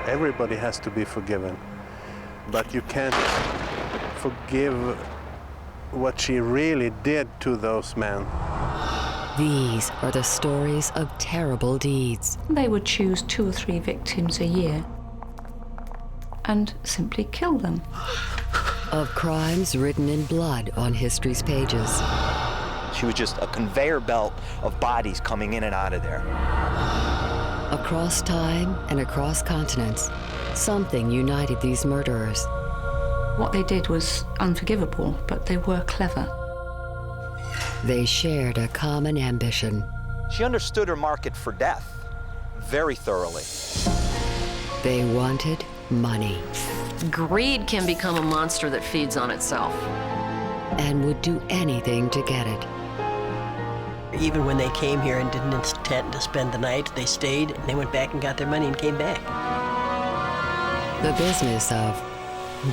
Everybody has to be forgiven, but you can't forgive what she really did to those men. These are the stories of terrible deeds. They would choose 2 or 3 victims a year and simply kill them. Of crimes written in blood on history's pages. She was just a conveyor belt of bodies coming in and out of there. Across time and across continents, something united these murderers. What they did was unforgivable, but they were clever. They shared a common ambition. She understood her market for death very thoroughly. They wanted money. Greed can become a monster that feeds on itself. And would do anything to get it. Even when they came here and didn't intend to spend the night, they stayed, and they went back and got their money and came back. The business of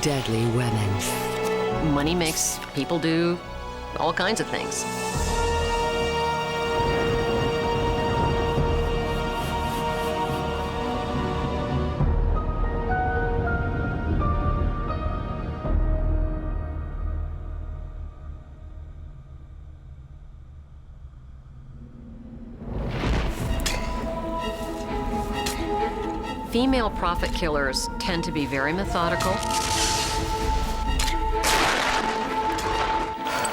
deadly women. Money makes people do all kinds of things. Female prophet killers tend to be very methodical.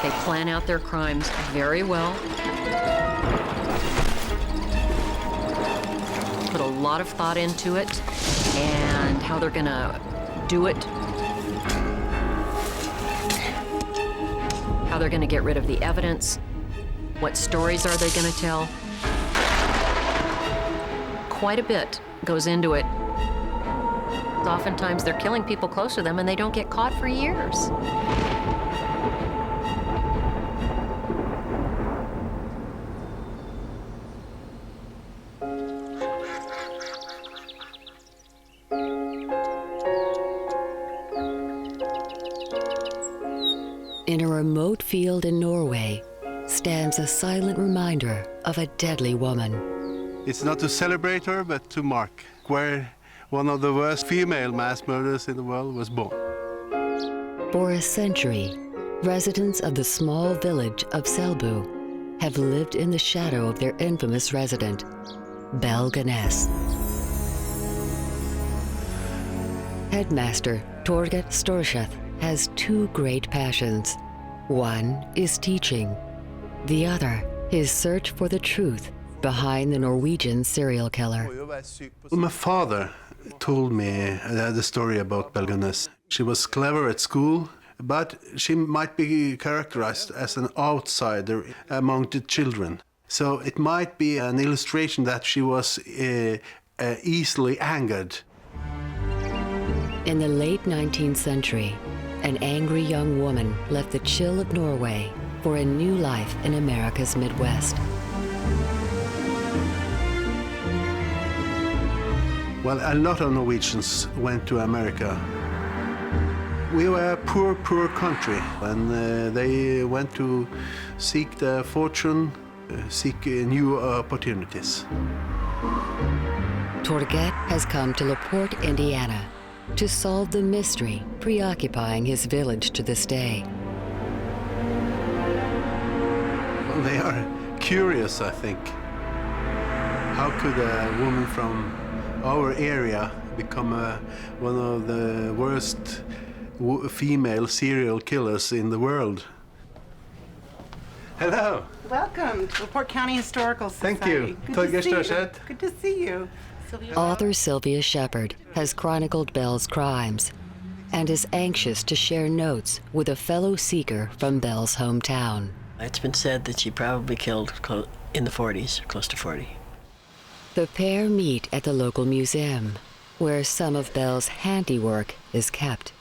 They plan out their crimes very well. Put a lot of thought into it and how they're gonna do it. How they're gonna get rid of the evidence. What stories are they gonna tell? Quite a bit goes into it. Oftentimes they're killing people close to them and they don't get caught for years. In a remote field in Norway stands a silent reminder of a deadly woman. It's not to celebrate her, but to mark where one of the worst female mass murders in the world was born. For a century, residents of the small village of Selbu have lived in the shadow of their infamous resident, Belle Gunness. Headmaster Torget Storseth has 2 great passions. One is teaching. The other, his search for the truth behind the Norwegian serial killer. My father told me the story about Belle Gunness. She was clever at school, but she might be characterized as an outsider among the children. So it might be an illustration that she was easily angered. In the late 19th century, an angry young woman left the chill of Norway for a new life in America's Midwest. Well, a lot of Norwegians went to America. We were a poor, poor country, and they went to seek their fortune, seek new opportunities. Torget has come to LaPorte, Indiana, to solve the mystery preoccupying his village to this day. They are curious, I think. How could a woman from our area become one of the worst female serial killers in the world? Hello. Welcome to LaPorte County Historical Society. Thank you. Good to see you. Good to see you. Author Sylvia Shepard has chronicled Belle's crimes and is anxious to share notes with a fellow seeker from Belle's hometown. It's been said that she probably killed in the 40s, close to 40. The pair meet at the local museum, where some of Belle's handiwork is kept.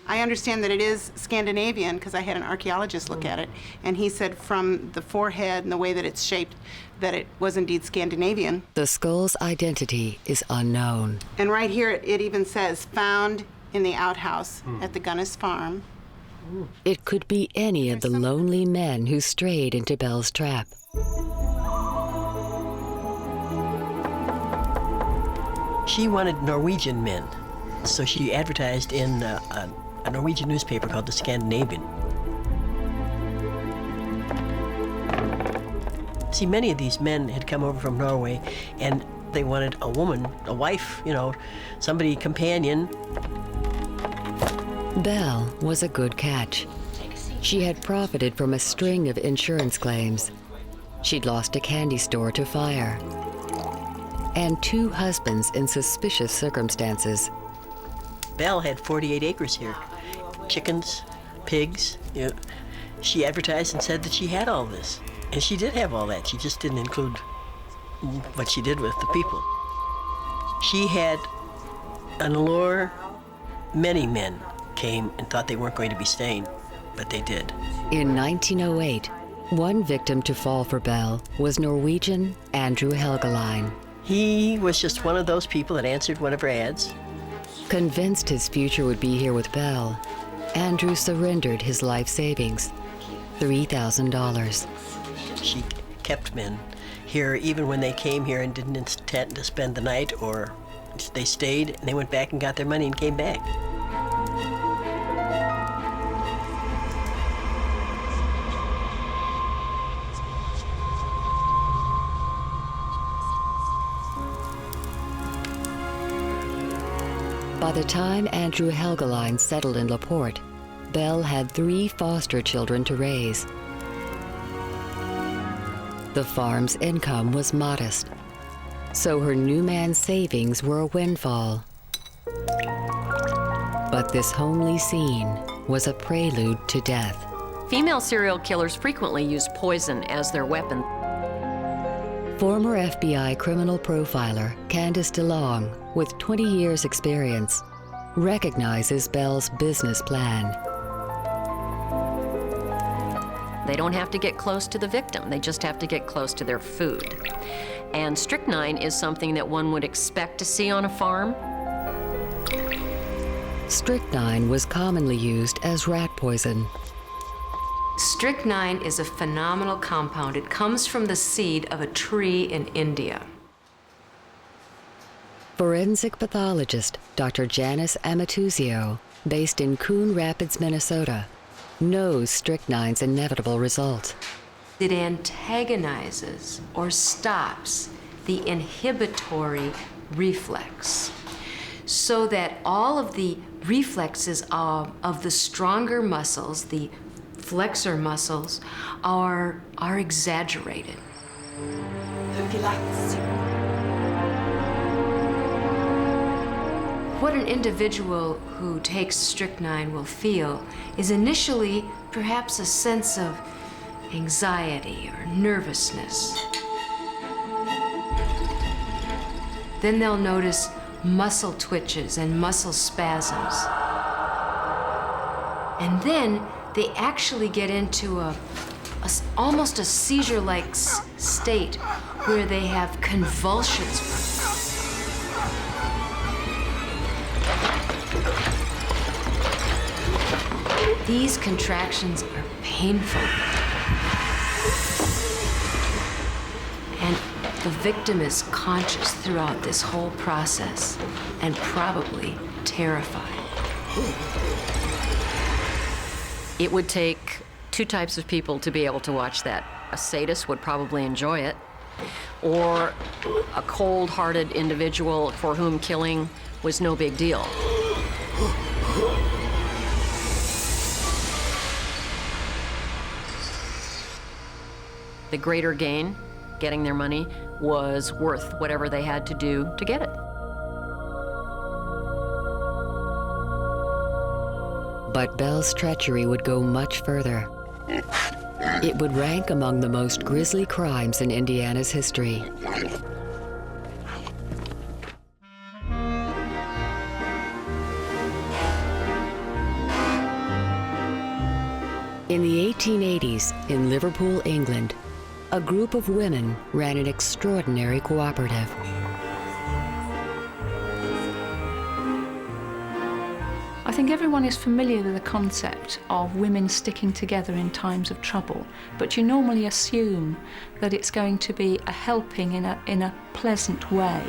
I understand that it is Scandinavian because I had an archaeologist look at it, and he said from the forehead and the way that it's shaped that it was indeed Scandinavian. The skull's identity is unknown. And right here it even says, found in the outhouse at the Gunness farm. It could be any of the lonely men who strayed into Belle's trap. She wanted Norwegian men, so she advertised in a Norwegian newspaper called the Scandinavian. See, many of these men had come over from Norway, and they wanted a woman, a wife, you know, somebody, companion. Belle was a good catch. She had profited from a string of insurance claims. She'd lost a candy store to fire, and 2 husbands in suspicious circumstances. Belle had 48 acres here, chickens, pigs. You know, she advertised and said that she had all this. And she did have all that. She just didn't include what she did with the people. She had an allure. Many men came and thought they weren't going to be staying, but they did. In 1908, one victim to fall for Belle was Norwegian Andrew Helgeline. He was just one of those people that answered one of her ads. Convinced his future would be here with Belle, Andrew surrendered his life savings, $3,000. She kept men here even when they came here and didn't intend to spend the night, or they stayed and they went back and got their money and came back. By the time Andrew Helgeline settled in LaPorte, Belle had 3 foster children to raise. The farm's income was modest, so her new man's savings were a windfall. But this homely scene was a prelude to death. Female serial killers frequently use poison as their weapon. Former FBI criminal profiler Candace DeLong, with 20 years' experience, recognizes Belle's business plan. They don't have to get close to the victim, they just have to get close to their food. And strychnine is something that one would expect to see on a farm. Strychnine was commonly used as rat poison. Strychnine is a phenomenal compound. It comes from the seed of a tree in India. Forensic pathologist Dr. Janice Amatuzio, based in Coon Rapids, Minnesota, knows strychnine's inevitable result. It antagonizes or stops the inhibitory reflex, so that all of the reflexes of the stronger muscles, the flexor muscles, are exaggerated. What an individual who takes strychnine will feel is initially perhaps a sense of anxiety or nervousness. Then they'll notice muscle twitches and muscle spasms. And then they actually get into almost a seizure-like state where they have convulsions. These contractions are painful. And the victim is conscious throughout this whole process and probably terrified. It would take 2 types of people to be able to watch that. A sadist would probably enjoy it, or a cold-hearted individual for whom killing was no big deal. The greater gain, getting their money, was worth whatever they had to do to get it. But Belle's treachery would go much further. It would rank among the most grisly crimes in Indiana's history. In the 1880s, in Liverpool, England, a group of women ran an extraordinary cooperative. I think everyone is familiar with the concept of women sticking together in times of trouble, but you normally assume that it's going to be a helping in a pleasant way.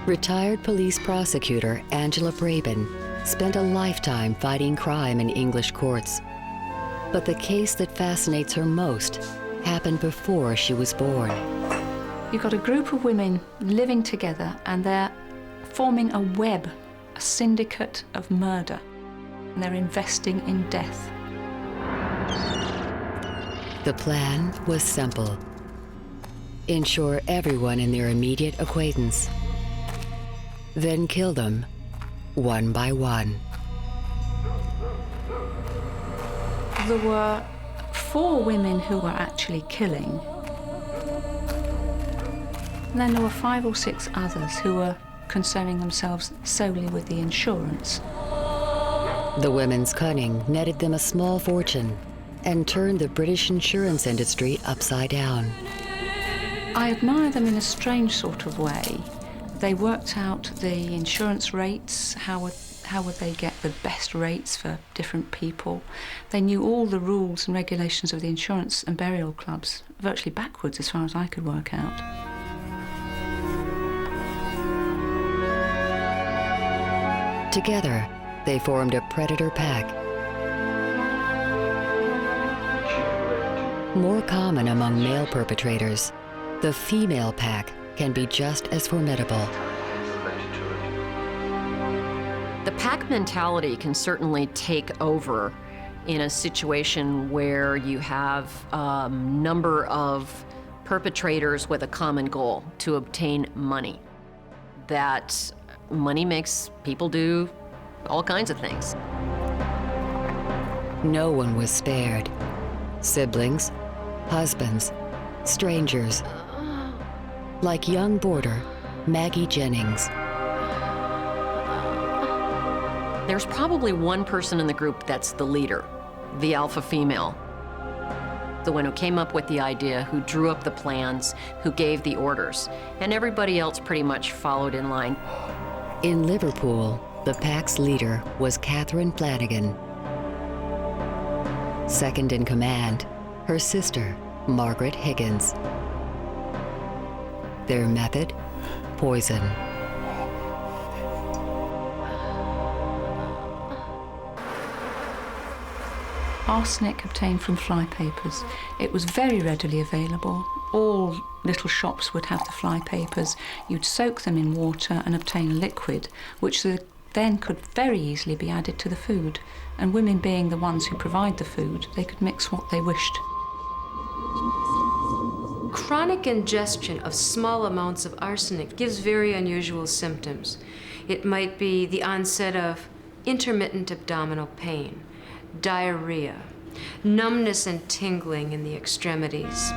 Retired police prosecutor Angela Braben spent a lifetime fighting crime in English courts. But the case that fascinates her most happened before she was born. You've got a group of women living together and they're forming a web, a syndicate of murder. And they're investing in death. The plan was simple. Insure everyone in their immediate acquaintance, then kill them one by one. There were 4 women who were actually killing. And then there were 5 or 6 others who were concerning themselves solely with the insurance. The women's cunning netted them a small fortune and turned the British insurance industry upside down. I admire them in a strange sort of way. They worked out the insurance rates, how would they get the best rates for different people. They knew all the rules and regulations of the insurance and burial clubs, virtually backwards as far as I could work out. Together, they formed a predator pack. More common among male perpetrators, the female pack can be just as formidable. The pack mentality can certainly take over in a situation where you have a number of perpetrators with a common goal to obtain money. That money makes people do all kinds of things. No one was spared. Siblings, husbands, strangers. Like young boarder Maggie Jennings. There's probably one person in the group that's the leader, the alpha female. The one who came up with the idea, who drew up the plans, who gave the orders, and everybody else pretty much followed in line. In Liverpool, the pack's leader was Catherine Flanagan. Second in command, her sister, Margaret Higgins. Their method? Poison. Arsenic obtained from flypapers. It was very readily available. All little shops would have the flypapers. You'd soak them in water and obtain a liquid, which then could very easily be added to the food. And women being the ones who provide the food, they could mix what they wished. Chronic ingestion of small amounts of arsenic gives very unusual symptoms. It might be the onset of intermittent abdominal pain, diarrhea, numbness and tingling in the extremities.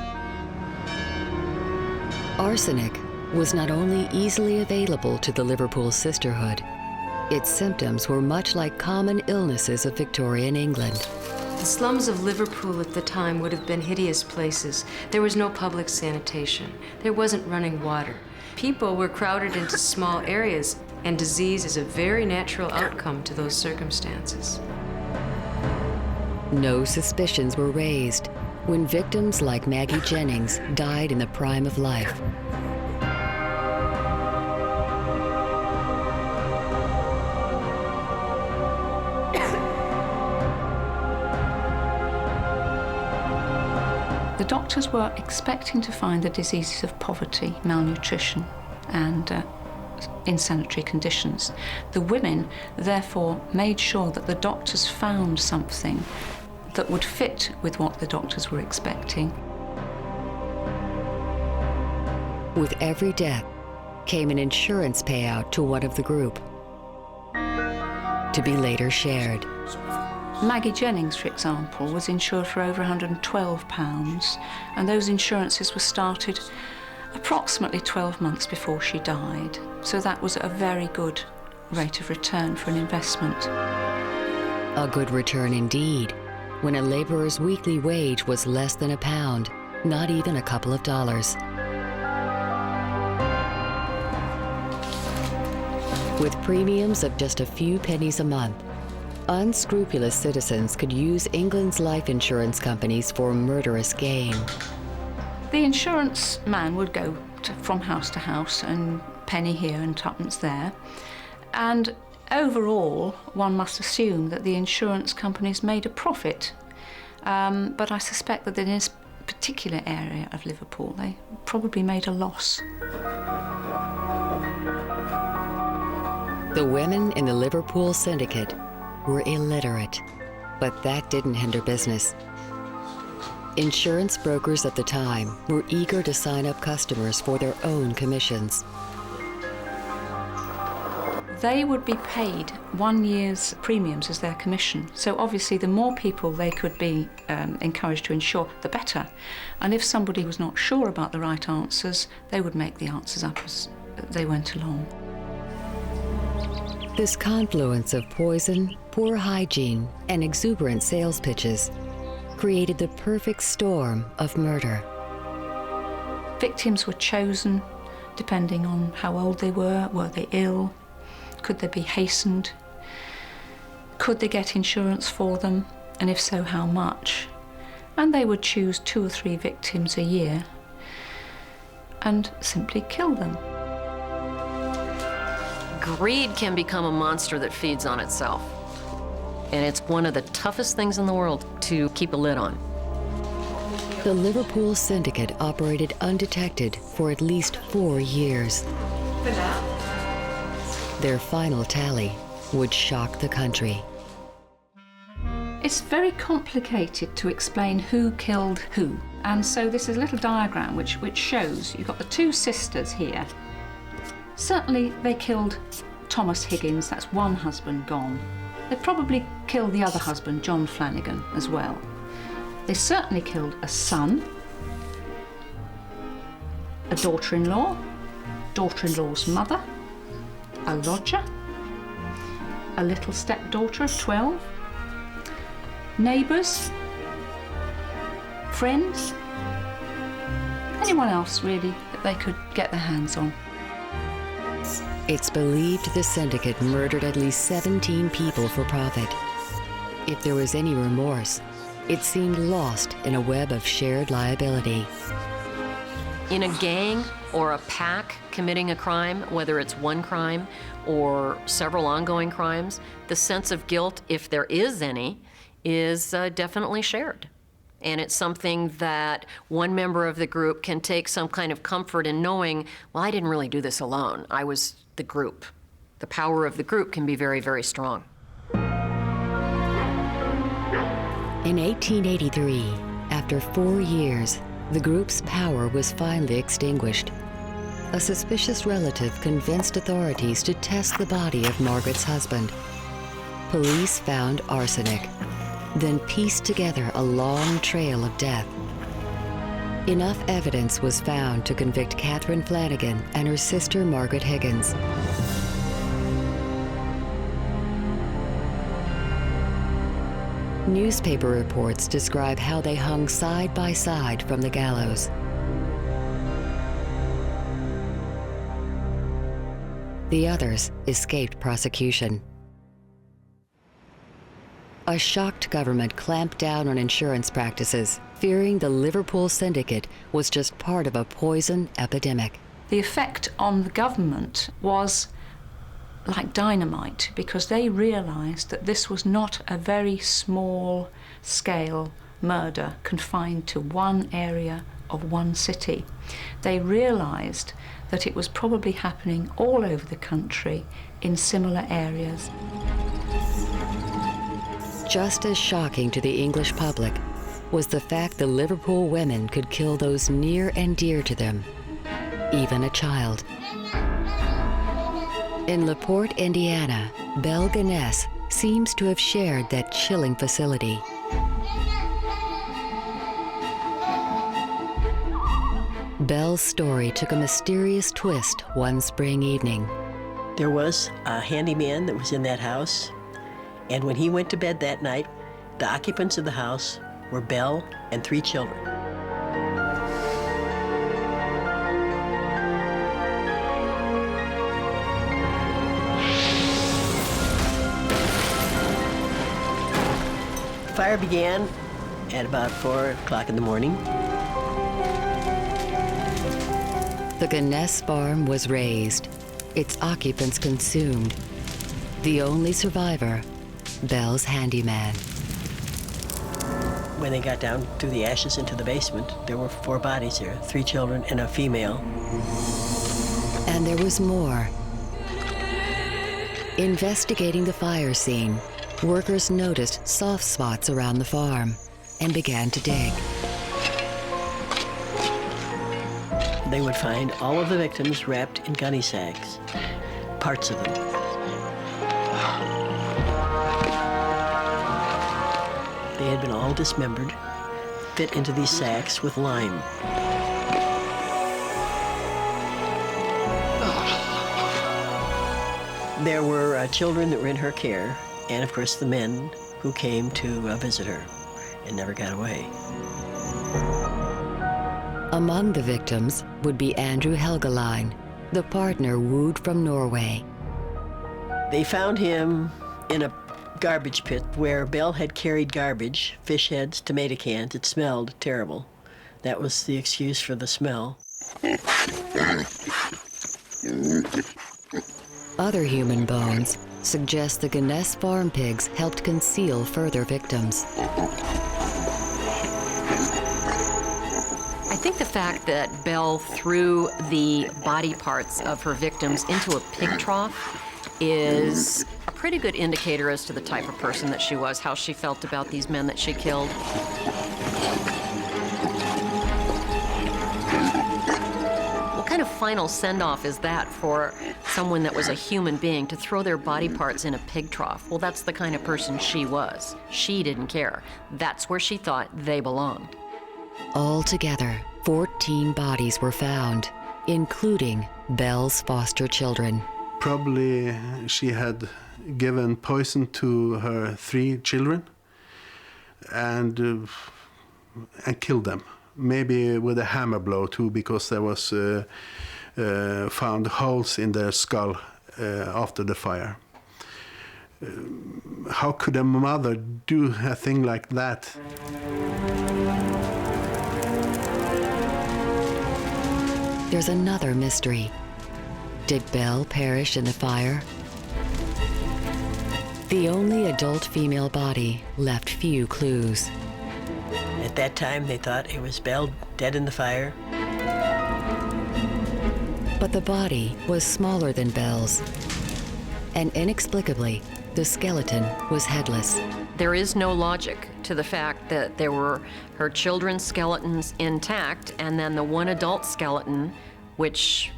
Arsenic was not only easily available to the Liverpool sisterhood, its symptoms were much like common illnesses of Victorian England. The slums of Liverpool at the time would have been hideous places. There was no public sanitation. There wasn't running water. People were crowded into small areas, and disease is a very natural outcome to those circumstances. No suspicions were raised when victims like Maggie Jennings died in the prime of life. The doctors were expecting to find the diseases of poverty, malnutrition, and insanitary conditions. The women, therefore, made sure that the doctors found something that would fit with what the doctors were expecting. With every death came an insurance payout to one of the group, to be later shared. Maggie Jennings, for example, was insured for over £112, and those insurances were started approximately 12 months before she died. So that was a very good rate of return for an investment. A good return indeed, when a laborer's weekly wage was less than £1, not even a couple of dollars. With premiums of just a few pennies a month, unscrupulous citizens could use England's life insurance companies for murderous gain. The insurance man would go went from house to house and penny here and tuppence there. And overall, one must assume that the insurance companies made a profit. But I suspect that in this particular area of Liverpool, they probably made a loss. The women in the Liverpool syndicate were illiterate, but that didn't hinder business. Insurance brokers at the time were eager to sign up customers for their own commissions. They would be paid 1 year's premiums as their commission. So obviously the more people they could be encouraged to insure, the better. And if somebody was not sure about the right answers, they would make the answers up as they went along. This confluence of poison, poor hygiene, and exuberant sales pitches created the perfect storm of murder. Victims were chosen depending on how old they were they ill? Could they be hastened? Could they get insurance for them? And if so, how much? And they would choose 2 or 3 victims a year and simply kill them. Greed can become a monster that feeds on itself. And it's one of the toughest things in the world to keep a lid on. The Liverpool syndicate operated undetected for at least 4 years. Their final tally would shock the country. It's very complicated to explain who killed who. And so this is a little diagram which shows you've got the 2 sisters here. Certainly they killed Thomas Higgins, that's one husband gone. They probably killed the other husband, John Flanagan, as well. They certainly killed a son, a daughter-in-law, daughter-in-law's mother, a lodger, a little stepdaughter of 12, neighbours, friends, anyone else really that they could get their hands on. It's believed the syndicate murdered at least 17 people for profit. If there was any remorse, it seemed lost in a web of shared liability. In a gang or a pack committing a crime, whether it's one crime or several ongoing crimes, the sense of guilt, if there is any, is definitely shared. And it's something that one member of the group can take some kind of comfort in knowing, well, I didn't really do this alone. I was the group. The power of the group can be very, very strong. In 1883, after 4 years, the group's power was finally extinguished. A suspicious relative convinced authorities to test the body of Margaret's husband. Police found arsenic, then pieced together a long trail of death. Enough evidence was found to convict Catherine Flanagan and her sister Margaret Higgins. Newspaper reports describe how they hung side by side from the gallows. The others escaped prosecution. A shocked government clamped down on insurance practices, fearing the Liverpool syndicate was just part of a poison epidemic. The effect on the government was like dynamite, because they realised that this was not a very small-scale murder confined to one area of one city. They realised that it was probably happening all over the country in similar areas. Just as shocking to the English public was the fact the Liverpool women could kill those near and dear to them, even a child. In LaPorte, Indiana, Belle Gunness seems to have shared that chilling facility. Belle's story took a mysterious twist one spring evening. There was a handyman that was in that house, and when he went to bed that night, the occupants of the house were Belle and 3 children. The fire began at about 4 o'clock in the morning. The Gunness farm was razed, its occupants consumed. The only survivor, Belle's handyman. When they got down through the ashes into the basement, there were 4 bodies there, 3 children and a female. And there was more. Investigating the fire scene, workers noticed soft spots around the farm and began to dig. They would find all of the victims wrapped in gunny sacks, parts of them. They had been all dismembered, fit into these sacks with lime. There were children that were in her care, and of course the men who came to visit her and never got away. Among the victims would be Andrew Helgeline, the partner wooed from Norway. They found him in a garbage pit where Belle had carried garbage, fish heads, tomato cans. It smelled terrible. That was the excuse for the smell. Other human bones suggest the Gunness farm pigs helped conceal further victims. I think the fact that Belle threw the body parts of her victims into a pig trough is a pretty good indicator as to the type of person that she was, how she felt about these men that she killed. What kind of final send-off is that for someone that was a human being to throw their body parts in a pig trough? Well, that's the kind of person she was. She didn't care. That's where she thought they belonged. Altogether, 14 bodies were found, including Belle's foster children. Probably she had given poison to her 3 children and killed them. Maybe with a hammer blow too, because there was found holes in their skull after the fire. How could a mother do a thing like that? There's another mystery. Did Belle perish in the fire? The only adult female body left few clues. At that time, they thought it was Belle dead in the fire. But the body was smaller than Belle's. And inexplicably, the skeleton was headless. There is no logic to the fact that there were her children's skeletons intact, and then the one adult skeleton, which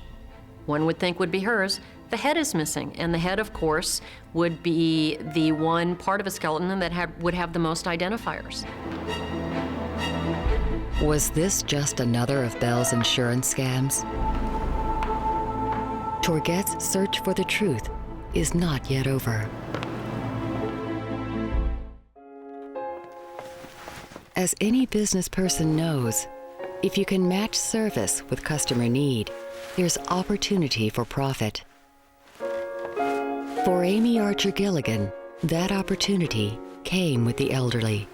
one would think would be hers, the head is missing. And the head, of course, would be the one part of a skeleton that would have the most identifiers. Was this just another of Belle's insurance scams? Torgette's search for the truth is not yet over. As any business person knows, if you can match service with customer need, there's opportunity for profit. For Amy Archer-Gilligan, that opportunity came with the elderly.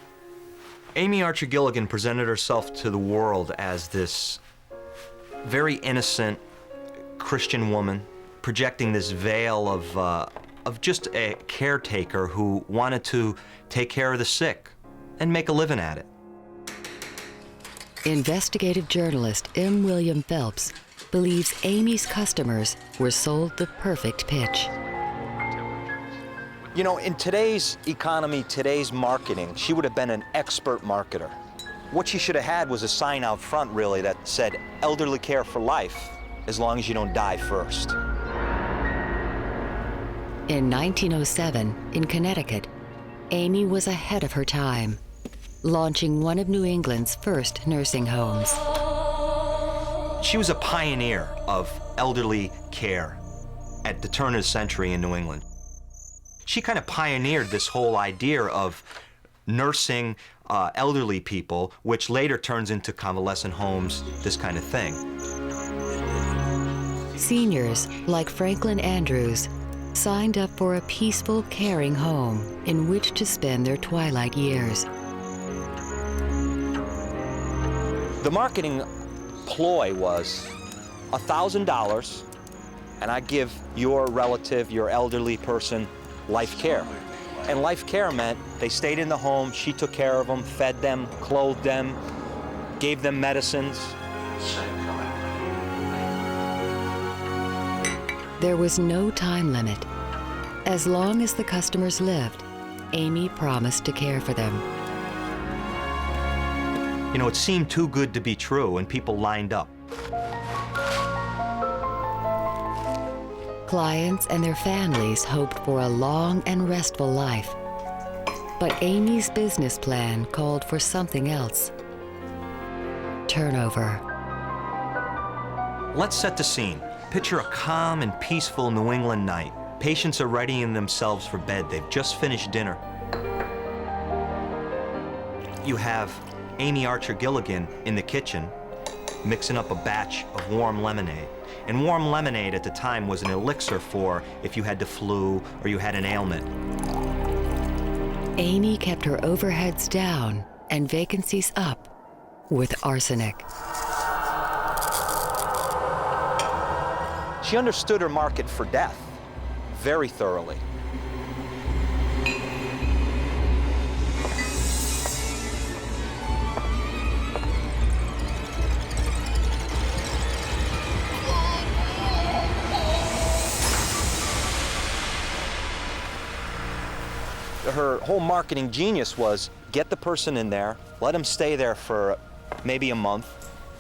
Amy Archer-Gilligan presented herself to the world as this very innocent Christian woman, projecting this veil of just a caretaker who wanted to take care of the sick and make a living at it. Investigative journalist M. William Phelps believes Amy's customers were sold the perfect pitch. You know, in today's economy, today's marketing, she would have been an expert marketer. What she should have had was a sign out front, really, that said, elderly care for life, as long as you don't die first. In 1907, in Connecticut, Amy was ahead of her time, launching one of New England's first nursing homes. She was a pioneer of elderly care at the turn of the century in New England. She kind of pioneered this whole idea of nursing elderly people, which later turns into convalescent homes, this kind of thing. Seniors like Franklin Andrews signed up for a peaceful, caring home in which to spend their twilight years. The marketing ploy was, $1,000, and I give your relative, your elderly person, life care. And life care meant they stayed in the home, she took care of them, fed them, clothed them, gave them medicines. There was no time limit. As long as the customers lived, Amy promised to care for them. You know, it seemed too good to be true, and people lined up. Clients and their families hoped for a long and restful life. But Amy's business plan called for something else. Turnover. Let's set the scene. Picture a calm and peaceful New England night. Patients are readying themselves for bed. They've just finished dinner. You have Amy Archer-Gilligan in the kitchen mixing up a batch of warm lemonade. And warm lemonade at the time was an elixir for if you had the flu or you had an ailment. Amy kept her overheads down and vacancies up with arsenic. She understood her market for death very thoroughly. Her whole marketing genius was get the person in there, let them stay there for maybe a month,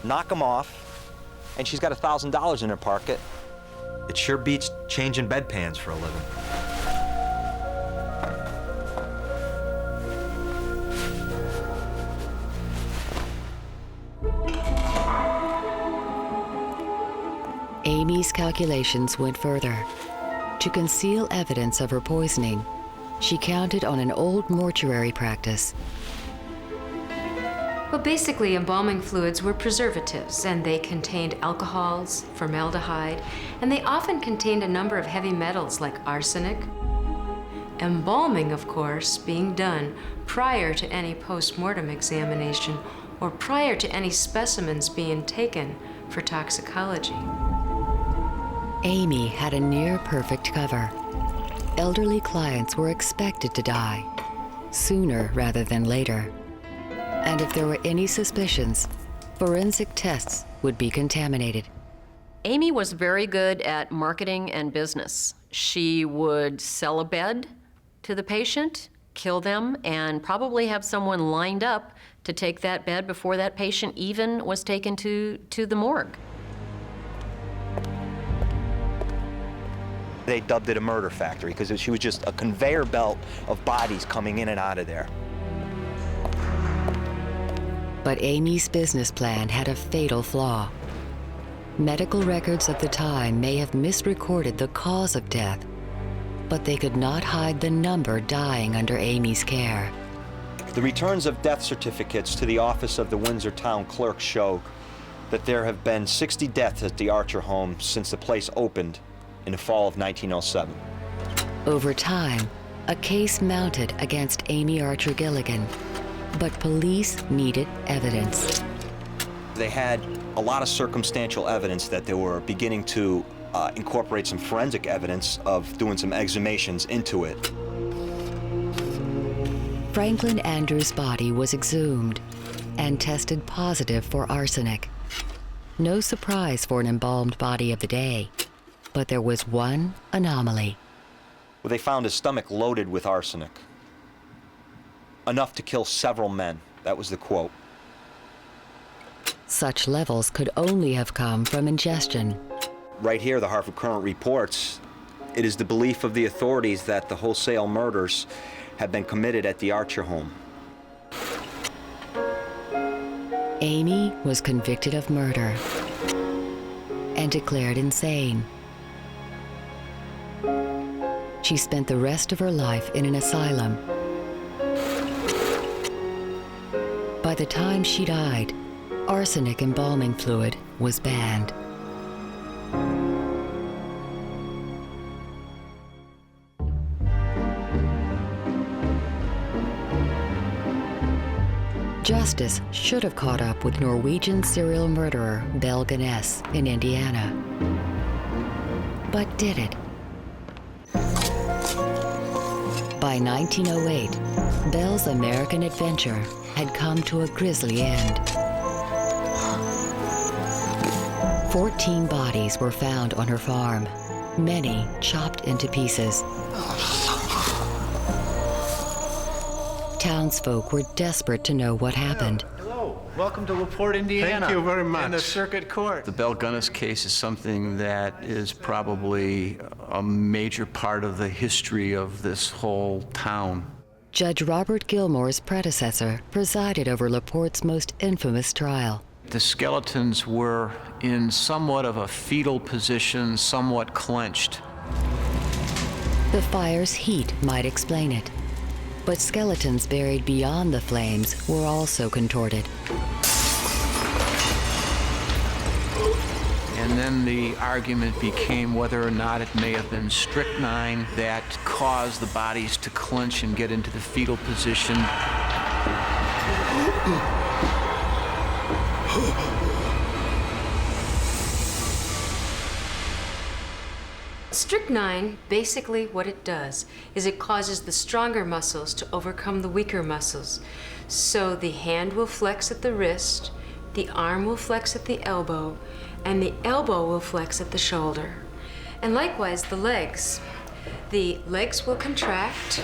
knock them off, and she's got $1,000 in her pocket. It sure beats changing bedpans for a living. Amy's calculations went further. To conceal evidence of her poisoning, she counted on an old mortuary practice. Well, basically, embalming fluids were preservatives, and they contained alcohols, formaldehyde, and they often contained a number of heavy metals like arsenic. Embalming, of course, being done prior to any post-mortem examination or prior to any specimens being taken for toxicology. Amy had a near-perfect cover. Elderly clients were expected to die, sooner rather than later. And if there were any suspicions, forensic tests would be contaminated. Amy was very good at marketing and business. She would sell a bed to the patient, kill them, and probably have someone lined up to take that bed before that patient even was taken to the morgue. They dubbed it a murder factory because she was just a conveyor belt of bodies coming in and out of there. But Amy's business plan had a fatal flaw. Medical records of the time may have misrecorded the cause of death, but they could not hide the number dying under Amy's care. The returns of death certificates to the office of the Windsor Town Clerk show that there have been 60 deaths at the Archer home since the place opened in the fall of 1907. Over time, a case mounted against Amy Archer-Gilligan, but police needed evidence. They had a lot of circumstantial evidence that they were beginning to incorporate some forensic evidence of doing some exhumations into it. Franklin Andrews' body was exhumed and tested positive for arsenic. No surprise for an embalmed body of the day, but there was one anomaly. Well, they found his stomach loaded with arsenic. Enough to kill several men. That was the quote. Such levels could only have come from ingestion. Right here, the Hartford Courant reports, it is the belief of the authorities that the wholesale murders have been committed at the Archer home. Amy was convicted of murder and declared insane. She spent the rest of her life in an asylum. By the time she died, arsenic embalming fluid was banned. Justice should have caught up with Norwegian serial murderer Belle Gunness in Indiana. But did it? By 1908, Belle's American adventure had come to a grisly end. 14 bodies were found on her farm, many chopped into pieces. Townsfolk were desperate to know what happened. Hello, welcome to LaPorte, Indiana. Thank you very much. And the Circuit Court. The Belle Gunness case is something that is probably a major part of the history of this whole town. Judge Robert Gilmore's predecessor presided over LaPorte's most infamous trial. The skeletons were in somewhat of a fetal position, somewhat clenched. The fire's heat might explain it, but skeletons buried beyond the flames were also contorted. And then the argument became whether or not it may have been strychnine that caused the bodies to clench and get into the fetal position. Strychnine, basically what it does is it causes the stronger muscles to overcome the weaker muscles. So the hand will flex at the wrist, the arm will flex at the elbow, and the elbow will flex at the shoulder. And likewise the legs. The legs will contract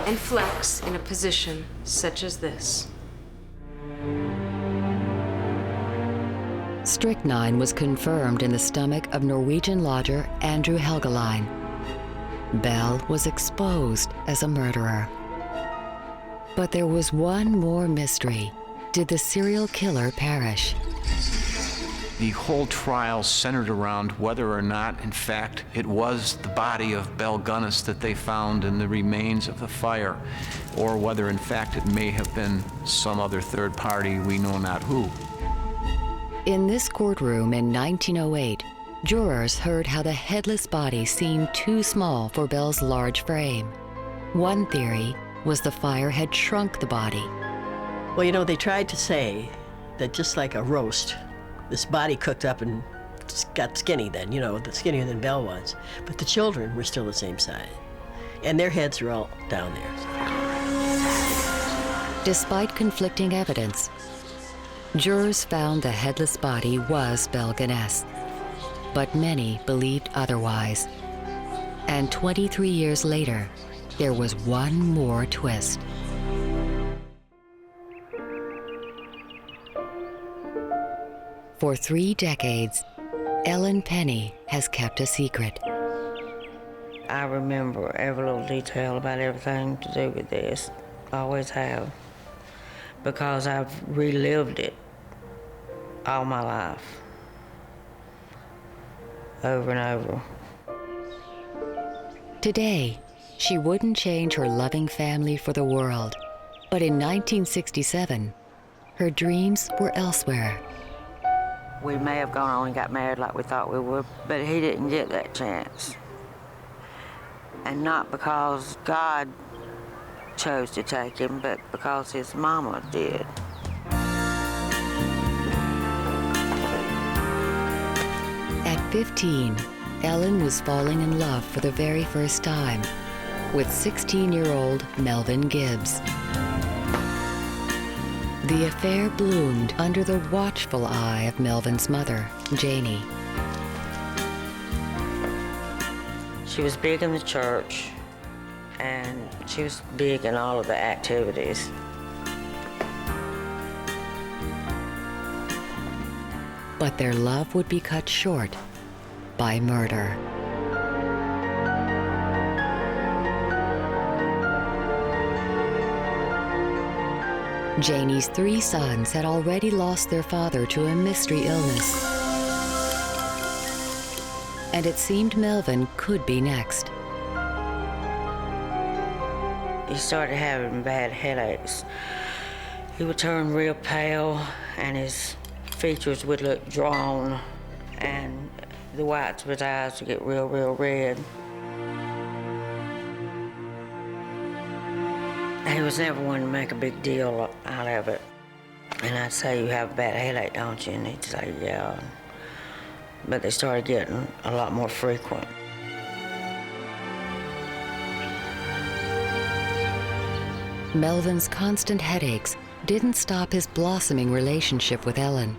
and flex in a position such as this. Strychnine was confirmed in the stomach of Norwegian lodger Andrew Helgeline. Belle was exposed as a murderer. But there was one more mystery. Did the serial killer perish? The whole trial centered around whether or not, in fact, it was the body of Belle Gunness that they found in the remains of the fire, or whether, in fact, it may have been some other third party, we know not who. In this courtroom in 1908, jurors heard how the headless body seemed too small for Belle's large frame. One theory was the fire had shrunk the body. Well, you know, they tried to say that just like a roast, this body cooked up and got skinny then, you know, skinnier than Belle was. But the children were still the same size. And their heads were all down there. Despite conflicting evidence, jurors found the headless body was Belle Gunness, but many believed otherwise. And 23 years later, there was one more twist. For 3 decades, Ellen Penny has kept a secret. I remember every little detail about everything to do with this. Always have. Because I've relived it all my life. Over and over. Today, she wouldn't change her loving family for the world. But in 1967, her dreams were elsewhere. We may have gone on and got married like we thought we would, but he didn't get that chance. And not because God chose to take him, but because his mama did. At 15, Ellen was falling in love for the very first time with 16-year-old Melvin Gibbs. The affair bloomed under the watchful eye of Melvin's mother, Janie. She was big in the church, and she was big in all of the activities. But their love would be cut short by murder. Janie's 3 sons had already lost their father to a mystery illness. And it seemed Melvin could be next. He started having bad headaches. He would turn real pale, and his features would look drawn, and the whites of his eyes would get real, real red. He was never one to make a big deal out of it. And I'd say, "You have a bad headache, don't you?" And he'd say, "Yeah." But they started getting a lot more frequent. Melvin's constant headaches didn't stop his blossoming relationship with Ellen.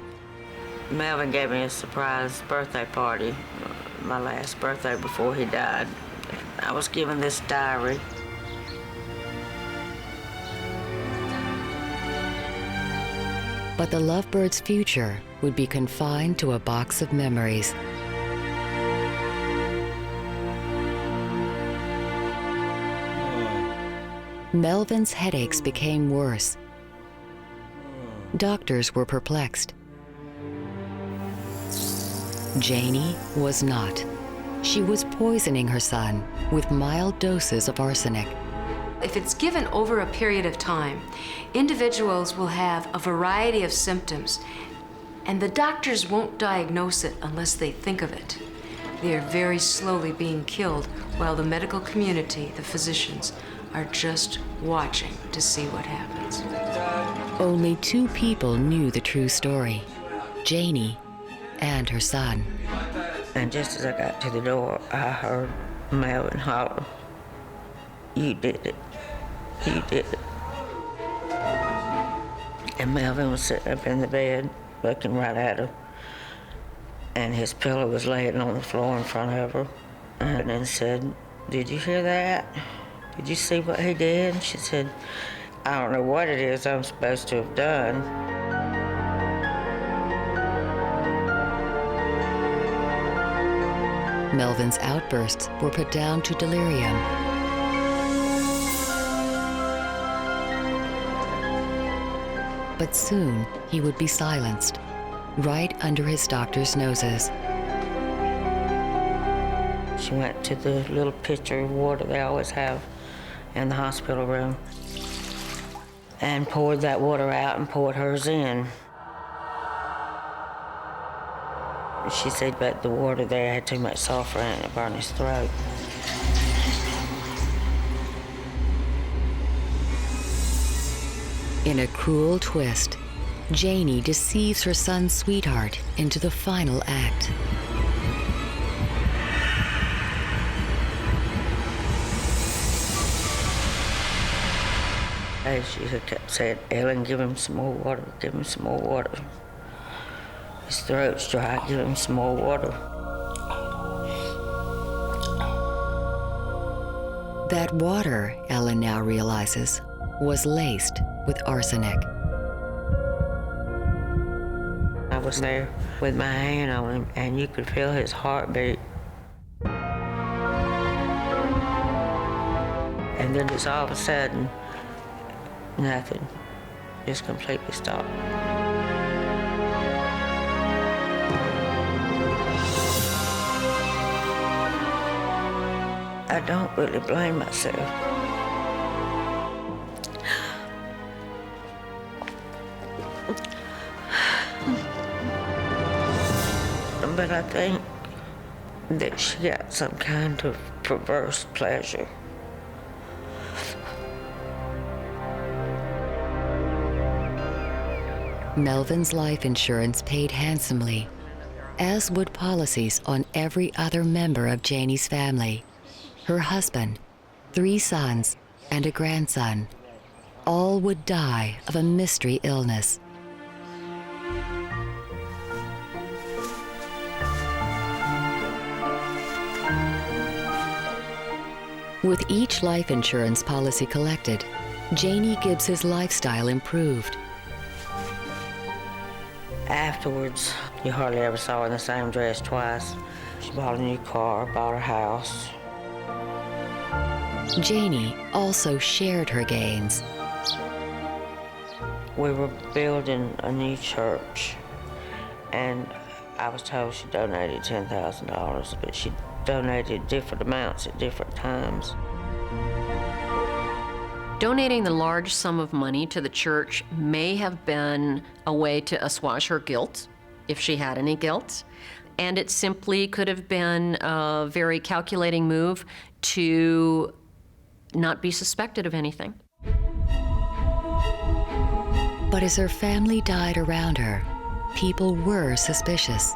Melvin gave me a surprise birthday party, my last birthday before he died. I was given this diary. But the lovebirds' future would be confined to a box of memories. Melvin's headaches became worse. Doctors were perplexed. Janie was not. She was poisoning her son with mild doses of arsenic. If it's given over a period of time, individuals will have a variety of symptoms, and the doctors won't diagnose it unless they think of it. They are very slowly being killed while the medical community, the physicians, are just watching to see what happens. Only 2 people knew the true story, Janie and her son. And just as I got to the door, I heard Melvin holler, "You did it. You did it." And Melvin was sitting up in the bed, looking right at her. And his pillow was laying on the floor in front of her. And then said, "Did you hear that? Did you see what he did?" And she said, "I don't know what it is I'm supposed to have done." Melvin's outbursts were put down to delirium. But soon he would be silenced, right under his doctor's noses. She went to the little pitcher of water they always have in the hospital room and poured that water out and poured hers in. She said, but the water there had too much sulfur in it and it burned his throat. In a cruel twist, Janie deceives her son's sweetheart into the final act. Hey, she had kept saying, "Ellen, give him some more water, give him some more water. His throat's dry, give him some more water." That water, Ellen now realizes, was laced with arsenic. I was there with my hand on him, and you could feel his heartbeat. And then just all of a sudden, nothing, just completely stopped. I don't really blame myself. But I think that she got some kind of perverse pleasure. Melvin's life insurance paid handsomely, as would policies on every other member of Janie's family. Her husband, 3 sons, and a grandson. All would die of a mystery illness. With each life insurance policy collected, Janie Gibbs's lifestyle improved. Afterwards, you hardly ever saw her in the same dress twice. She bought a new car, bought a house. Janie also shared her gains. We were building a new church, and I was told she donated $10,000, but she donated different amounts at different times. Donating the large sum of money to the church may have been a way to assuage her guilt, if she had any guilt, and it simply could have been a very calculating move to not be suspected of anything. But as her family died around her, people were suspicious.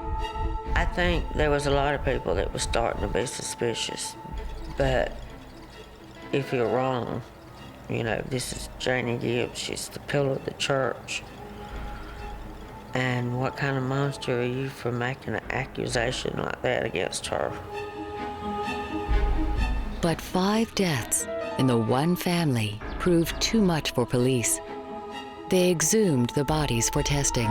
I think there was a lot of people that were starting to be suspicious. But if you're wrong, you know, this is Janie Gibbs. She's the pillar of the church. And what kind of monster are you for making an accusation like that against her? But 5 deaths in the one family proved too much for police. They exhumed the bodies for testing.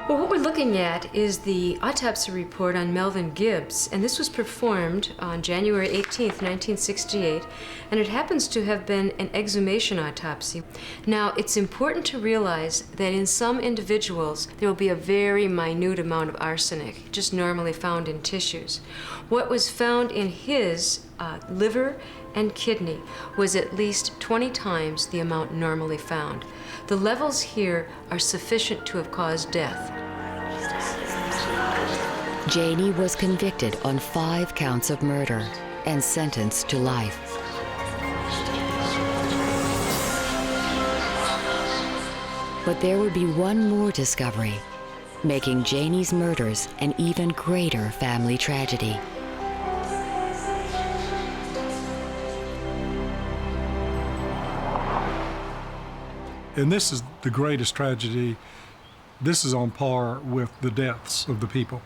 Well, what we're looking at is the autopsy report on Melvin Gibbs, and this was performed on January 18th, 1968, and it happens to have been an exhumation autopsy. Now, it's important to realize that in some individuals, there will be a very minute amount of arsenic, just normally found in tissues. What was found in his liver and kidney was at least 20 times the amount normally found. The levels here are sufficient to have caused death. Janie was convicted on 5 counts of murder and sentenced to life. But there would be one more discovery, making Janie's murders an even greater family tragedy. And this is the greatest tragedy. This is on par with the deaths of the people.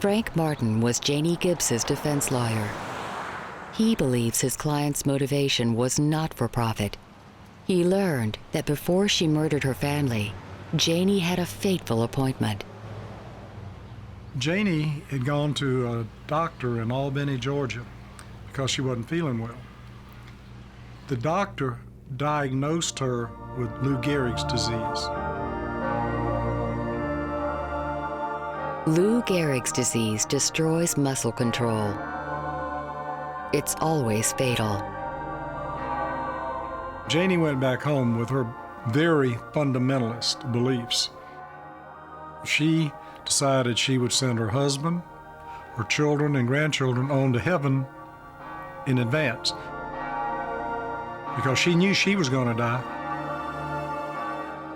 Frank Martin was Janie Gibbs's defense lawyer. He believes his client's motivation was not for profit. He learned that before she murdered her family, Janie had a fateful appointment. Janie had gone to a doctor in Albany, Georgia, because she wasn't feeling well. The doctor diagnosed her with Lou Gehrig's disease. Lou Gehrig's disease destroys muscle control. It's always fatal. Janie went back home with her very fundamentalist beliefs. She decided she would send her husband, her children and grandchildren on to heaven in advance, because she knew she was going to die,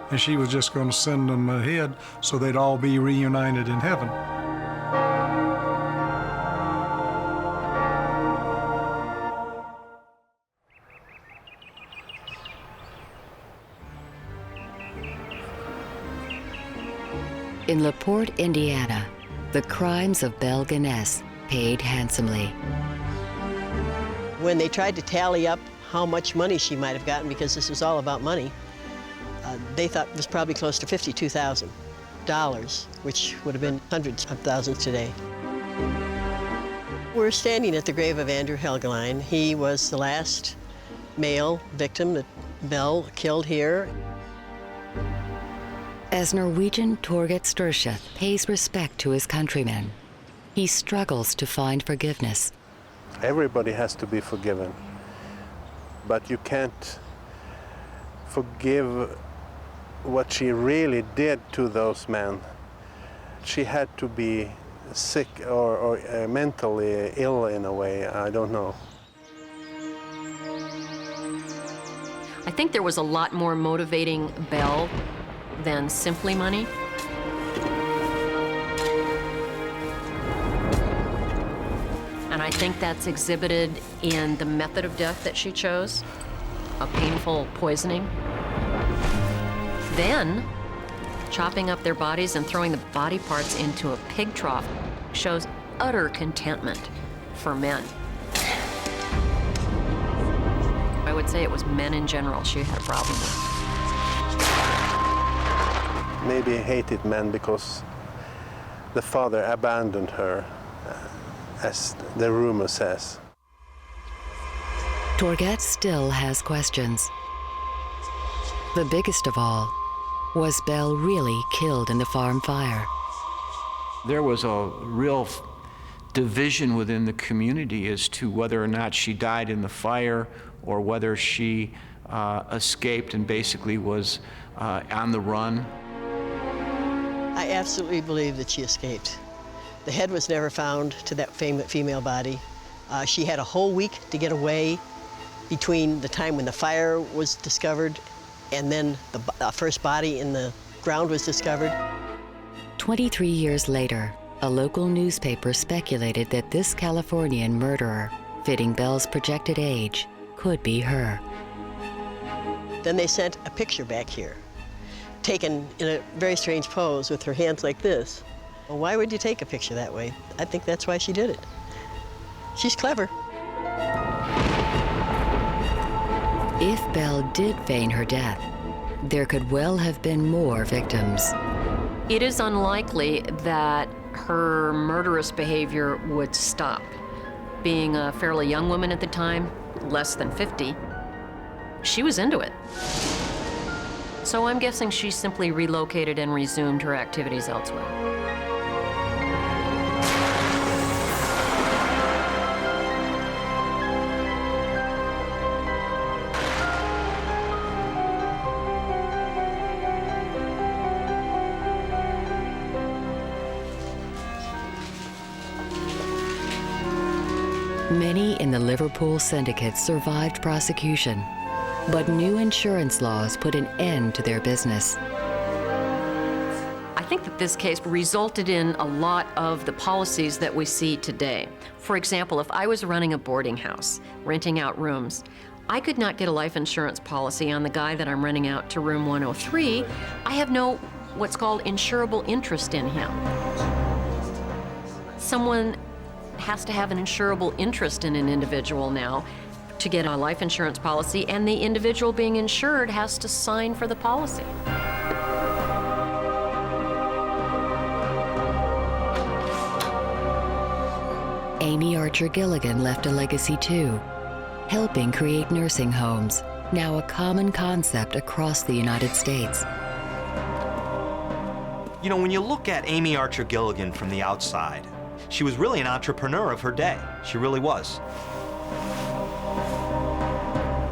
and she was just going to send them ahead so they'd all be reunited in heaven. In LaPorte, Indiana, the crimes of Belle Gunness paid handsomely. When they tried to tally up how much money she might have gotten, because this was all about money, they thought it was probably close to $52,000, which would have been hundreds of thousands today. We're standing at the grave of Andrew Helgeline. He was the last male victim that Belle killed here. As Norwegian Torget Sturseth pays respect to his countrymen, he struggles to find forgiveness. Everybody has to be forgiven, but you can't forgive what she really did to those men. She had to be sick or mentally ill in a way, I don't know. I think there was a lot more motivating Belle than simply money. And I think that's exhibited in the method of death that she chose, a painful poisoning. Then, chopping up their bodies and throwing the body parts into a pig trough shows utter contentment for men. I would say it was men in general she had a problem with. Maybe hated men because the father abandoned her, as the rumor says. Torget still has questions. The biggest of all, was Belle really killed in the farm fire? There was a real division within the community as to whether or not she died in the fire or whether she escaped and basically was on the run. I absolutely believe that she escaped. The head was never found to that female body. She had a whole week to get away between the time when the fire was discovered And then the first body in the ground was discovered. 23 years later, a local newspaper speculated that this Californian murderer, fitting Belle's projected age, could be her. Then they sent a picture back here, taken in a very strange pose with her hands like this. Well, why would you take a picture that way? I think that's why she did it. She's clever. If Belle did feign her death, there could well have been more victims. It is unlikely that her murderous behavior would stop. Being a fairly young woman at the time, less than 50, she was into it. So I'm guessing she simply relocated and resumed her activities elsewhere. Many in the Liverpool syndicate survived prosecution, but new insurance laws put an end to their business. I think that this case resulted in a lot of the policies that we see today. For example, if I was running a boarding house, renting out rooms, I could not get a life insurance policy on the guy that I'm renting out to room 103. I have no what's called insurable interest in him. Someone has to have an insurable interest in an individual now to get a life insurance policy, and the individual being insured has to sign for the policy. Amy Archer-Gilligan left a legacy too, helping create nursing homes, now a common concept across the United States. You know, when you look at Amy Archer-Gilligan from the outside, she was really an entrepreneur of her day. She really was.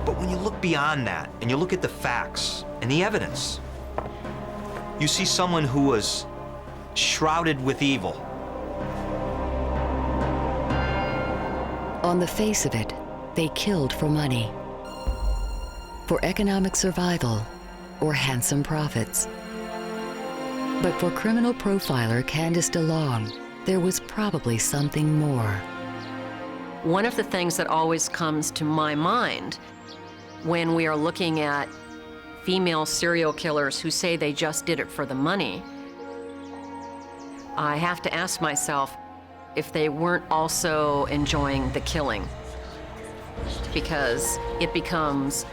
But when you look beyond that and you look at the facts and the evidence, you see someone who was shrouded with evil. On the face of it, they killed for money, for economic survival, or handsome profits. But for criminal profiler Candace DeLong, there was probably something more. One of the things that always comes to my mind when we are looking at female serial killers who say they just did it for the money, I have to ask myself if they weren't also enjoying the killing, because it becomes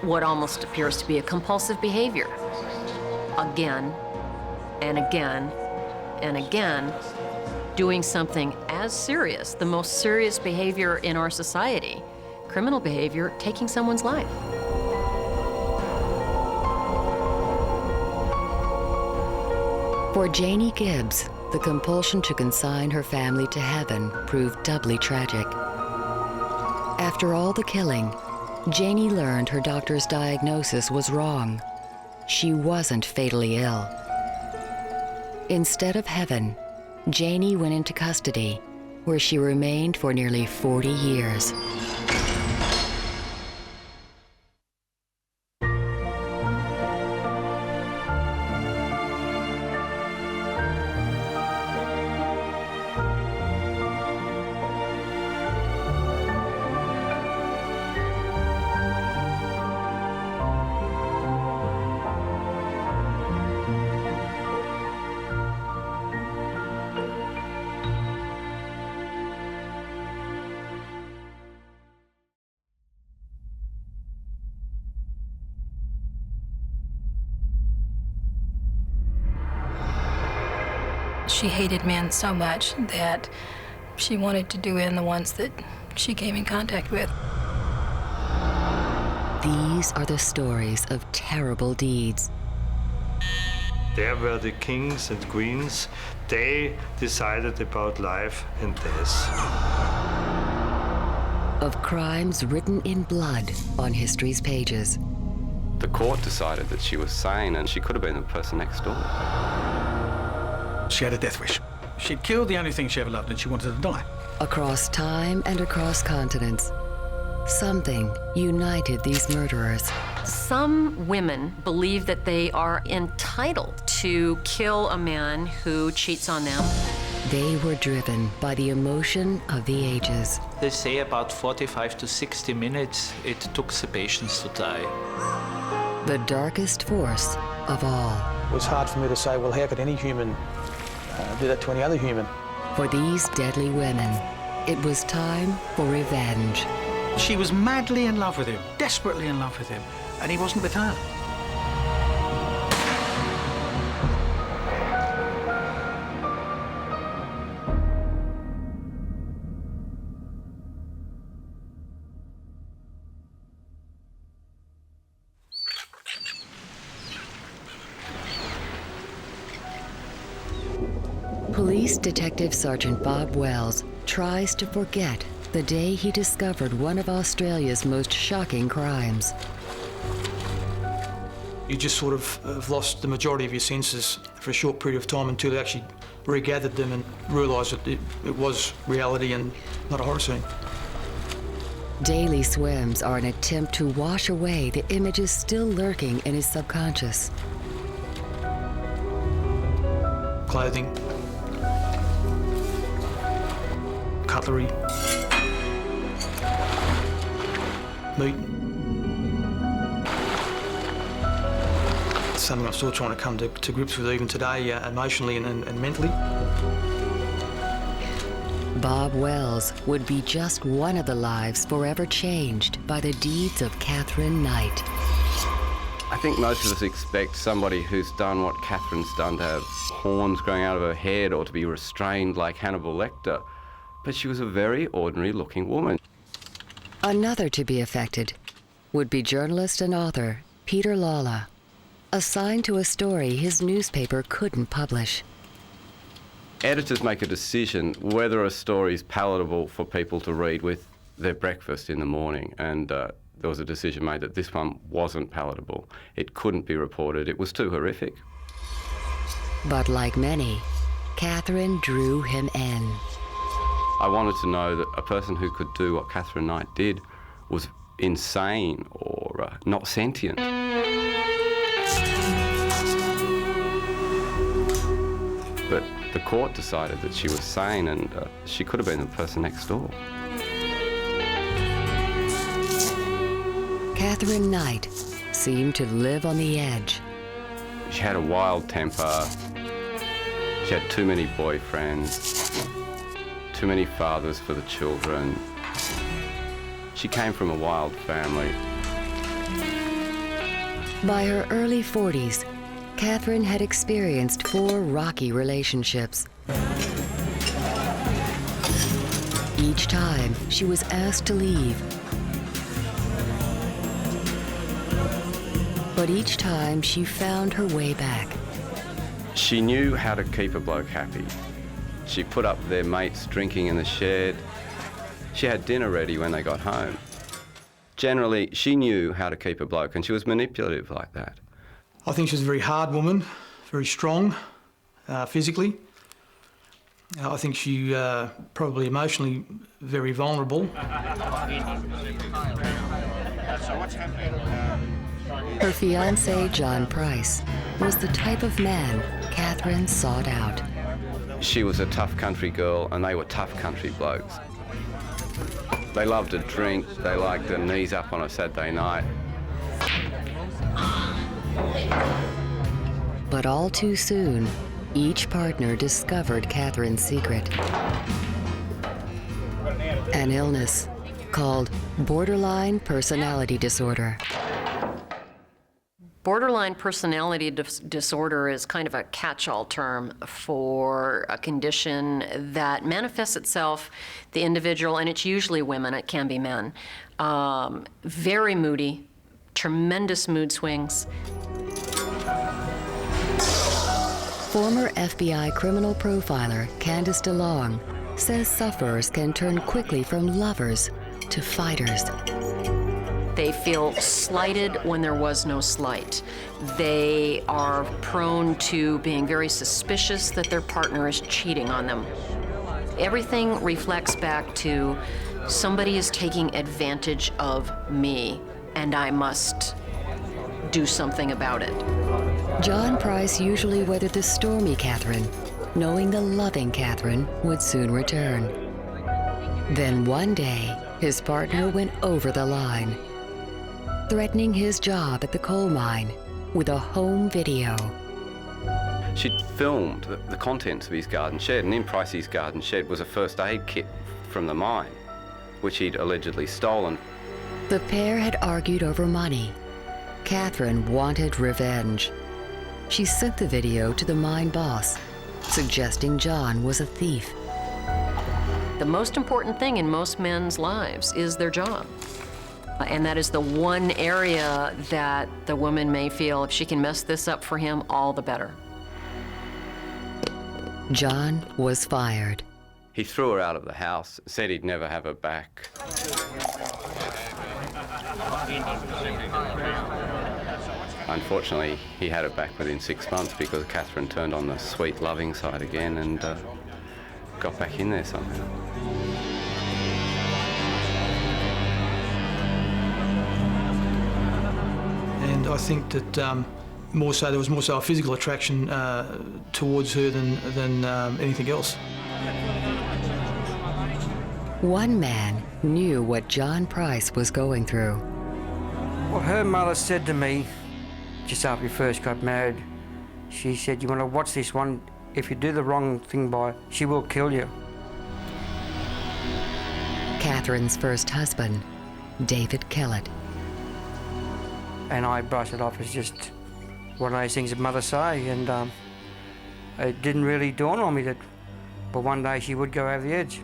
what almost appears to be a compulsive behavior. Again and again and again, doing something as serious, the most serious behavior in our society, criminal behavior, taking someone's life. For Janie Gibbs, the compulsion to consign her family to heaven proved doubly tragic. After all the killing, Janie learned her doctor's diagnosis was wrong. She wasn't fatally ill. Instead of heaven, Janie went into custody, where she remained for nearly 40 years. She hated men so much that she wanted to do in the ones that she came in contact with. These are the stories of terrible deeds. There were the kings and queens. They decided about life and death. Of crimes written in blood on history's pages. The court decided that she was sane and she could have been the person next door. She had a death wish. She'd killed the only thing she ever loved and she wanted to die. Across time and across continents, something united these murderers. Some women believe that they are entitled to kill a man who cheats on them. They were driven by the emotion of the ages. They say about 45 to 60 minutes it took the patients to die. The darkest force of all. It was hard for me to say, well, how could any human do that to any other human? For these deadly women, it was time for revenge. She was madly in love with him, desperately in love with him, and he wasn't with her. Police Detective Sergeant Bob Wells tries to forget the day he discovered one of Australia's most shocking crimes. You just sort of have lost the majority of your senses for a short period of time until you actually regathered them and realised that it was reality and not a horror scene. Daily swims are an attempt to wash away the images still lurking in his subconscious. Clothing, cutlery, meat. It's something I'm still trying to come to grips with even today, emotionally and mentally. Bob Wells would be just one of the lives forever changed by the deeds of Catherine Knight. I think most of us expect somebody who's done what Catherine's done to have horns growing out of her head or to be restrained like Hannibal Lecter. But she was a very ordinary-looking woman. Another to be affected would be journalist and author Peter Lawler, assigned to a story his newspaper couldn't publish. Editors make a decision whether a story is palatable for people to read with their breakfast in the morning, and there was a decision made that this one wasn't palatable. It couldn't be reported. It was too horrific. But like many, Catherine drew him in. I wanted to know that a person who could do what Catherine Knight did was insane or not sentient. But the court decided that she was sane and she could have been the person next door. Catherine Knight seemed to live on the edge. She had a wild temper. She had too many boyfriends, too many fathers for the children. She came from a wild family. By her early 40s, Catherine had experienced 4 rocky relationships. Each time, she was asked to leave. But each time, she found her way back. She knew how to keep a bloke happy. She put up their mates drinking in the shed. She had dinner ready when they got home. Generally, she knew how to keep a bloke, and she was manipulative like that. I think she was a very hard woman, very strong physically. I think she probably emotionally very vulnerable. Her fiancé, John Price, was the type of man Catherine sought out. She was a tough country girl, and they were tough country blokes. They loved to drink, they liked their knees up on a Saturday night. But all too soon, each partner discovered Catherine's secret. An illness called borderline personality disorder. Borderline personality disorder is kind of a catch-all term for a condition that manifests itself, the individual, and it's usually women, it can be men, very moody, tremendous mood swings. Former FBI criminal profiler Candice DeLong says sufferers can turn quickly from lovers to fighters. They feel slighted when there was no slight. They are prone to being very suspicious that their partner is cheating on them. Everything reflects back to somebody is taking advantage of me and I must do something about it. John Price usually weathered the stormy Catherine, knowing the loving Catherine would soon return. Then one day, his partner went over the line, threatening his job at the coal mine with a home video. She'd filmed the contents of his garden shed, and in Pricey's garden shed was a first aid kit from the mine, which he'd allegedly stolen. The pair had argued over money. Catherine wanted revenge. She sent the video to the mine boss, suggesting John was a thief. The most important thing in most men's lives is their job. And that is the one area that the woman may feel if she can mess this up for him, all the better. John was fired. He threw her out of the house, said he'd never have her back. Unfortunately, he had her back within 6 months because Catherine turned on the sweet, loving side again and got back in there somehow. And I think that there was more so a physical attraction towards her than anything else. One man knew what John Price was going through. Well, her mother said to me, just after we first got married, she said, "You want to watch this one? If you do the wrong thing by, she will kill you." Catherine's first husband, David Kellett. And I brushed it off as just one of those things that mothers say, and it didn't really dawn on me that, but one day she would go over the edge.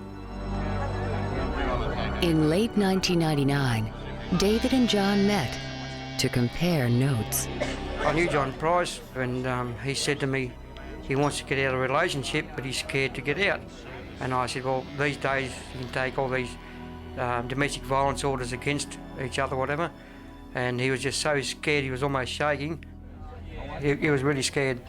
In late 1999, David and John met to compare notes. I knew John Price, and he said to me he wants to get out of a relationship, but he's scared to get out. And I said, well, these days you can take all these domestic violence orders against each other, whatever. And he was just so scared, he was almost shaking. He was really scared.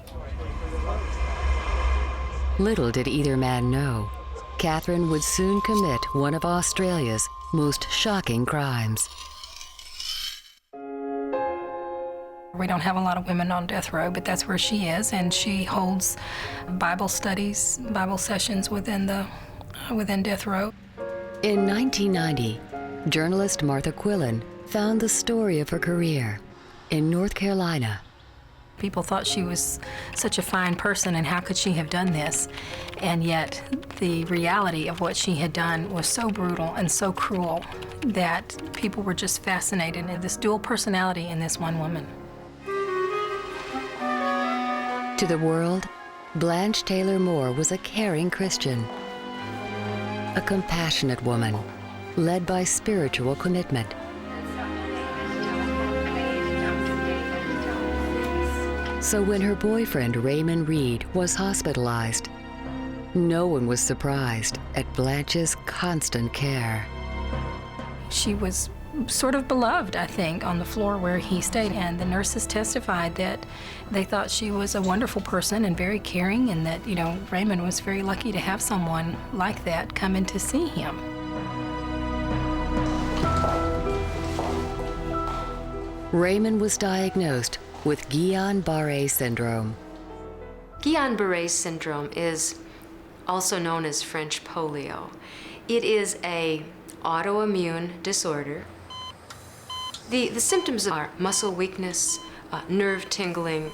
Little did either man know, Catherine would soon commit one of Australia's most shocking crimes. We don't have a lot of women on death row, but that's where she is, and she holds Bible studies, Bible sessions within death row. In 1990, journalist Martha Quillen found the story of her career in North Carolina. People thought she was such a fine person, and how could she have done this? And yet, the reality of what she had done was so brutal and so cruel that people were just fascinated in this dual personality in this one woman. To the world, Blanche Taylor Moore was a caring Christian, a compassionate woman, led by spiritual commitment. So when her boyfriend Raymond Reed was hospitalized, no one was surprised at Blanche's constant care. She was sort of beloved, I think, on the floor where he stayed, and the nurses testified that they thought she was a wonderful person and very caring, and that, Raymond was very lucky to have someone like that come in to see him. Raymond was diagnosed with Guillain-Barré syndrome. Guillain-Barré syndrome is also known as French polio. It is an autoimmune disorder. The symptoms are muscle weakness, nerve tingling,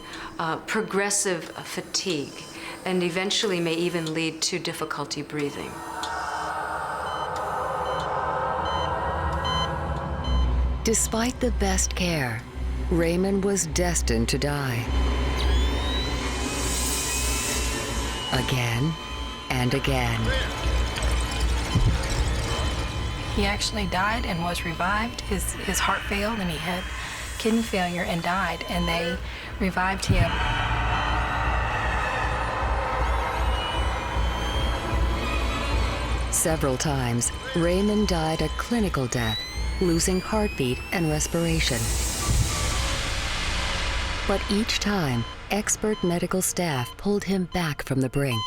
progressive fatigue, and eventually may even lead to difficulty breathing. Despite the best care, Raymond was destined to die. Again and again. He actually died and was revived. His heart failed and he had kidney failure and died, and they revived him. Several times, Raymond died a clinical death, losing heartbeat and respiration. But each time, expert medical staff pulled him back from the brink.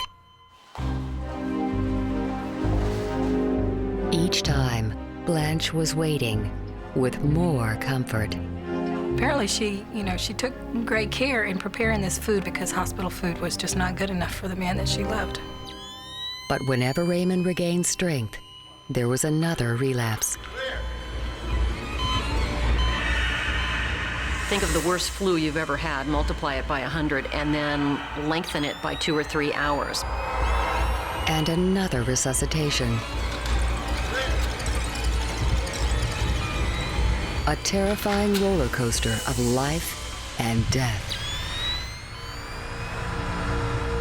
Each time, Blanche was waiting with more comfort. Apparently she took great care in preparing this food because hospital food was just not good enough for the man that she loved. But whenever Raymond regained strength, there was another relapse. Think of the worst flu you've ever had, multiply it by 100, and then lengthen it by 2 or 3 hours. And another resuscitation. A terrifying roller coaster of life and death.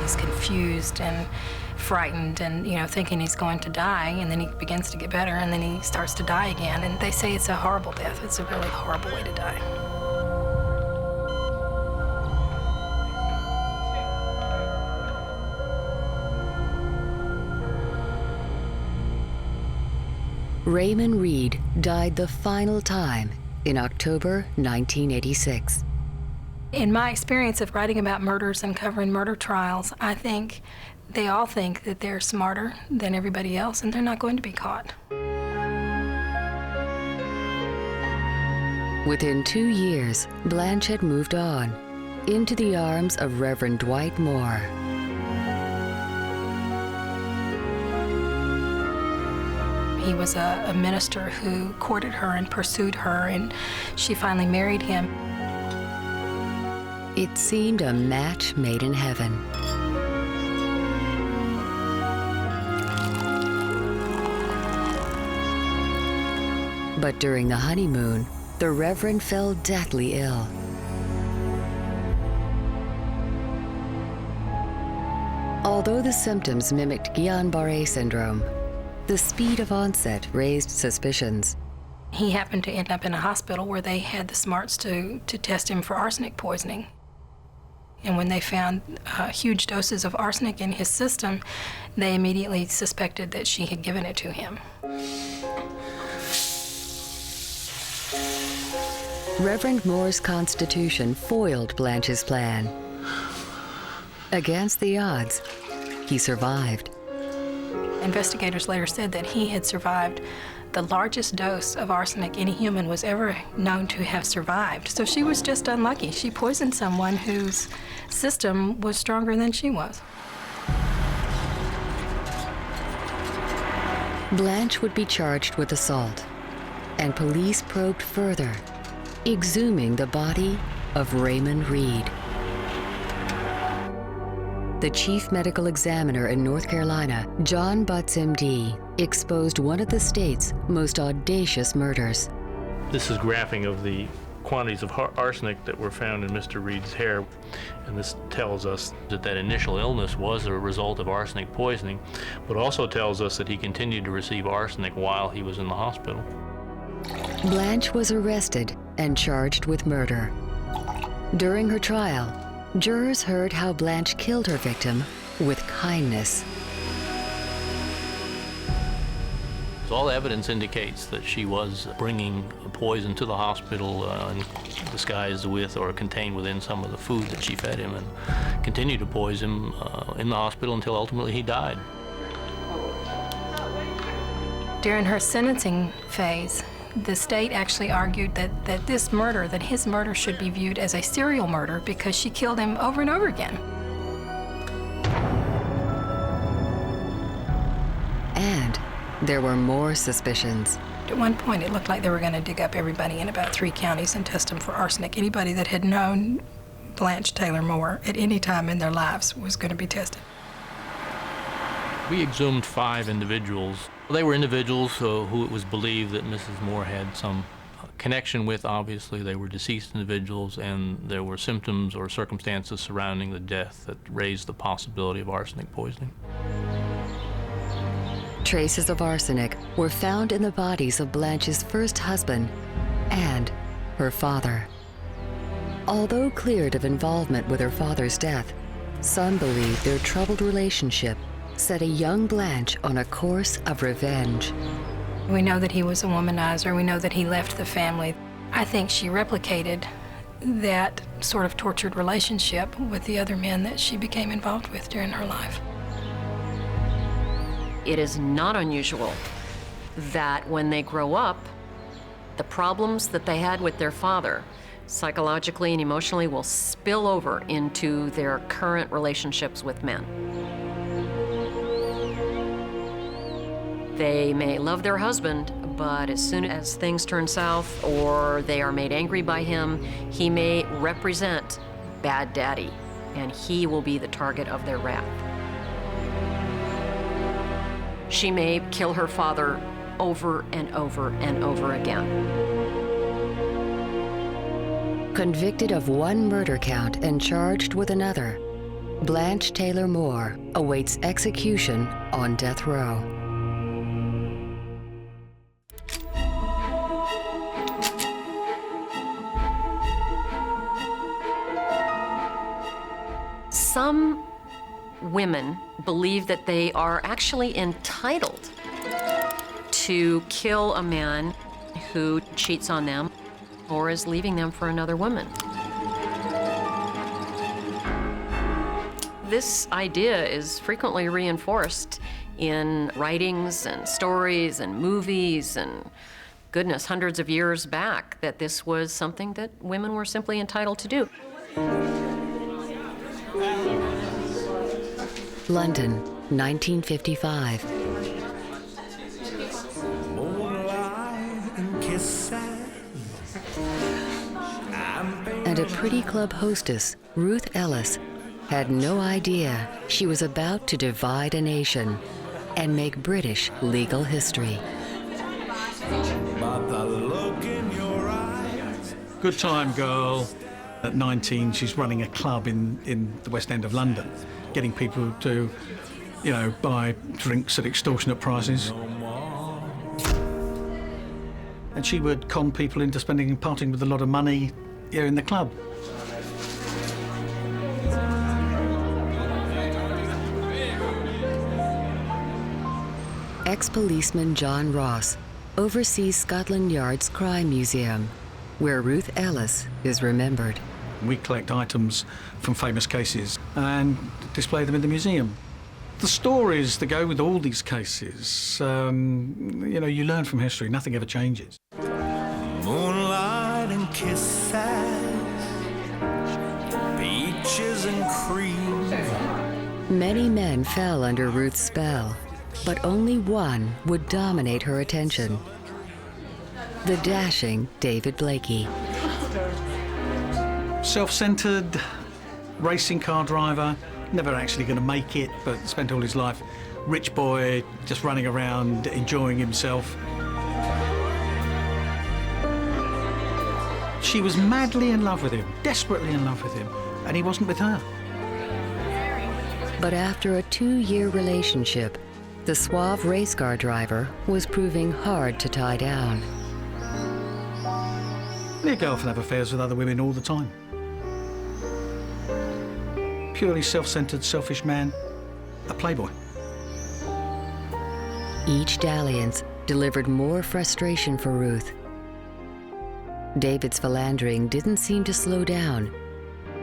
He's confused and frightened and, thinking he's going to die, and then he begins to get better, and then he starts to die again. And they say it's a horrible death. It's a really horrible way to die. Raymond Reed died the final time in October 1986. In my experience of writing about murders and covering murder trials, I think they all think that they're smarter than everybody else, and they're not going to be caught. Within 2 years, Blanche had moved on into the arms of Reverend Dwight Moore. He was a minister who courted her and pursued her, and she finally married him. It seemed a match made in heaven. But during the honeymoon, the Reverend fell deathly ill. Although the symptoms mimicked Guillain-Barré syndrome, the speed of onset raised suspicions. He happened to end up in a hospital where they had the smarts to test him for arsenic poisoning. And when they found huge doses of arsenic in his system, they immediately suspected that she had given it to him. Reverend Moore's constitution foiled Blanche's plan. Against the odds, he survived. Investigators later said that he had survived the largest dose of arsenic any human was ever known to have survived. So she was just unlucky. She poisoned someone whose system was stronger than she was. Blanche would be charged with assault, and police probed further, exhuming the body of Raymond Reed. The chief medical examiner in North Carolina, John Butts, MD, exposed one of the state's most audacious murders. This is graphing of the quantities of arsenic that were found in Mr. Reed's hair, and this tells us that that initial illness was a result of arsenic poisoning, but also tells us that he continued to receive arsenic while he was in the hospital. Blanche was arrested and charged with murder. During her trial, jurors heard how Blanche killed her victim with kindness. All evidence indicates that she was bringing poison to the hospital disguised with or contained within some of the food that she fed him, and continued to poison him in the hospital until ultimately he died. During her sentencing phase, the state actually argued that this murder, that his murder should be viewed as a serial murder because she killed him over and over again. And there were more suspicions. At one point, it looked like they were going to dig up everybody in about 3 counties and test them for arsenic. Anybody that had known Blanche Taylor Moore at any time in their lives was going to be tested. We exhumed 5 individuals. They were individuals who it was believed that Mrs. Moore had some connection with. Obviously, they were deceased individuals, and there were symptoms or circumstances surrounding the death that raised the possibility of arsenic poisoning. Traces of arsenic were found in the bodies of Blanche's first husband and her father. Although cleared of involvement with her father's death, some believe their troubled relationship set a young Blanche on a course of revenge. We know that he was a womanizer. We know that he left the family. I think she replicated that sort of tortured relationship with the other men that she became involved with during her life. It is not unusual that when they grow up, the problems that they had with their father psychologically and emotionally will spill over into their current relationships with men. They may love their husband, but as soon as things turn south or they are made angry by him, he may represent bad daddy, and he will be the target of their wrath. She may kill her father over and over and over again. Convicted of one murder count and charged with another, Blanche Taylor Moore awaits execution on death row. Some women believe that they are actually entitled to kill a man who cheats on them or is leaving them for another woman. This idea is frequently reinforced in writings and stories and movies and, goodness, hundreds of years back, that this was something that women were simply entitled to do. London, 1955. And a pretty club hostess, Ruth Ellis, had no idea she was about to divide a nation and make British legal history. Good time girl. At 19, she's running a club in the West End of London, getting people to, buy drinks at extortionate prices. And she would con people into parting with a lot of money here in the club. Ex-policeman John Ross oversees Scotland Yard's Crime Museum, where Ruth Ellis is remembered. We collect items from famous cases and display them in the museum. The stories that go with all these cases, you learn from history, nothing ever changes. Moonlight and kisses, peaches and cream. Many men fell under Ruth's spell, but only one would dominate her attention: the dashing David Blakey. Self-centered, racing car driver, never actually going to make it, but spent all his life. Rich boy, just running around, enjoying himself. She was madly in love with him, desperately in love with him, and he wasn't with her. But after a 2-year relationship, the suave race car driver was proving hard to tie down. Your girlfriend have affairs with other women all the time. Purely self-centered, selfish man, a playboy. Each dalliance delivered more frustration for Ruth. David's philandering didn't seem to slow down.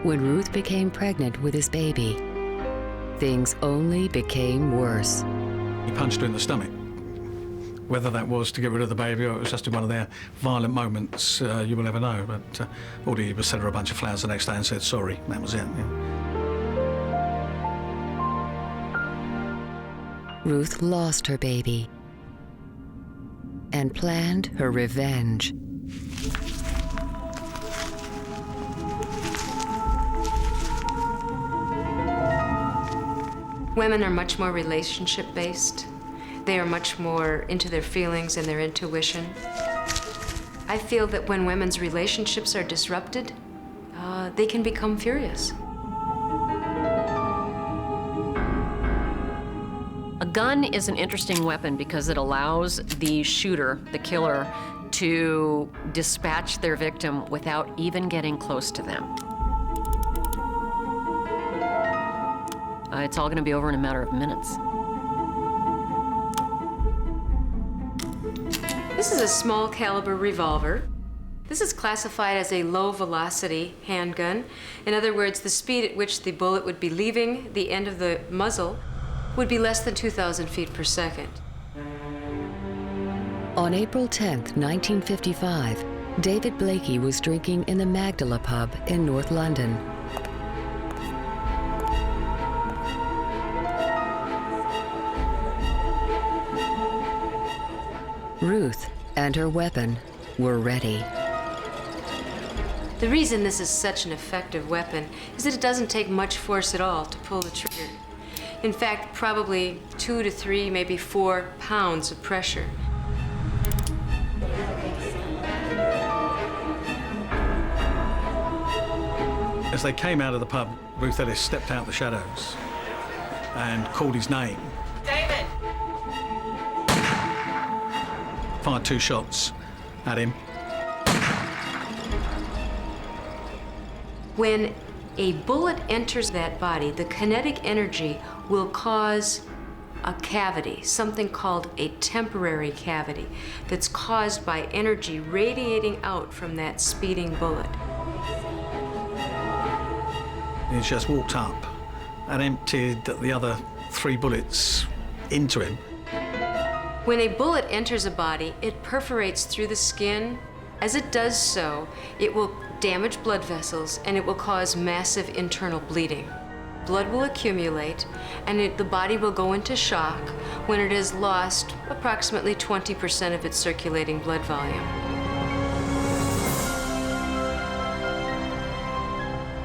When Ruth became pregnant with his baby, things only became worse. He punched her in the stomach. Whether that was to get rid of the baby or it was just in one of their violent moments, you will never know. But all he did was send her a bunch of flowers the next day and said sorry. That was it. Yeah. Ruth lost her baby and planned her revenge. Women are much more relationship-based. They are much more into their feelings and their intuition. I feel that when women's relationships are disrupted, they can become furious. A gun is an interesting weapon because it allows the shooter, the killer, to dispatch their victim without even getting close to them. It's all going to be over in a matter of minutes. This is a small caliber revolver. This is classified as a low velocity handgun. In other words, the speed at which the bullet would be leaving the end of the muzzle would be less than 2,000 feet per second. On April 10, 1955, David Blakey was drinking in the Magdala pub in North London. Ruth and her weapon were ready. The reason this is such an effective weapon is that it doesn't take much force at all to pull the trigger. In fact, probably 2 to 3, maybe 4 pounds of pressure. As they came out of the pub, Ruth Ellis stepped out the shadows and called his name. David! Fired 2 shots at him. When a bullet enters that body, the kinetic energy will cause a cavity, something called a temporary cavity, that's caused by energy radiating out from that speeding bullet. He just walked up and emptied the other 3 bullets into him. When a bullet enters a body, it perforates through the skin. As it does so, it will damage blood vessels and it will cause massive internal bleeding. Blood will accumulate and the body will go into shock when it has lost approximately 20% of its circulating blood volume.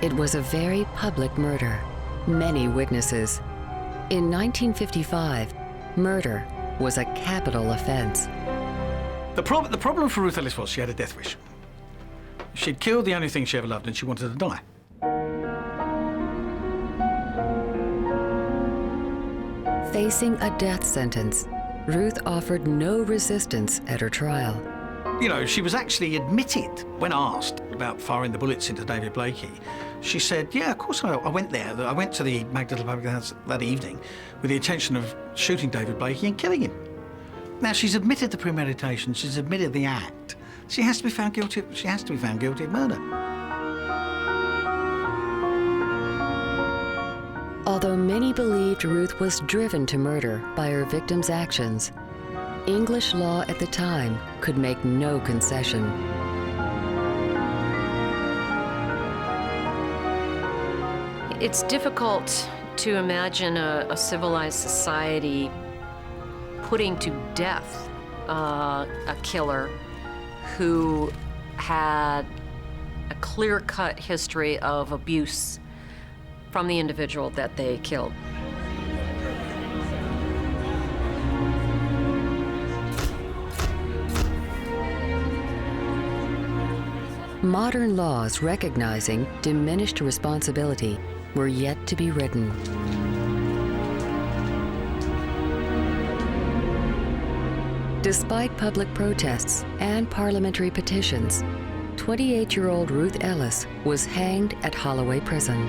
It was a very public murder. Many witnesses. In 1955, murder was a capital offense. The problem for Ruth Ellis was she had a death wish. She'd killed the only thing she ever loved and she wanted to die. Facing a death sentence, Ruth offered no resistance at her trial. You know, she was actually admitted when asked about firing the bullets into David Blakey. She said, yeah, of course I went there. I went to the Magdala Public House that evening with the intention of shooting David Blakey and killing him. Now, she's admitted the premeditation, she's admitted the act. She has to be found guilty, of murder. Although many believed Ruth was driven to murder by her victim's actions, English law at the time could make no concession. It's difficult to imagine a civilized society putting to death a killer who had a clear-cut history of abuse from the individual that they killed. Modern laws recognizing diminished responsibility were yet to be written. Despite public protests and parliamentary petitions, 28-year-old Ruth Ellis was hanged at Holloway Prison.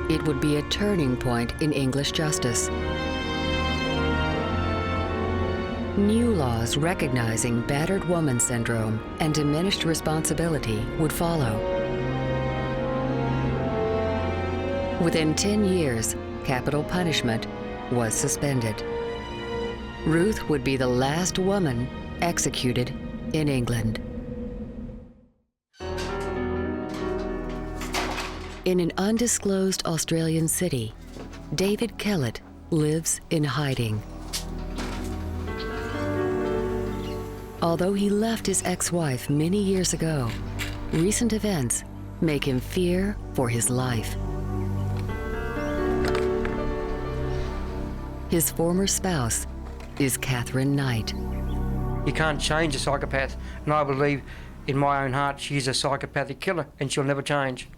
It would be a turning point in English justice. New laws recognizing battered woman syndrome and diminished responsibility would follow. Within 10 years, capital punishment was suspended. Ruth would be the last woman executed in England. In an undisclosed Australian city, David Kellett lives in hiding. Although he left his ex-wife many years ago, recent events make him fear for his life. His former spouse is Catherine Knight. You can't change a psychopath, and I believe in my own heart she's a psychopathic killer and she'll never change.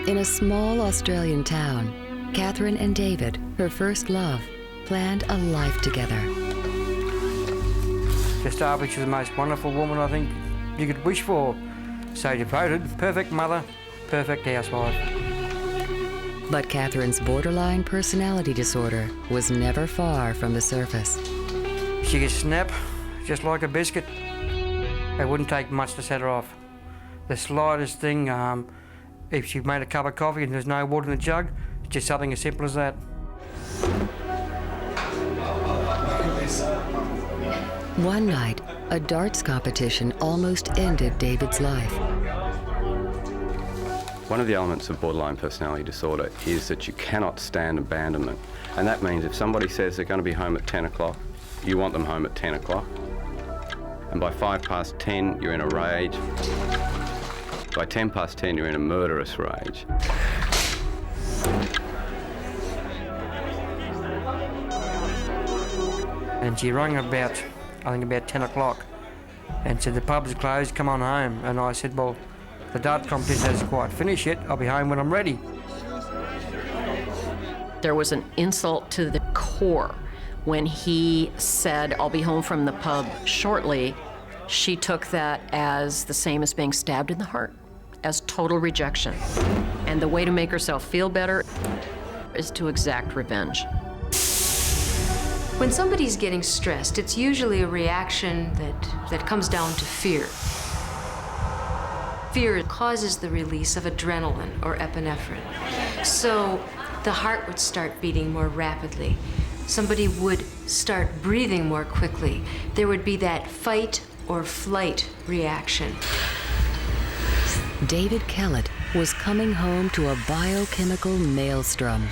In a small Australian town, Catherine and David, her first love, planned a life together. To start with, she's the most wonderful woman I think you could wish for. So devoted, perfect mother, perfect housewife. But Catherine's borderline personality disorder was never far from the surface. She could snap just like a biscuit. It wouldn't take much to set her off. The slightest thing, If she made a cup of coffee and there's no water in the jug, it's just something as simple as that. One night, a darts competition almost ended David's life. One of the elements of borderline personality disorder is that you cannot stand abandonment. And that means if somebody says they're going to be home at 10 o'clock, you want them home at 10 o'clock. And by 10:05, you're in a rage. By 10:10, you're in a murderous rage. And she rang about, I think about 10 o'clock, and said, the pub's closed, come on home. And I said, well, the dart competition hasn't quite finished yet, I'll be home when I'm ready. There was an insult to the core. When he said, I'll be home from the pub shortly, she took that as the same as being stabbed in the heart, as total rejection. And the way to make herself feel better is to exact revenge. When somebody's getting stressed, it's usually a reaction that comes down to fear. Fear causes the release of adrenaline or epinephrine. So the heart would start beating more rapidly. Somebody would start breathing more quickly. There would be that fight or flight reaction. David Kellett was coming home to a biochemical maelstrom.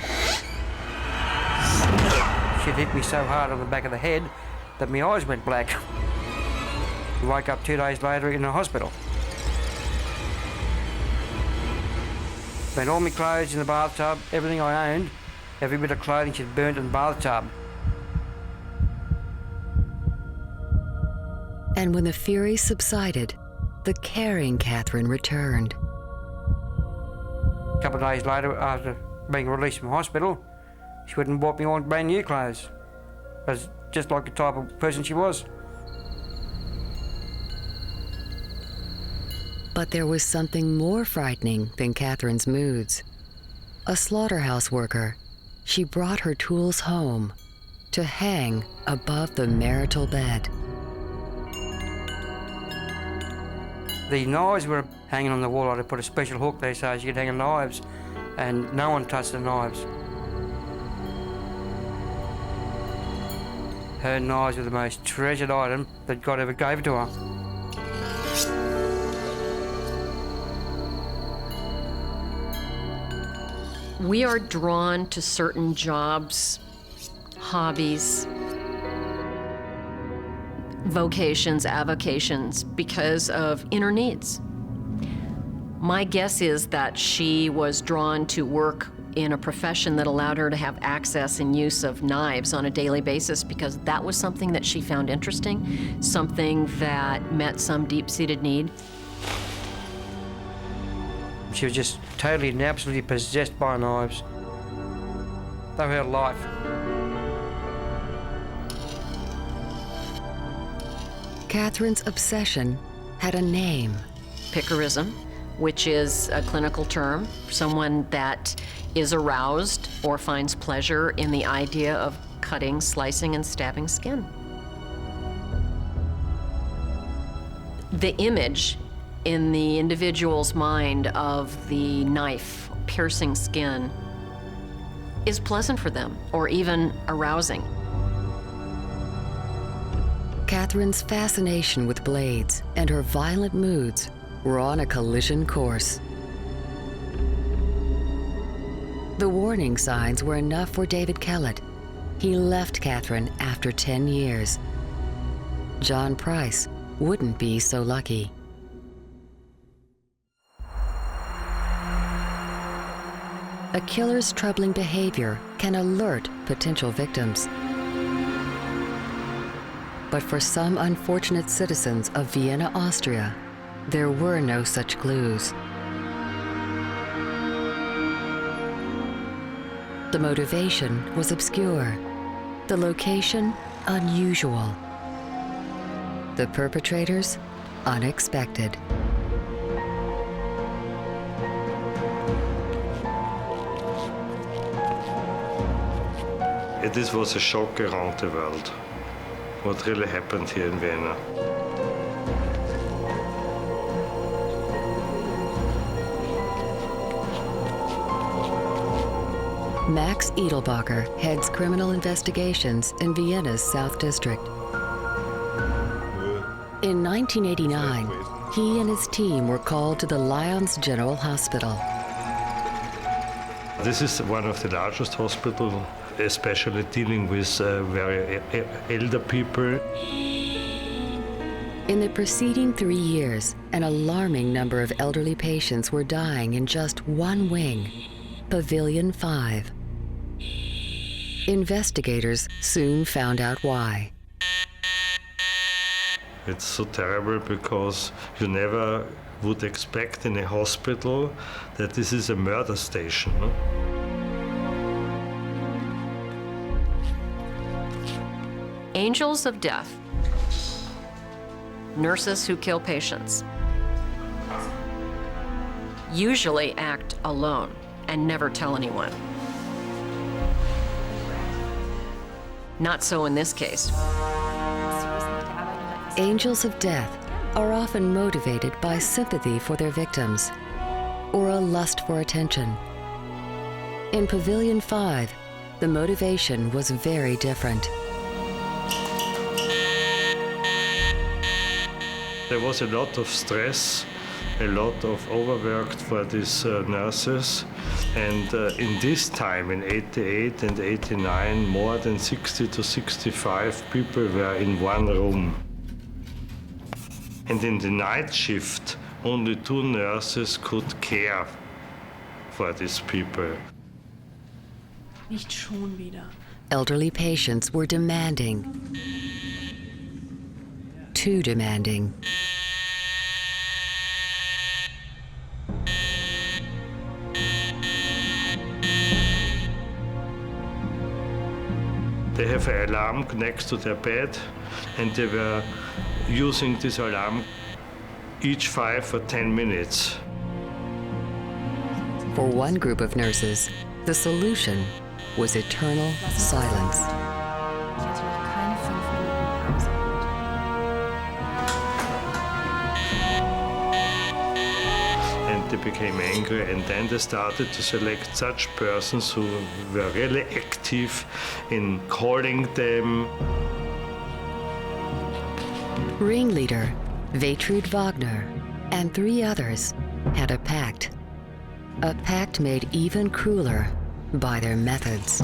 She hit me so hard on the back of the head that my eyes went black. I woke up 2 days later in a hospital. Spent all my clothes in the bathtub, everything I owned, every bit of clothing she'd burnt in the bathtub. And when the fury subsided, the caring Catherine returned. A couple of days later, after being released from hospital, she went and bought me all brand new clothes. It was just like the type of person she was. But there was something more frightening than Catherine's moods. A slaughterhouse worker, she brought her tools home to hang above the marital bed. The knives were hanging on the wall. I had put a special hook there so she could hang the knives, and no one touched the knives. Her knives were the most treasured item that God ever gave to her. We are drawn to certain jobs, hobbies, vocations, avocations, because of inner needs. My guess is that she was drawn to work in a profession that allowed her to have access and use of knives on a daily basis because that was something that she found interesting, something that met some deep-seated need. She was just totally and absolutely possessed by knives. They were her life. Catherine's obsession had a name. Picarism, which is a clinical term, someone that is aroused or finds pleasure in the idea of cutting, slicing, and stabbing skin. The image in the individual's mind of the knife piercing skin is pleasant for them or even arousing. Catherine's fascination with blades and her violent moods were on a collision course. The warning signs were enough for David Kellett. He left Catherine after 10 years. John Price wouldn't be so lucky. A killer's troubling behavior can alert potential victims. But for some unfortunate citizens of Vienna, Austria, there were no such clues. The motivation was obscure, the location unusual, the perpetrators unexpected. This was a shock around the world. What really happened here in Vienna. Max Edelbacher heads criminal investigations in Vienna's South District. In 1989, he and his team were called to the Lyons General Hospital. This is one of the largest hospitals, especially dealing with very elder people. In the preceding 3 years, an alarming number of elderly patients were dying in just one wing, Pavilion 5. Investigators soon found out why. It's so terrible because you never would expect in a hospital that this is a murder station. No? Angels of death. Nurses who kill patients. Usually act alone and never tell anyone. Not so in this case. Angels of death are often motivated by sympathy for their victims or a lust for attention. In Pavilion 5, the motivation was very different. There was a lot of stress, a lot of overwork for these nurses. And in this time, in 88 and 89, more than 60 to 65 people were in one room. And in the night shift, only 2 nurses could care for these people. Nicht schon wieder. Elderly patients were demanding. Too demanding. They have an alarm next to their bed, and they were using this alarm each 5 or 10 minutes. For one group of nurses, the solution was eternal silence. And they became angry, and then they started to select such persons who were really active in calling them. Ringleader Gertrude Wagner and 3 others had a pact made even crueler by their methods.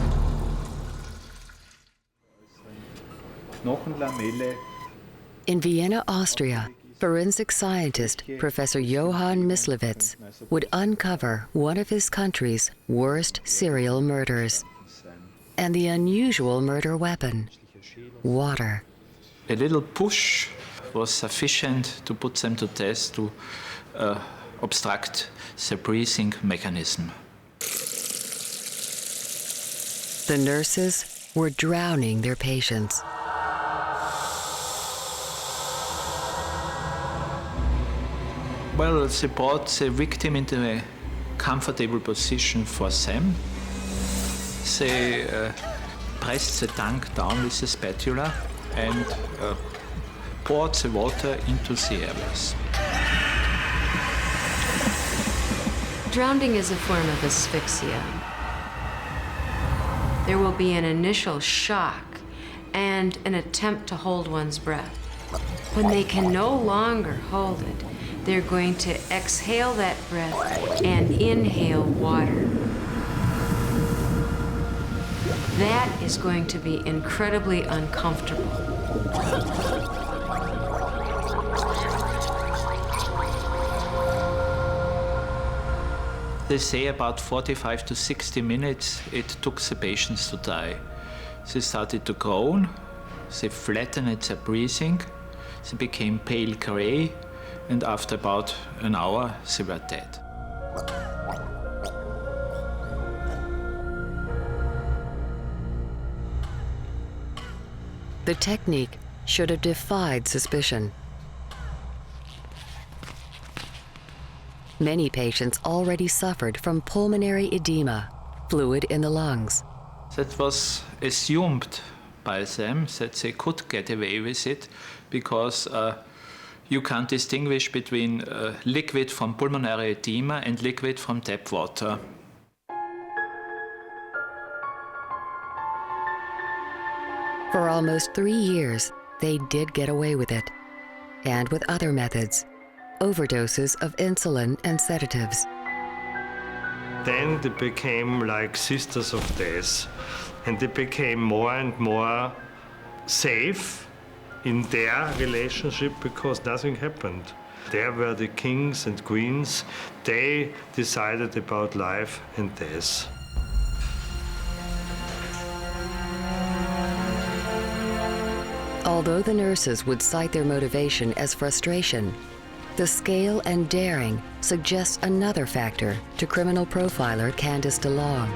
In Vienna, Austria, forensic scientist Professor Johann Mislewitz would uncover one of his country's worst serial murders and the unusual murder weapon, water. A little push was sufficient to put them to test to obstruct the breathing mechanism. The nurses were drowning their patients. Well, they brought the victim into a comfortable position for them. They pressed the tank down with a spatula and poured the water into the airways. Drowning is a form of asphyxia. There will be an initial shock and an attempt to hold one's breath. When they can no longer hold it, they're going to exhale that breath and inhale water. That is going to be incredibly uncomfortable. They say about 45 to 60 minutes it took the patients to die. They started to groan, they flattened their breathing, they became pale gray, and after about an hour they were dead. The technique should have defied suspicion. Many patients already suffered from pulmonary edema, fluid in the lungs. That was assumed by them that they could get away with it because you can't distinguish between liquid from pulmonary edema and liquid from tap water. For almost 3 years, they did get away with it, and with other methods, overdoses of insulin and sedatives. Then they became like sisters of death, and they became more and more safe in their relationship because nothing happened. There were the kings and queens. They decided about life and death. Although the nurses would cite their motivation as frustration, the scale and daring suggests another factor to criminal profiler Candice DeLong.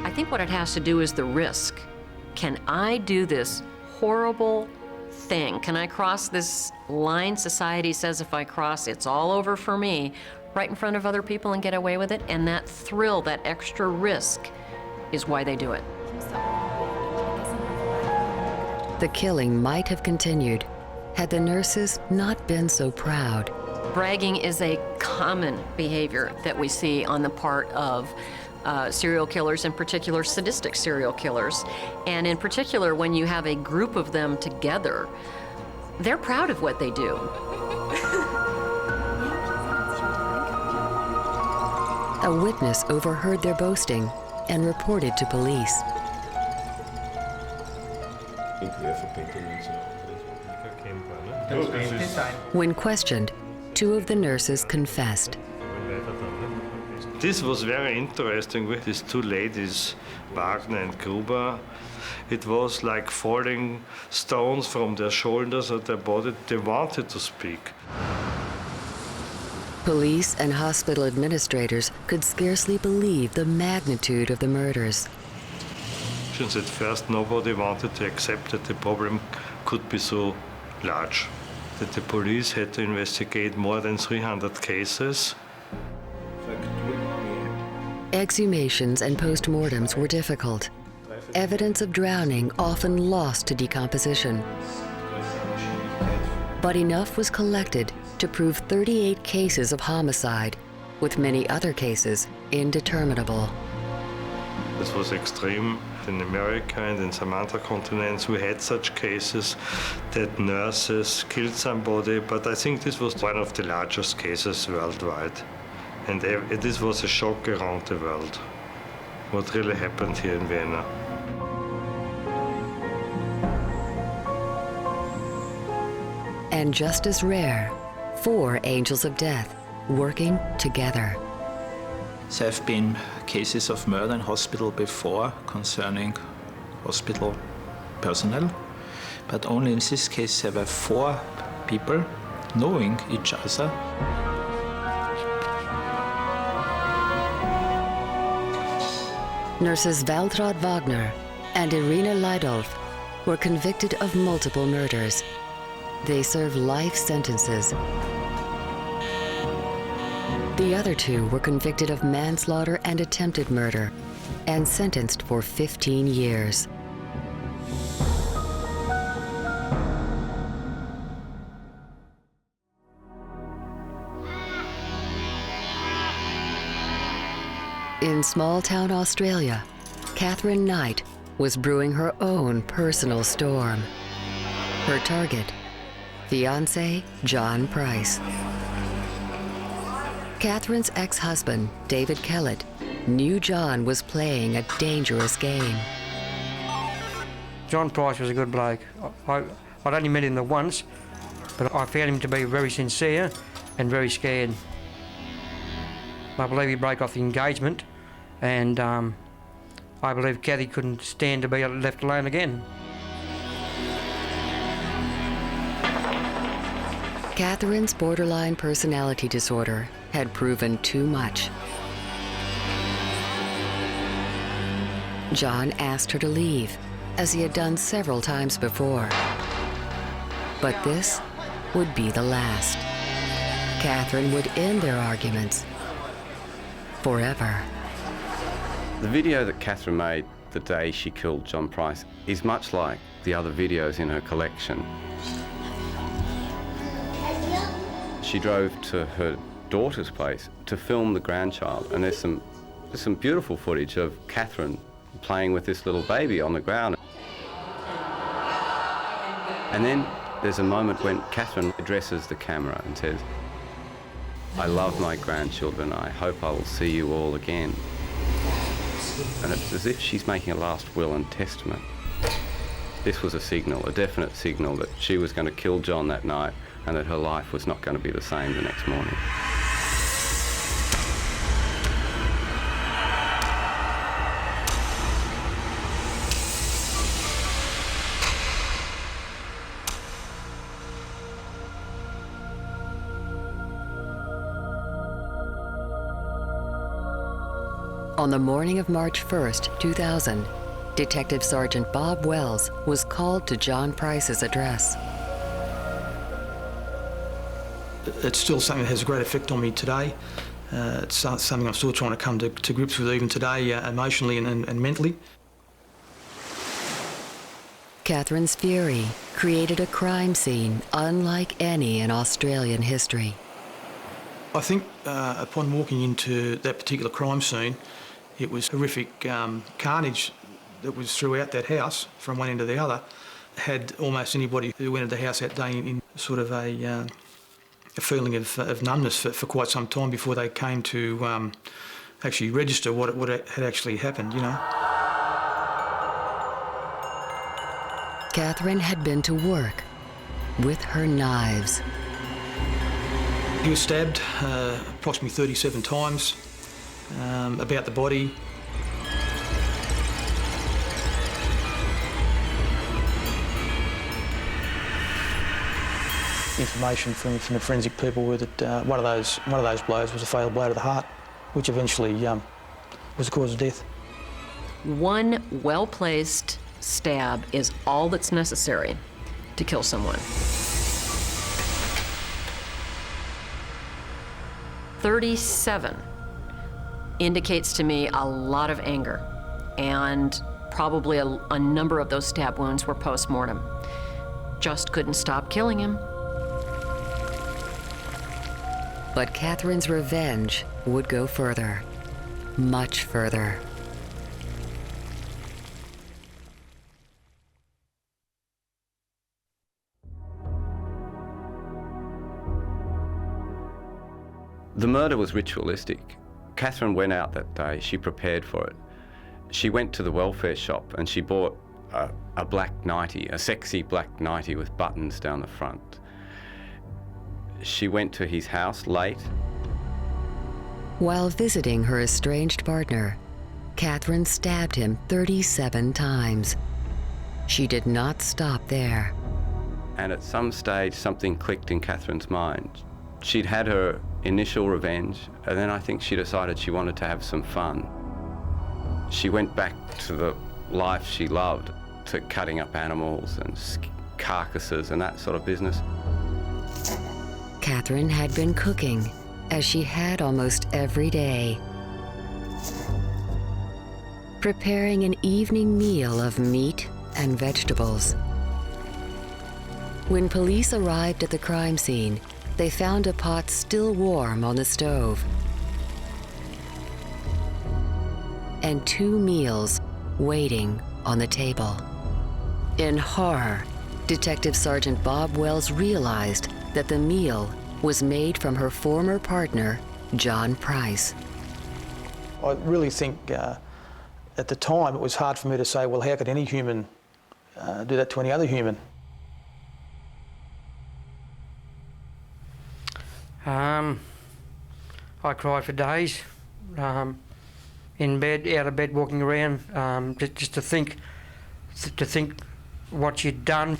I think what it has to do is the risk. Can I do this horrible thing? Can I cross this line society says if I cross, it's all over for me, right in front of other people and get away with it? And that thrill, that extra risk, is why they do it. The killing might have continued had the nurses not been so proud. Bragging is a common behavior that we see on the part of serial killers, in particular sadistic serial killers. And in particular, when you have a group of them together, they're proud of what they do. A witness overheard their boasting and reported to police. When questioned, 2 of the nurses confessed. This was very interesting with these 2 ladies, Wagner and Gruber. It was like falling stones from their shoulders or their body. They wanted to speak. Police and hospital administrators could scarcely believe the magnitude of the murders. Since at first nobody wanted to accept that the problem could be so large, that the police had to investigate more than 300 cases. Exhumations and postmortems were difficult. Evidence of drowning often lost to decomposition. But enough was collected to prove 38 cases of homicide, with many other cases indeterminable. This was extreme. In America and in some other continents, we had such cases that nurses killed somebody, but I think this was one of the largest cases worldwide. And this was a shock around the world, what really happened here in Vienna. And just as rare, 4 angels of death working together. There have been cases of murder in hospital before concerning hospital personnel, but only in this case there were 4 people knowing each other. Nurses Waltraud Wagner and Irina Leidolf were convicted of multiple murders. They served life sentences. The other 2 were convicted of manslaughter and attempted murder and sentenced for 15 years. In small-town Australia, Catherine Knight was brewing her own personal storm. Her target, fiancé John Price. Catherine's ex-husband, David Kellett, knew John was playing a dangerous game. John Price was a good bloke. I'd only met him the once, but I found him to be very sincere and very scared. I believe he broke off the engagement, and I believe Cathy couldn't stand to be left alone again. Catherine's borderline personality disorder had proven too much. John asked her to leave, as he had done several times before. But this would be the last. Catherine would end their arguments forever. The video that Catherine made the day she killed John Price is much like the other videos in her collection. She drove to her daughter's place to film the grandchild, and there's some beautiful footage of Catherine playing with this little baby on the ground. And then there's a moment when Catherine addresses the camera and says, "I love my grandchildren. I hope I will see you all again." And it's as if she's making a last will and testament. This was a signal, a definite signal that she was going to kill John that night and that her life was not going to be the same the next morning. On the morning of March 1st, 2000, Detective Sergeant Bob Wells was called to John Price's address. It's still something that has a great effect on me today. It's something I'm still trying to come to grips with even today, emotionally and mentally. Catherine's fury created a crime scene unlike any in Australian history. I think upon walking into that particular crime scene, it was horrific carnage that was throughout that house from one end to the other. Had almost anybody who went into the house that day in sort of a feeling of numbness for quite some time before they came to actually register what had actually happened, you know. Catherine had been to work with her knives. He was stabbed approximately 37 times, about the body. Information from the forensic people were that one of those blows was a fatal blow to the heart, which eventually was the cause of death. One well-placed stab is all that's necessary to kill someone. 37 indicates to me a lot of anger, and probably a number of those stab wounds were post-mortem. Just couldn't stop killing him. But Catherine's revenge would go further, much further. The murder was ritualistic. Catherine went out that day, she prepared for it. She went to the welfare shop and she bought a black nightie, a sexy black nightie with buttons down the front. She went to his house late. While visiting her estranged partner, Catherine stabbed him 37 times. She did not stop there. And at some stage, something clicked in Catherine's mind. She'd had her initial revenge, and then I think she decided she wanted to have some fun. She went back to the life she loved, to cutting up animals and carcasses and that sort of business. Catherine had been cooking, as she had almost every day, preparing an evening meal of meat and vegetables. When police arrived at the crime scene, they found a pot still warm on the stove and 2 meals waiting on the table. In horror, Detective Sergeant Bob Wells realized that the meal was made from her former partner, John Price. I really think at the time it was hard for me to say, well, how could any human do that to any other human? I cried for days, in bed, out of bed, walking around, just to think what she'd done.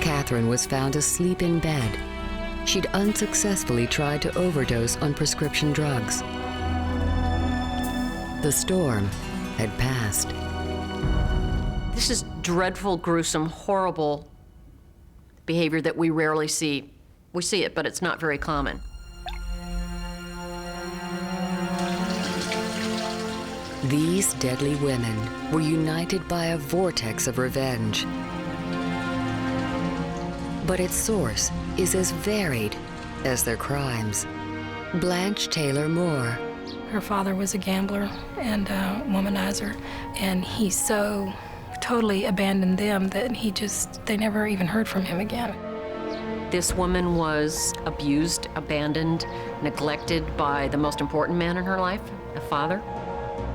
Catherine was found asleep in bed. She'd unsuccessfully tried to overdose on prescription drugs. The storm had passed. This is dreadful, gruesome, horrible behavior that we rarely see. We see it, but it's not very common. These deadly women were united by a vortex of revenge. But its source is as varied as their crimes. Blanche Taylor Moore, Her father was a gambler and a womanizer, and he so totally abandoned them that they never even heard from him again. This woman was abused, abandoned, neglected by the most important man in her life, a father.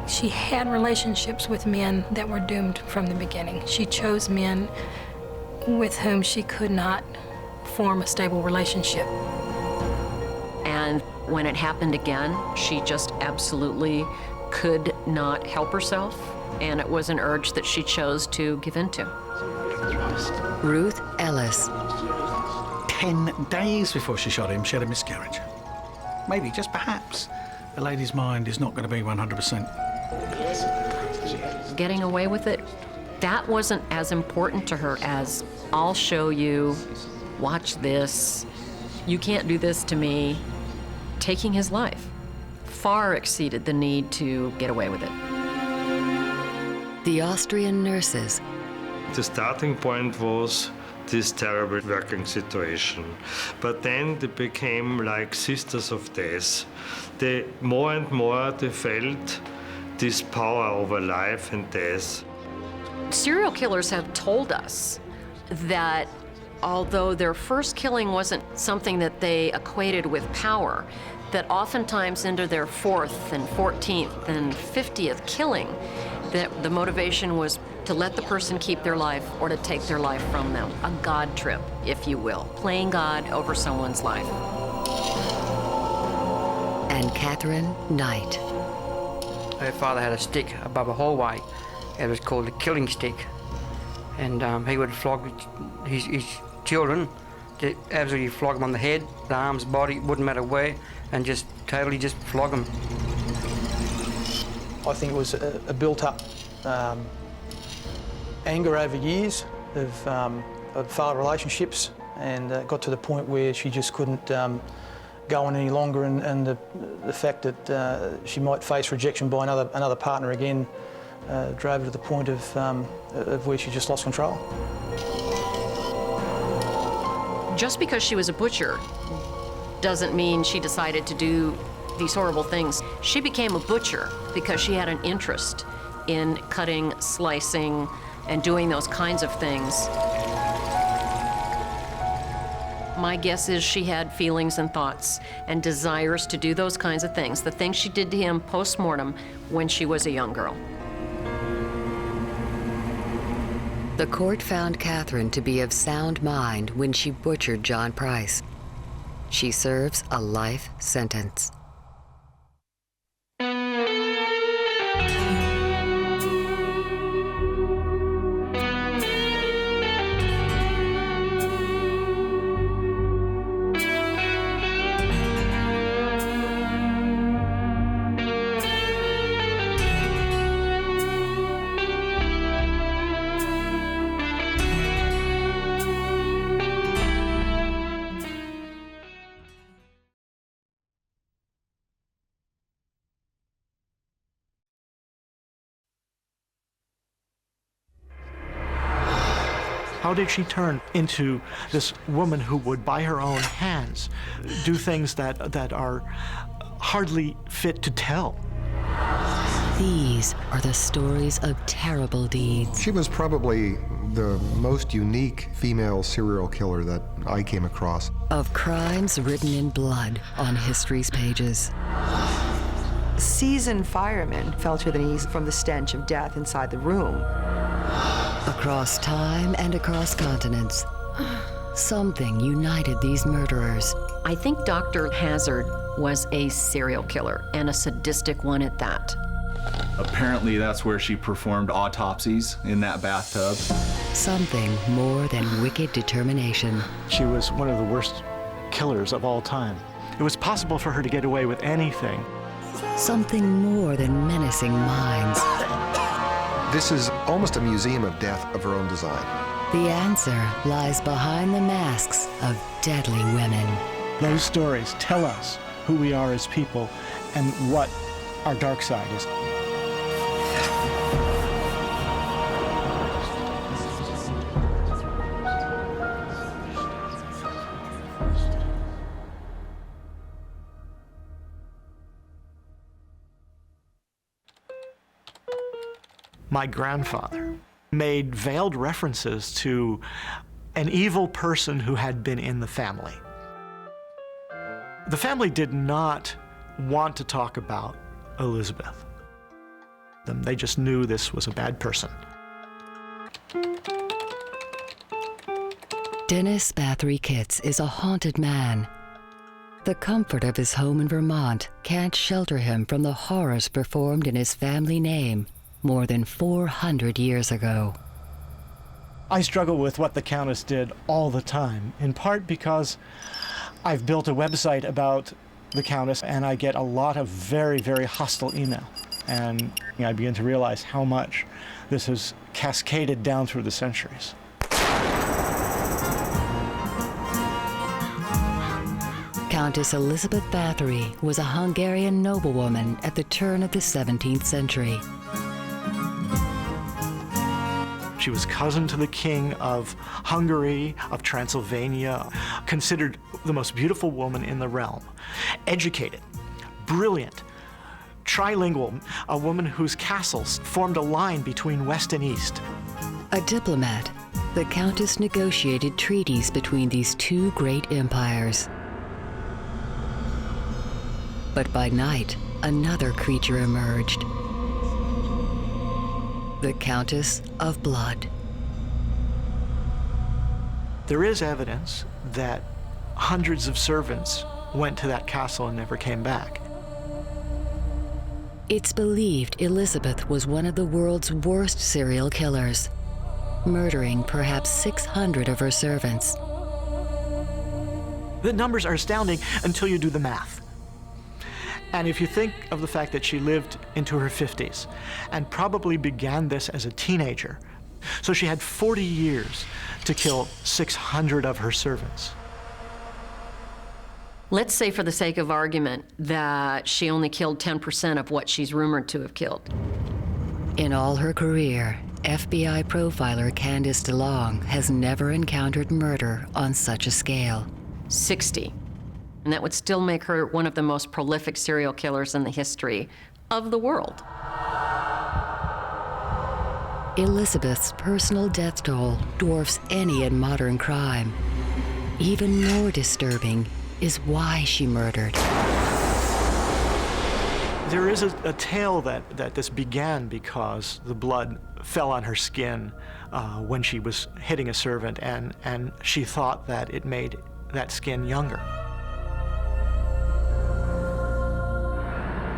She had relationships with men that were doomed from the beginning. She chose men with whom she could not form a stable relationship. And when it happened again, she just absolutely could not help herself, and it was an urge that she chose to give into. Ruth Ellis. 10 days before she shot him, she had a miscarriage. Maybe, just perhaps, a lady's mind is not going to be 100%. Getting away with it, that wasn't as important to her as, I'll show you, watch this, you can't do this to me. Taking his life far exceeded the need to get away with it. The Austrian nurses. The starting point was this terrible working situation. But then they became like sisters of death. They more and more they felt this power over life and death. Serial killers have told us that although their first killing wasn't something that they equated with power, that oftentimes into their 4th and 14th and 50th killing, that the motivation was to let the person keep their life or to take their life from them. A God trip, if you will. Playing God over someone's life. And Catherine Knight. Her father had a stick above a hallway. It was called the killing stick. And he would flog his children, to absolutely flog them on the head, the arms, body, wouldn't matter where, and just totally just flog them. I think it was a built-up anger over years of failed relationships, and got to the point where she just couldn't go on any longer, and the fact that she might face rejection by another partner again drove her to the point of where she just lost control. Just because she was a butcher doesn't mean she decided to do these horrible things. She became a butcher because she had an interest in cutting, slicing, and doing those kinds of things. My guess is she had feelings and thoughts and desires to do those kinds of things, the things she did to him post-mortem when she was a young girl. The court found Catherine to be of sound mind when she butchered John Price. She serves a life sentence. How did she turn into this woman who would, by her own hands, do things that are hardly fit to tell? These are the stories of terrible deeds. She was probably the most unique female serial killer that I came across. Of crimes written in blood on history's pages. Seasoned firemen fell to their knees from the stench of death inside the room. Across time and across continents, something united these murderers. I think Dr. Hazard was a serial killer, and a sadistic one at that. Apparently that's where she performed autopsies, in that bathtub. Something more than wicked determination. She was one of the worst killers of all time. It was possible for her to get away with anything. Something more than menacing minds. This is almost a museum of death of her own design. The answer lies behind the masks of deadly women. Those stories tell us who we are as people and what our dark side is. my grandfather, made veiled references to an evil person who had been in the family. The family did not want to talk about Elizabeth. They just knew this was a bad person. Dennis Bathory Kitts is a haunted man. The comfort of his home in Vermont can't shelter him from the horrors performed in his family name more than 400 years ago. I struggle with what the Countess did all the time, in part because I've built a website about the Countess and I get a lot of very, very hostile email. And I begin to realize how much this has cascaded down through the centuries. Countess Elizabeth Bathory was a Hungarian noblewoman at the turn of the 17th century. She was cousin to the King of Hungary, of Transylvania, considered the most beautiful woman in the realm. Educated, brilliant, trilingual, a woman whose castles formed a line between West and East. A diplomat, the Countess negotiated treaties between these two great empires. But by night, another creature emerged. The Countess of Blood. There is evidence that hundreds of servants went to that castle and never came back. It's believed Elizabeth was one of the world's worst serial killers, murdering perhaps 600 of her servants. The numbers are astounding until you do the math. And if you think of the fact that she lived into her 50s and probably began this as a teenager, so she had 40 years to kill 600 of her servants. Let's say, for the sake of argument, that she only killed 10% of what she's rumored to have killed. In all her career, FBI profiler Candice DeLong has never encountered murder on such a scale. 60. And that would still make her one of the most prolific serial killers in the history of the world. Elizabeth's personal death toll dwarfs any in modern crime. Even more disturbing is why she murdered. There is a tale that this began because the blood fell on her skin when she was hitting a servant, and she thought that it made that skin younger.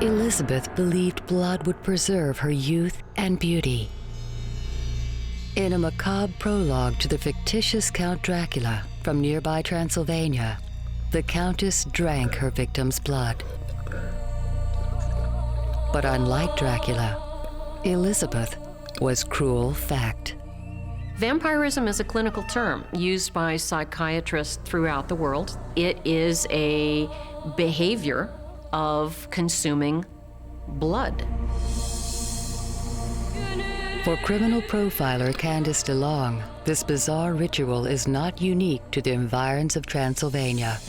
Elizabeth believed blood would preserve her youth and beauty. In a macabre prologue to the fictitious Count Dracula from nearby Transylvania, the Countess drank her victim's blood. But unlike Dracula, Elizabeth was cruel fact. Vampirism is a clinical term used by psychiatrists throughout the world. It is a behavior of consuming blood. For criminal profiler Candice DeLong, this bizarre ritual is not unique to the environs of Transylvania.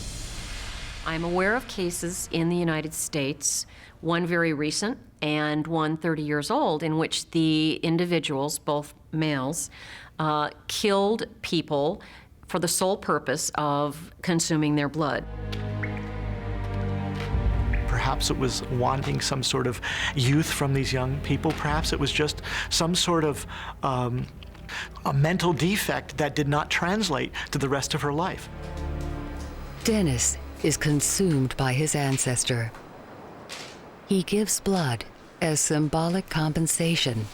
I'm aware of cases in the United States, one very recent and one 30 years old, in which the individuals, both males, killed people for the sole purpose of consuming their blood. Perhaps it was wanting some sort of youth from these young people. Perhaps it was just some sort of a mental defect that did not translate to the rest of her life. Dennis is consumed by his ancestor. He gives blood as symbolic compensation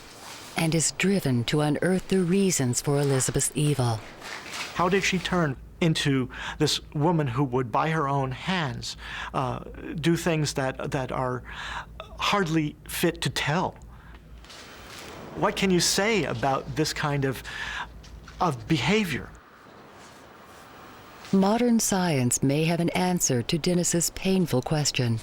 and is driven to unearth the reasons for Elizabeth's evil. How did she turn into this woman who would, by her own hands, do things that are hardly fit to tell? What can you say about this kind of behavior? Modern science may have an answer to Dennis's painful question.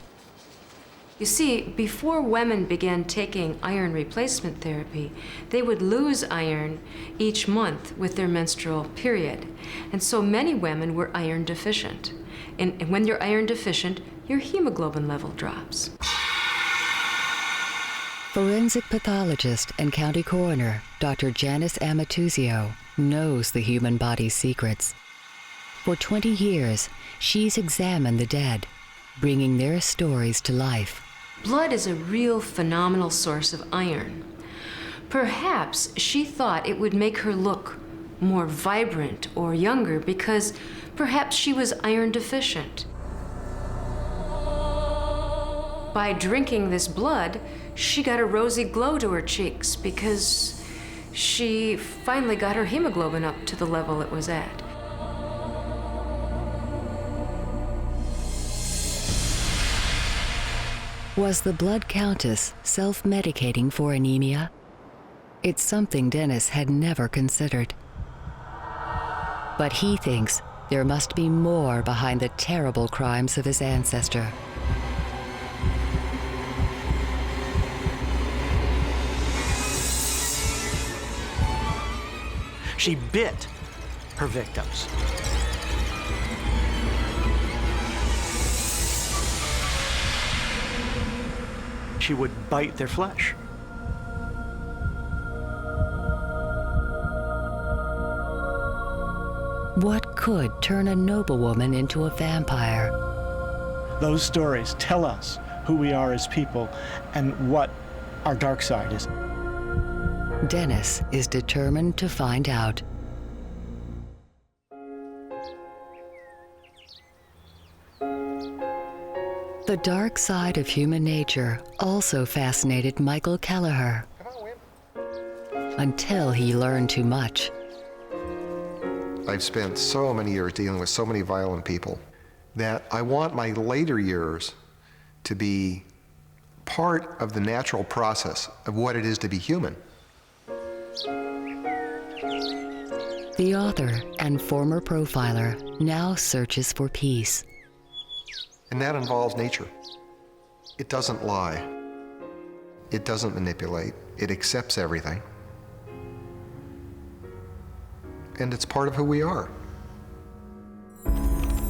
You see, before women began taking iron replacement therapy, they would lose iron each month with their menstrual period. And so many women were iron deficient. And when you're iron deficient, your hemoglobin level drops. Forensic pathologist and county coroner Dr. Janice Amatuzio knows the human body's secrets. For 20 years, she's examined the dead, bringing their stories to life. Blood is a real phenomenal source of iron. Perhaps she thought it would make her look more vibrant or younger because perhaps she was iron deficient. By drinking this blood, she got a rosy glow to her cheeks because she finally got her hemoglobin up to the level it was at. Was the Blood Countess self-medicating for anemia? It's something Dennis had never considered. But he thinks there must be more behind the terrible crimes of his ancestor. She bit her victims. She would bite their flesh. What could turn a noblewoman into a vampire? Those stories tell us who we are as people and what our dark side is. Dennis is determined to find out. The dark side of human nature also fascinated Michael Kelleher until he learned too much. I've spent so many years dealing with so many violent people that I want my later years to be part of the natural process of what it is to be human. The author and former profiler now searches for peace. And that involves nature. It doesn't lie. It doesn't manipulate. It accepts everything. And it's part of who we are.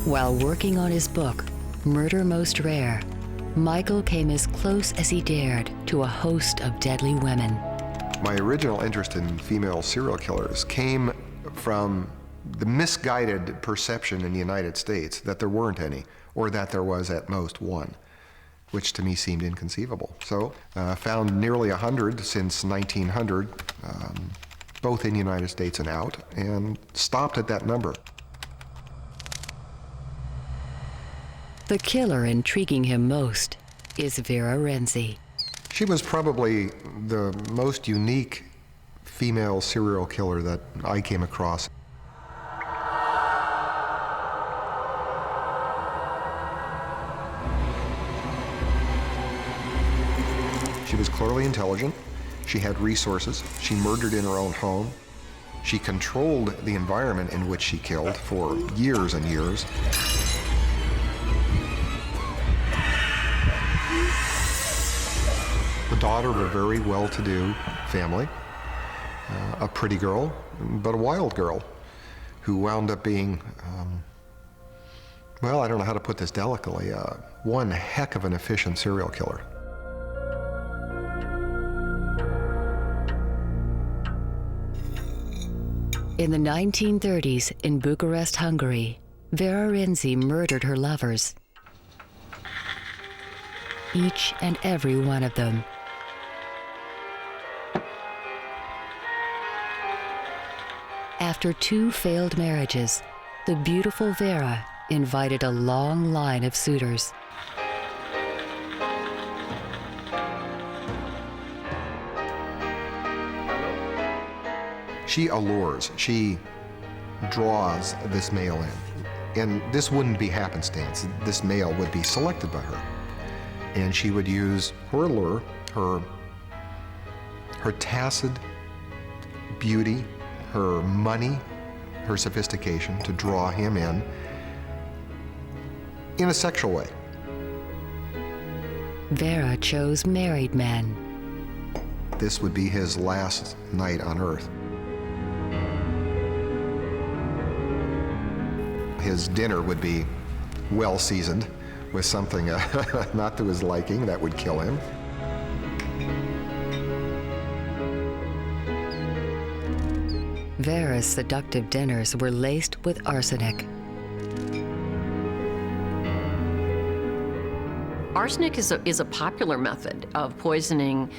While working on his book, Murder Most Rare, Michael came as close as he dared to a host of deadly women. My original interest in female serial killers came from the misguided perception in the United States that there weren't any, or that there was at most one, which to me seemed inconceivable. So found nearly 100 since 1900, both in the United States and out, and stopped at that number. The killer intriguing him most is Vera Renczi. She was probably the most unique female serial killer that I came across. She was clearly intelligent. She had resources. She murdered in her own home. She controlled the environment in which she killed for years and years. The daughter of a very well-to-do family, a pretty girl, but a wild girl, who wound up being, well, I don't know how to put this delicately, one heck of an efficient serial killer. In the 1930s in Bucharest, Hungary, Vera Renczi murdered her lovers. Each and every one of them. After 2 failed marriages, the beautiful Vera invited a long line of suitors. She allures, she draws this male in. And this wouldn't be happenstance. This male would be selected by her. And she would use her allure, her tacit beauty, her money, her sophistication to draw him in a sexual way. Vera chose married men. This would be his last night on Earth. His dinner would be well seasoned with something not to his liking that would kill him. Vera's seductive dinners were laced with arsenic. Arsenic is a popular method of poisoning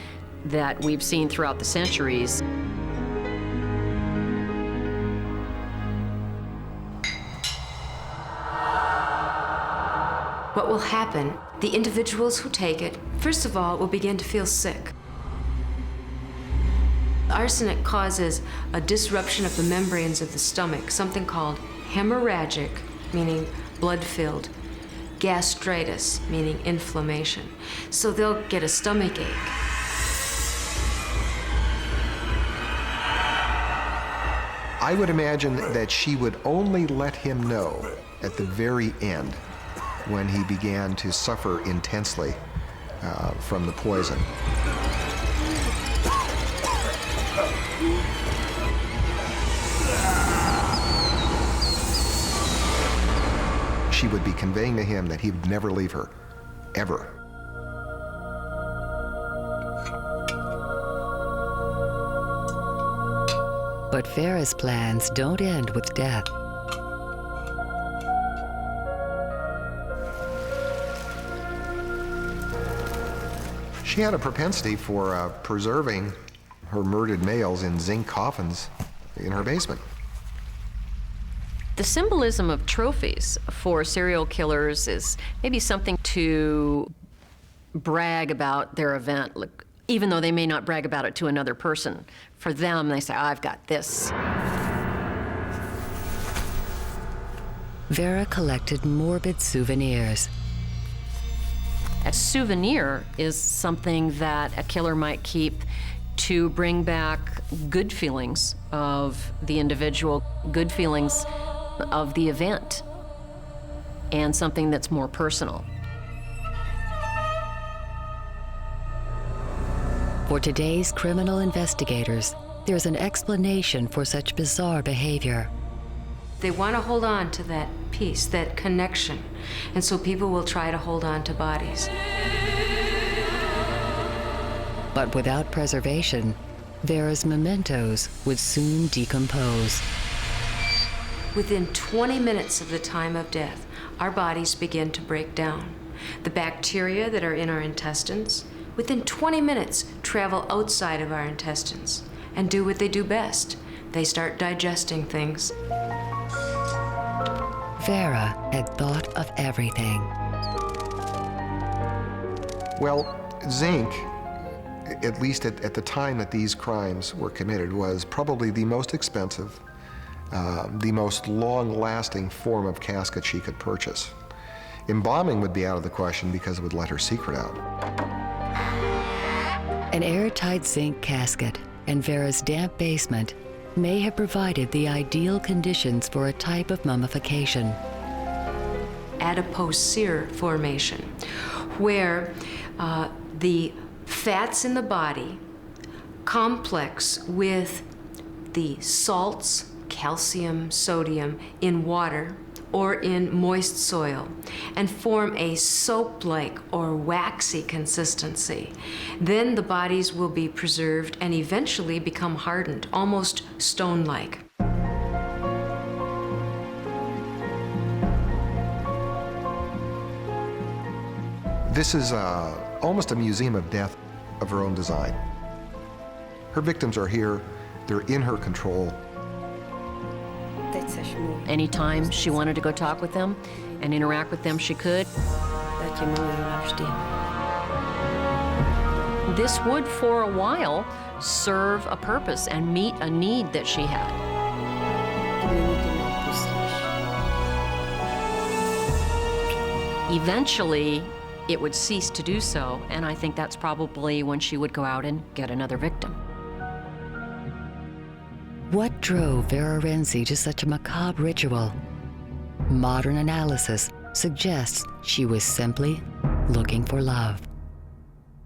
that we've seen throughout the centuries. What will happen? The individuals who take it, first of all, will begin to feel sick. Arsenic causes a disruption of the membranes of the stomach, something called hemorrhagic, meaning blood-filled, gastritis, meaning inflammation. So they'll get a stomach ache. I would imagine that she would only let him know at the very end when he began to suffer intensely from the poison. She would be conveying to him that he would never leave her, ever. But Vera's plans don't end with death. She had a propensity for preserving her murdered males in zinc coffins in her basement. The symbolism of trophies for serial killers is maybe something to brag about their event, even though they may not brag about it to another person. For them, they say, I've got this. Vera collected morbid souvenirs. A souvenir is something that a killer might keep to bring back good feelings of the individual, good feelings of the event, and something that's more personal. For today's criminal investigators, there's an explanation for such bizarre behavior. They want to hold on to that piece, that connection, and so people will try to hold on to bodies. But without preservation, Vera's mementos would soon decompose. Within 20 minutes of the time of death, our bodies begin to break down. The bacteria that are in our intestines, within 20 minutes, travel outside of our intestines and do what they do best. They start digesting things. Vera had thought of everything. Well, zinc, at least at the time that these crimes were committed, was probably the most expensive, the most long-lasting form of casket she could purchase. Embalming would be out of the question because it would let her secret out. An airtight zinc casket and Vera's damp basement may have provided the ideal conditions for a type of mummification. Adipose sear formation, where the fats in the body complex with the salts, calcium, sodium in water or in moist soil and form a soap-like or waxy consistency. Then the bodies will be preserved and eventually become hardened, almost stone-like. This is almost a museum of death of her own design. Her victims are here, they're in her control. Anytime she wanted to go talk with them and interact with them, she could. This would, for a while, serve a purpose and meet a need that she had. Eventually, it would cease to do so, and I think that's probably when she would go out and get another victim. What drove Vera Renczi to such a macabre ritual? Modern analysis suggests she was simply looking for love.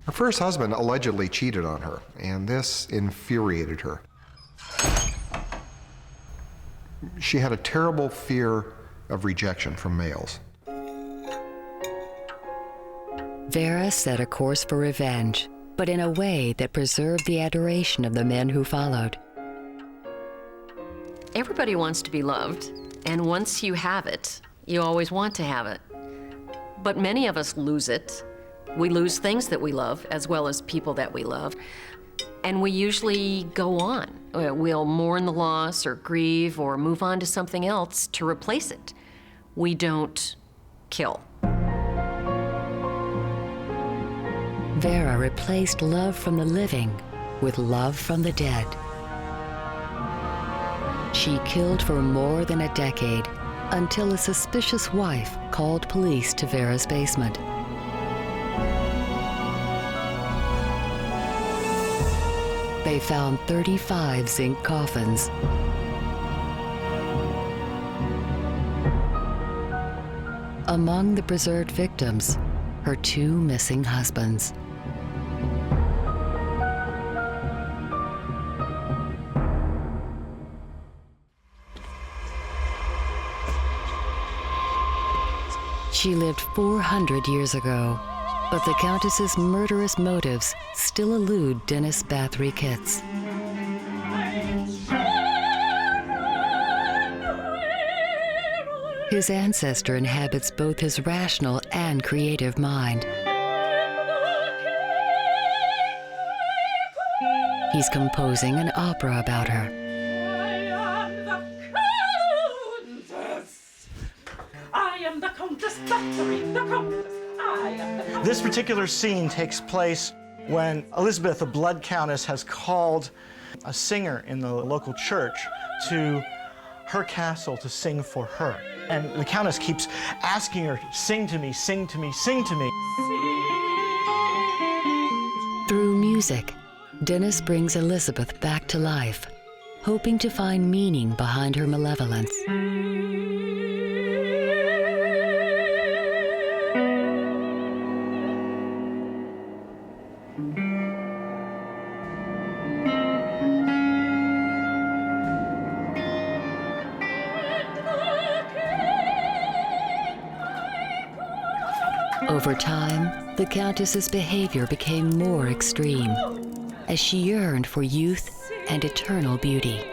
Her first husband allegedly cheated on her, and this infuriated her. She had a terrible fear of rejection from males. Vera set a course for revenge, but in a way that preserved the adoration of the men who followed. Everybody wants to be loved, and once you have it, you always want to have it. But many of us lose it. We lose things that we love, as well as people that we love, and we usually go on. We'll mourn the loss or grieve or move on to something else to replace it. We don't kill. Vera replaced love from the living with love from the dead. She killed for more than a decade until a suspicious wife called police to Vera's basement. They found 35 zinc coffins. Among the preserved victims, her 2 missing husbands. She lived 400 years ago, but the Countess's murderous motives still elude Dennis Bathory Kitts. His ancestor inhabits both his rational and creative mind. He's composing an opera about her. This particular scene takes place when Elizabeth, the Blood Countess, has called a singer in the local church to her castle to sing for her. And the Countess keeps asking her, sing to me, sing to me, sing to me. Through music, Dennis brings Elizabeth back to life, hoping to find meaning behind her malevolence. Over time, the Countess's behavior became more extreme as she yearned for youth and eternal beauty.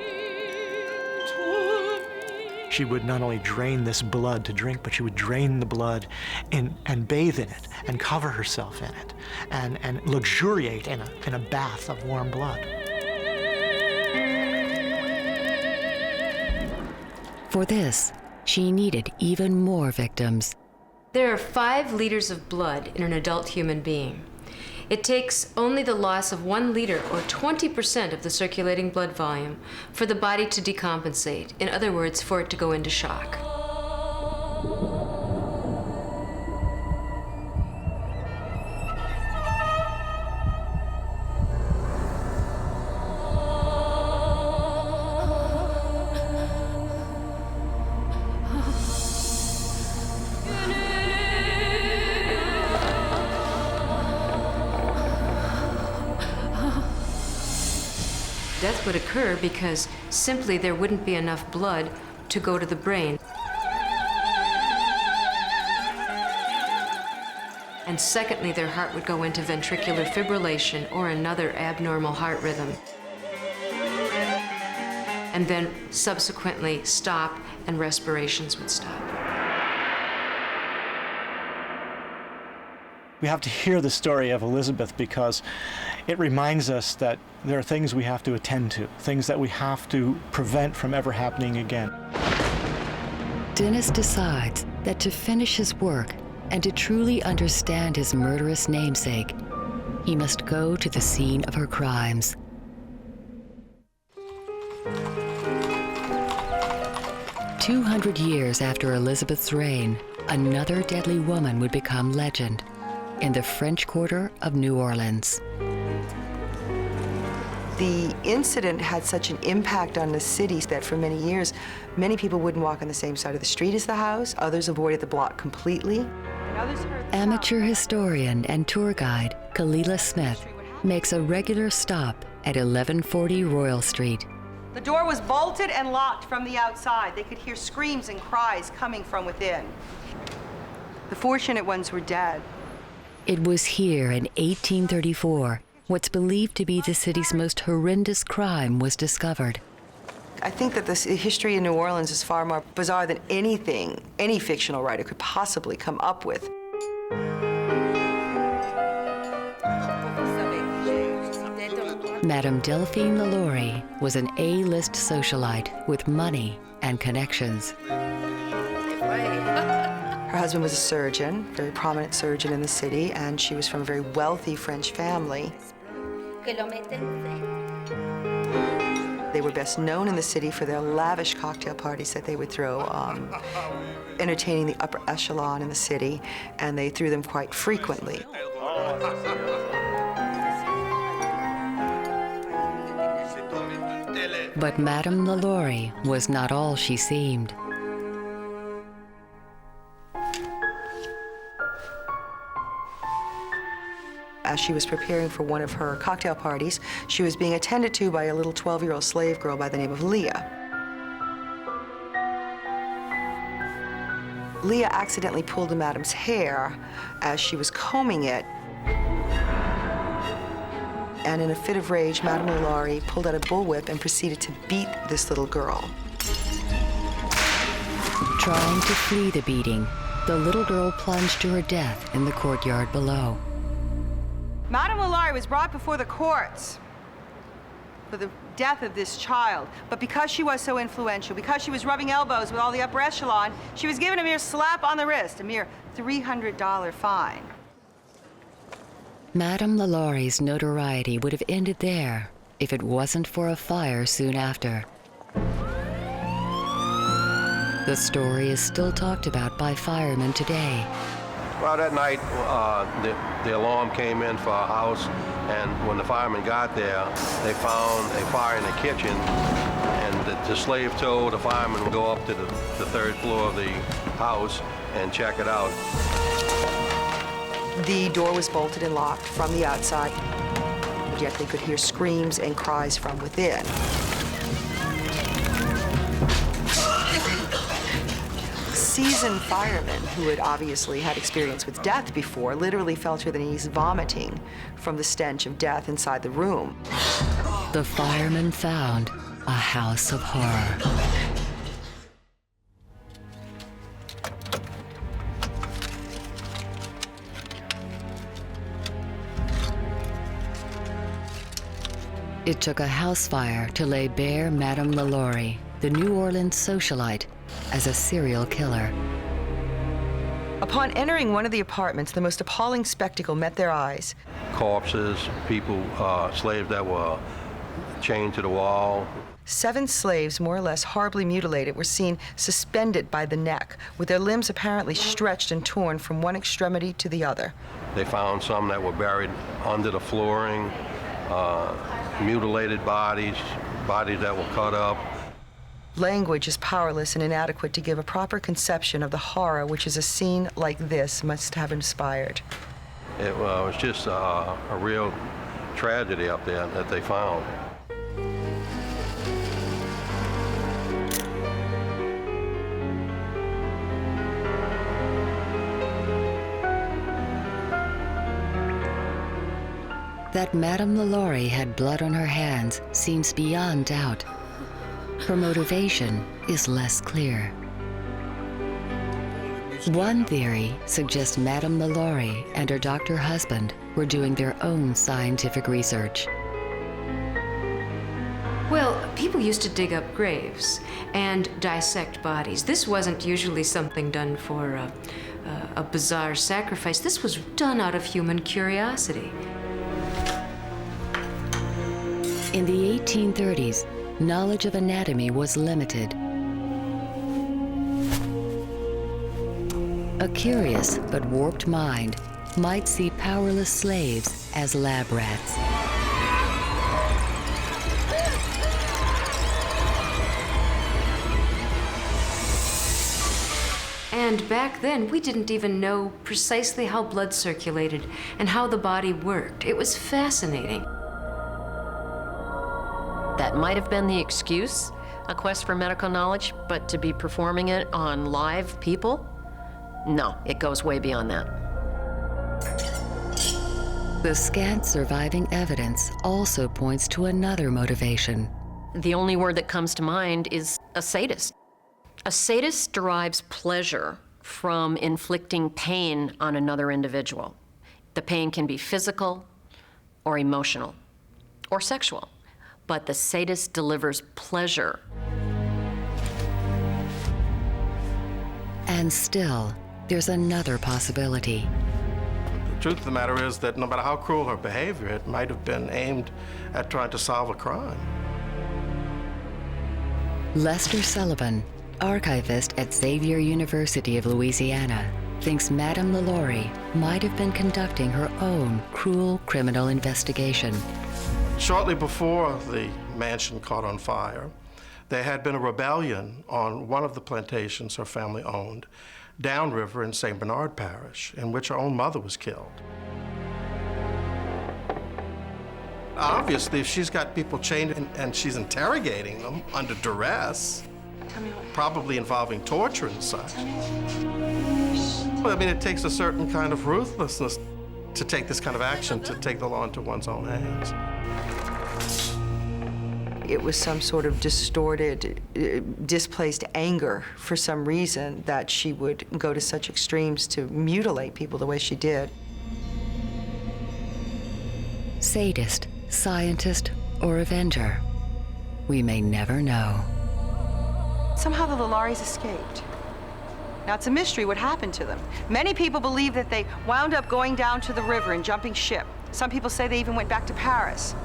She would not only drain this blood to drink, but she would drain the blood and bathe in it and cover herself in it and luxuriate in a bath of warm blood. For this, she needed even more victims. There are 5 liters of blood in an adult human being. It takes only the loss of 1 liter, or 20% of the circulating blood volume, for the body to decompensate. In other words, for it to go into shock. Death would occur because simply there wouldn't be enough blood to go to the brain. And secondly, their heart would go into ventricular fibrillation or another abnormal heart rhythm. And then subsequently stop and respirations would stop. We have to hear the story of Elizabeth because it reminds us that there are things we have to attend to, things that we have to prevent from ever happening again. Dennis decides that to finish his work and to truly understand his murderous namesake, he must go to the scene of her crimes. "200 years after Elizabeth's reign, another deadly woman would become legend in the French Quarter of New Orleans. The incident had such an impact on the city that for many years, many people wouldn't walk on the same side of the street as the house. Others avoided the block completely. Amateur historian and tour guide Kalila Smith makes a regular stop at 1140 Royal Street. The door was bolted and locked from the outside. They could hear screams and cries coming from within. The fortunate ones were dead. It was here in 1834, what's believed to be the city's most horrendous crime was discovered. I think that this history in New Orleans is far more bizarre than anything any fictional writer could possibly come up with. Madame Delphine LaLaurie was an A-list socialite with money and connections. Her husband was a surgeon, a very prominent surgeon in the city, and she was from a very wealthy French family. They were best known in the city for their lavish cocktail parties that they would throw, entertaining the upper echelon in the city, and they threw them quite frequently. But Madame LaLaurie was not all she seemed. As she was preparing for one of her cocktail parties, she was being attended to by a little 12-year-old slave girl by the name of Leah. Leah accidentally pulled a madame's hair as she was combing it. And in a fit of rage, Madame LaLaurie pulled out a bullwhip and proceeded to beat this little girl. Trying to flee the beating, the little girl plunged to her death in the courtyard below. Madame LaLaurie was brought before the courts for the death of this child, but because she was so influential, because she was rubbing elbows with all the upper echelon, she was given a mere slap on the wrist, a mere $300 fine. Madame LaLaurie's notoriety would have ended there if it wasn't for a fire soon after. The story is still talked about by firemen today. Well, that night, the alarm came in for our house, and when the firemen got there, they found a fire in the kitchen, and the slave told the firemen to go up to the third floor of the house and check it out. The door was bolted and locked from the outside, yet they could hear screams and cries from within. Seasoned firemen who had obviously had experience with death before literally fell to their knees vomiting from the stench of death inside the room. The firemen found a house of horror. It took a house fire to lay bare Madame LaLaurie, the New Orleans socialite, as a serial killer. Upon entering one of the apartments, the most appalling spectacle met their eyes. Corpses, people, slaves that were chained to the wall. 7 slaves, more or less horribly mutilated, were seen suspended by the neck, with their limbs apparently stretched and torn from one extremity to the other. They found some that were buried under the flooring, mutilated bodies that were cut up. Language is powerless and inadequate to give a proper conception of the horror which is a scene like this must have inspired. It was just a real tragedy up there that they found. That Madame LaLaurie had blood on her hands seems beyond doubt. Her motivation is less clear. One theory suggests Madame LaLaurie and her doctor husband were doing their own scientific research. Well, people used to dig up graves and dissect bodies. This wasn't usually something done for a bizarre sacrifice. This was done out of human curiosity. In the 1830s, knowledge of anatomy was limited. A curious but warped mind might see powerless slaves as lab rats. And back then, we didn't even know precisely how blood circulated and how the body worked. It was fascinating. That might have been the excuse, a quest for medical knowledge, but to be performing it on live people? No, it goes way beyond that. The scant surviving evidence also points to another motivation: The only word that comes to mind is a sadist. A sadist derives pleasure from inflicting pain on another individual. The pain can be physical or emotional or sexual, but the sadist delivers pleasure. And still, there's another possibility. The truth of the matter is that no matter how cruel her behavior, it might have been aimed at trying to solve a crime. Lester Sullivan, archivist at Xavier University of Louisiana, thinks Madame LaLaurie might have been conducting her own cruel criminal investigation. Shortly before the mansion caught on fire, there had been a rebellion on one of the plantations her family owned, downriver in St. Bernard Parish, in which her own mother was killed. Obviously, if she's got people chained and she's interrogating them under duress, probably involving torture and such, I mean, it takes a certain kind of ruthlessness to take this kind of action, to take the law into one's own hands. It was some sort of distorted, displaced anger for some reason that she would go to such extremes to mutilate people the way she did. Sadist, scientist, or avenger? We may never know. Somehow the LaLauries escaped. Now, it's a mystery what happened to them. Many people believe that they wound up going down to the river and jumping ship. Some people say they even went back to Paris.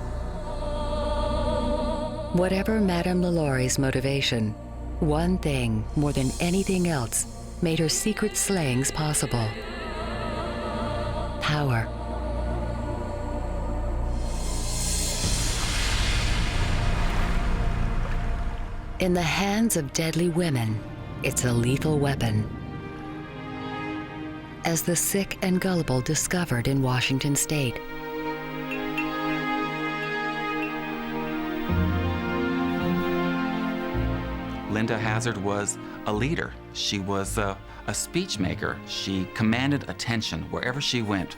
Whatever Madame LaLaurie's motivation, one thing more than anything else made her secret slayings possible: power. In the hands of deadly women, it's a lethal weapon. As the sick and gullible discovered in Washington State. Linda Hazard was a leader. She was a speech maker. She commanded attention wherever she went.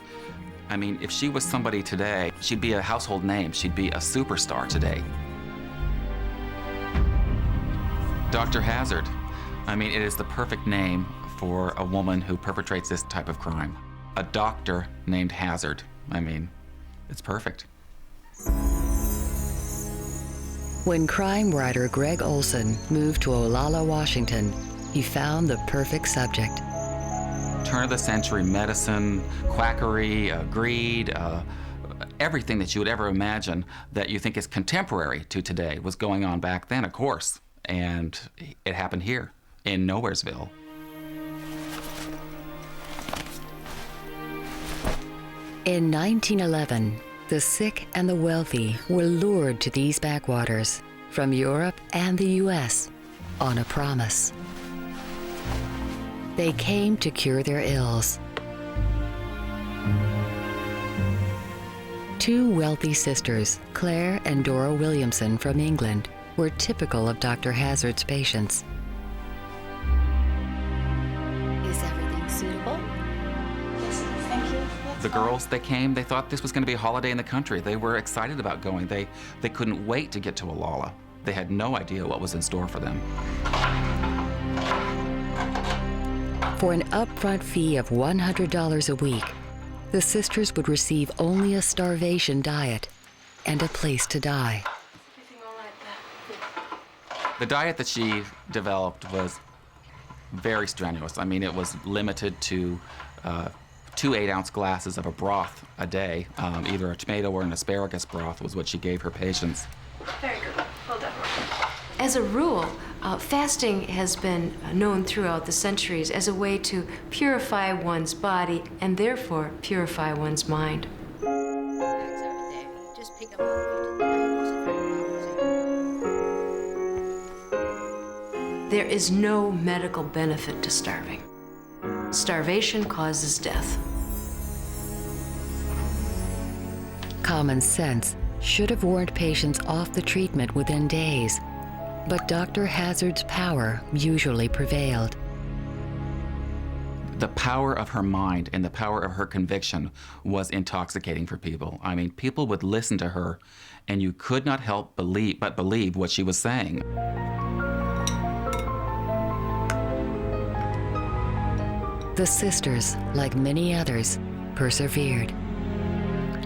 I mean, if she was somebody today, she'd be a household name. She'd be a superstar today. Dr. Hazard. I mean, it is the perfect name for a woman who perpetrates this type of crime. A doctor named Hazard. I mean, it's perfect. When crime writer Greg Olson moved to Olalla, Washington, he found the perfect subject. Turn-of-the-century medicine, quackery, greed, everything that you would ever imagine that you think is contemporary to today was going on back then, of course. And it happened here in Nowheresville. In 1911, the sick and the wealthy were lured to these backwaters from Europe and the U.S. on a promise. They came to cure their ills. Two wealthy sisters, Claire and Dora Williamson from England, were typical of Dr. Hazard's patients. Is everything suitable? Yes, thank you. The girls, they came, they thought this was going to be a holiday in the country. They were excited about going. They couldn't wait to get to Olalla. They had no idea what was in store for them. For an upfront fee of $100 a week, the sisters would receive only a starvation diet and a place to die. The diet that she developed was very strenuous. I mean, it was limited to 2 8-ounce glasses of a broth a day. Either a tomato or an asparagus broth was what she gave her patients. Very good. Well done. As a rule, fasting has been known throughout the centuries as a way to purify one's body and therefore purify one's mind. Just pick up. There is no medical benefit to starving. Starvation causes death. Common sense should have warned patients off the treatment within days, but Dr. Hazard's power usually prevailed. The power of her mind and the power of her conviction was intoxicating for people. I mean, people would listen to her, and you could not help but believe what she was saying. The sisters, like many others, persevered.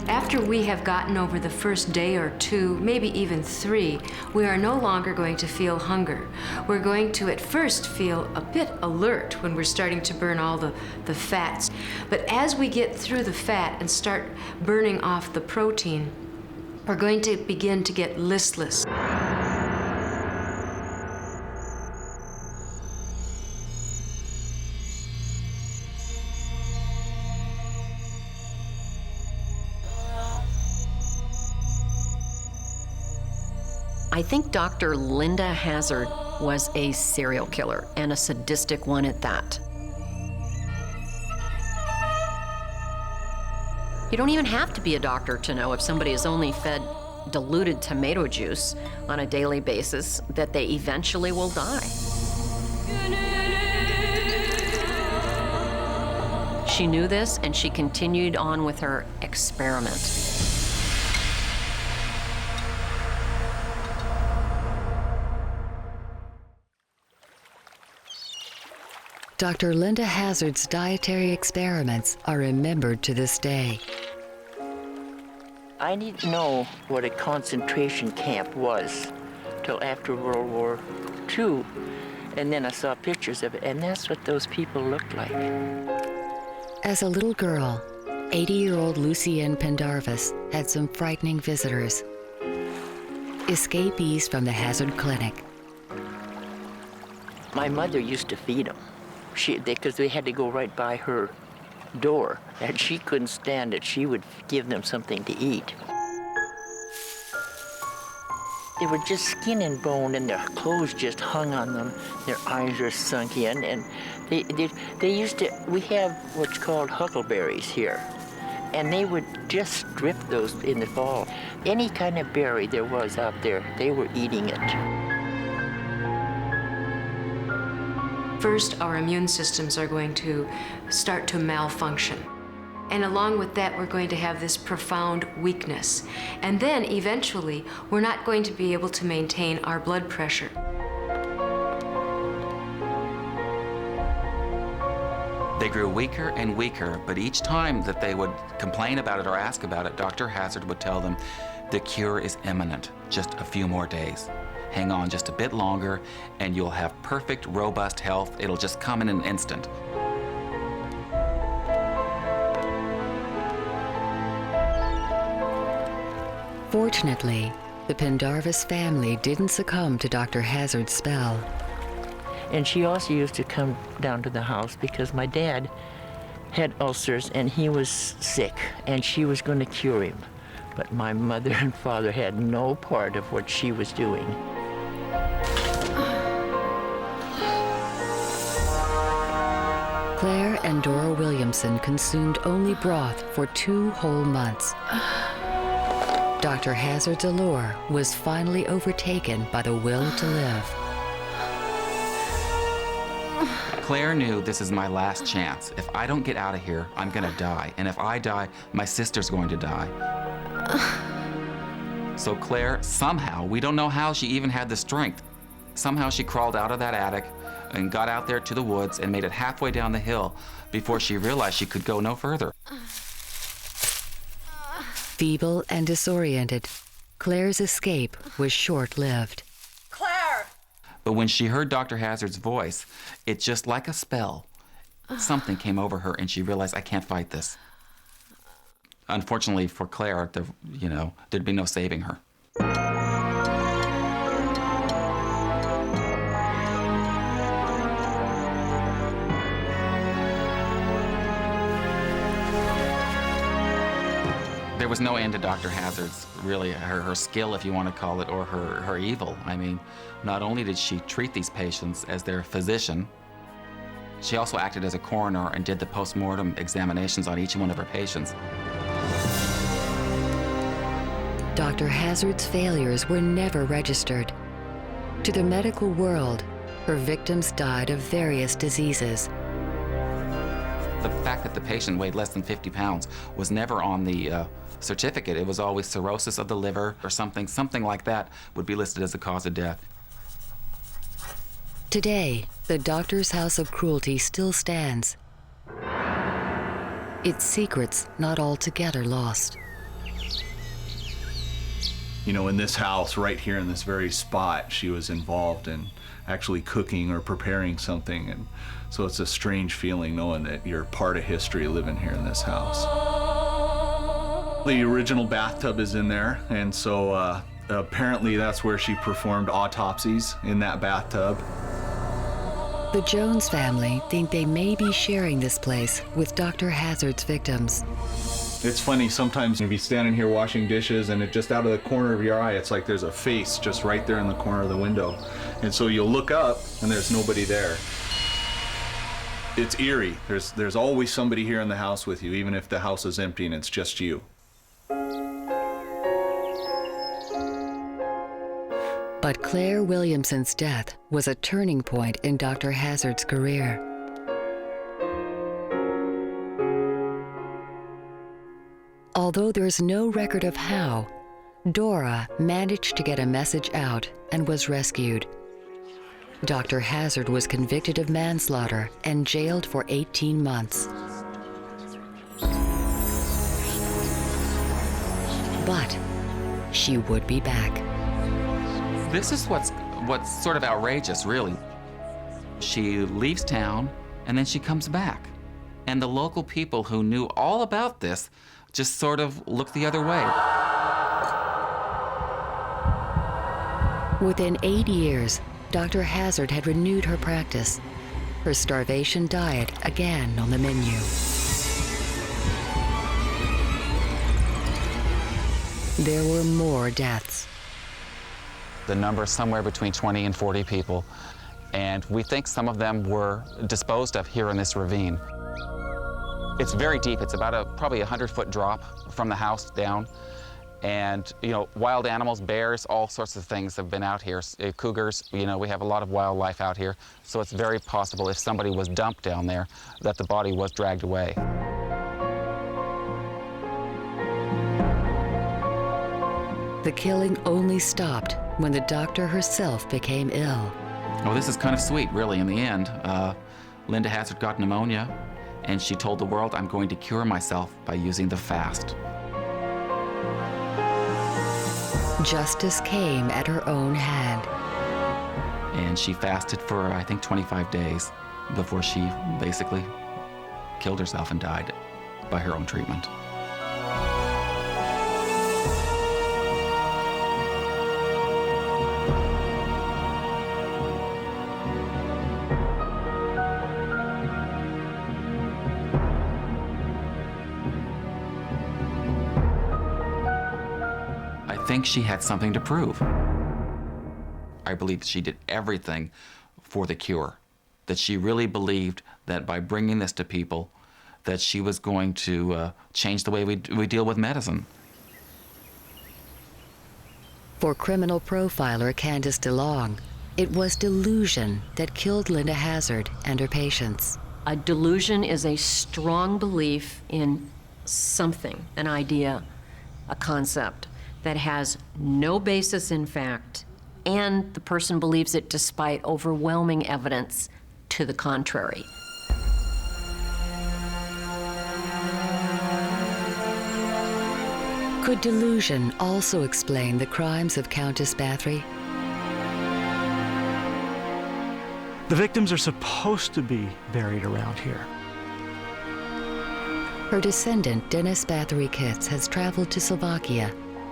After we have gotten over the first day or two, maybe even 3, we are no longer going to feel hunger. We're going to at first feel a bit alert when we're starting to burn all the fats. But as we get through the fat and start burning off the protein, we're going to begin to get listless. I think Dr. Linda Hazard was a serial killer, and a sadistic one at that. You don't even have to be a doctor to know if somebody is only fed diluted tomato juice on a daily basis that they eventually will die. She knew this, and she continued on with her experiment. Dr. Linda Hazard's dietary experiments are remembered to this day. I didn't know what a concentration camp was till after World War II, and then I saw pictures of it, and that's what those people looked like. As a little girl, 80-year-old Lucienne Pendarvis had some frightening visitors. Escapees from the Hazard Clinic. My mother used to feed them. Because they had to go right by her door, and she couldn't stand it. She would give them something to eat. They were just skin and bone, and their clothes just hung on them. Their eyes were sunk in, and they used to, we have what's called huckleberries here, and they would just strip those in the fall. Any kind of berry there was out there, they were eating it. First, our immune systems are going to start to malfunction. And along with that, we're going to have this profound weakness. And then, eventually, we're not going to be able to maintain our blood pressure. They grew weaker and weaker, but each time that they would complain about it or ask about it, Dr. Hazard would tell them, the cure is imminent, just a few more days. Hang on just a bit longer, and you'll have perfect, robust health. It'll just come in an instant. Fortunately, the Pendarvis family didn't succumb to Dr. Hazard's spell. And she also used to come down to the house because my dad had ulcers and he was sick, and she was going to cure him. But my mother and father had no part of what she was doing. Claire and Dora Williamson consumed only broth for 2 whole months. Dr. Hazard's allure was finally overtaken by the will to live. Claire knew this is my last chance. If I don't get out of here, I'm gonna die. And if I die, my sister's going to die. So Claire, somehow, we don't know how she even had the strength, somehow she crawled out of that attic and got out there to the woods and made it halfway down the hill before she realized she could go no further. Feeble and disoriented, Claire's escape was short-lived. Claire! But when she heard Dr. Hazard's voice, it just like a spell, something came over her and she realized, I can't fight this. Unfortunately for Claire, there'd be no saving her. There was no end to Dr. Hazard's, really, her skill, if you want to call it, or her evil. I mean, not only did she treat these patients as their physician, she also acted as a coroner and did the post-mortem examinations on each one of her patients. Dr. Hazard's failures were never registered. To the medical world, her victims died of various diseases. The fact that the patient weighed less than 50 pounds was never on the certificate. It was always cirrhosis of the liver or something like that would be listed as the cause of death. Today, the doctor's house of cruelty still stands. Its secrets not altogether lost. You know, in this house, right here in this very spot, she was involved in actually cooking or preparing something. And so it's a strange feeling knowing that you're part of history living here in this house. The original bathtub is in there, and so apparently that's where she performed autopsies, in that bathtub. The Jones family think they may be sharing this place with Dr. Hazard's victims. It's funny, sometimes you'll be standing here washing dishes and it just out of the corner of your eye, it's like there's a face just right there in the corner of the window. And so you'll look up and there's nobody there. It's eerie. There's always somebody here in the house with you, even if the house is empty and it's just you. But Claire Williamson's death was a turning point in Dr. Hazard's career. Although there's no record of how, Dora managed to get a message out and was rescued. Dr. Hazard was convicted of manslaughter and jailed for 18 months. But she would be back. This is what's sort of outrageous, really. She leaves town and then she comes back. And the local people who knew all about this just sort of looked the other way. Within 8 years, Dr. Hazard had renewed her practice. Her starvation diet again on the menu. There were more deaths. The number is somewhere between 20 and 40 people, and we think some of them were disposed of here in this ravine. It's very deep. It's about probably a 100-foot drop from the house down. And, you know, wild animals, bears, all sorts of things have been out here. Cougars, you know, we have a lot of wildlife out here. So it's very possible if somebody was dumped down there that the body was dragged away. The killing only stopped when the doctor herself became ill. Well, this is kind of sweet, really, in the end. Linda Hazard got pneumonia, and she told the world, I'm going to cure myself by using the fast. Justice came at her own hand. And she fasted for, I think, 25 days before she basically killed herself and died by her own treatment. I think she had something to prove. I believe she did everything for the cure, that she really believed that by bringing this to people, that she was going to change the way we deal with medicine. For criminal profiler Candace DeLong, it was delusion that killed Linda Hazard and her patients. A delusion is a strong belief in something, an idea, a concept, that has no basis in fact, and the person believes it despite overwhelming evidence to the contrary. Could delusion also explain the crimes of Countess Bathory? The victims are supposed to be buried around here. Her descendant, Dennis Bathory Kitts, has traveled to Slovakia,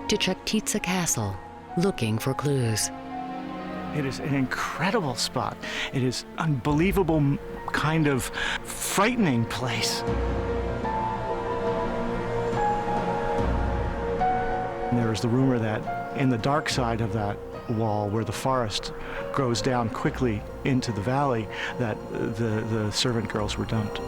to Chuktica Castle, looking for clues. It is an incredible spot. It is unbelievable, kind of frightening place. And there is the rumor that in the dark side of that wall, where the forest grows down quickly into the valley, that the servant girls were dumped.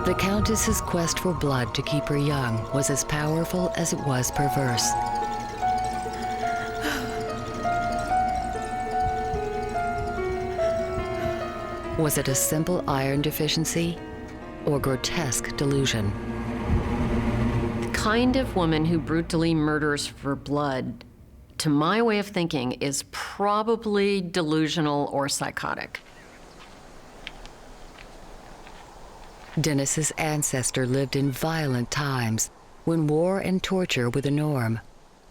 The Countess's quest for blood to keep her young was as powerful as it was perverse. Was it a simple iron deficiency or grotesque delusion? The kind of woman who brutally murders for blood, to my way of thinking, is probably delusional or psychotic. Dennis's ancestor lived in violent times when war and torture were the norm,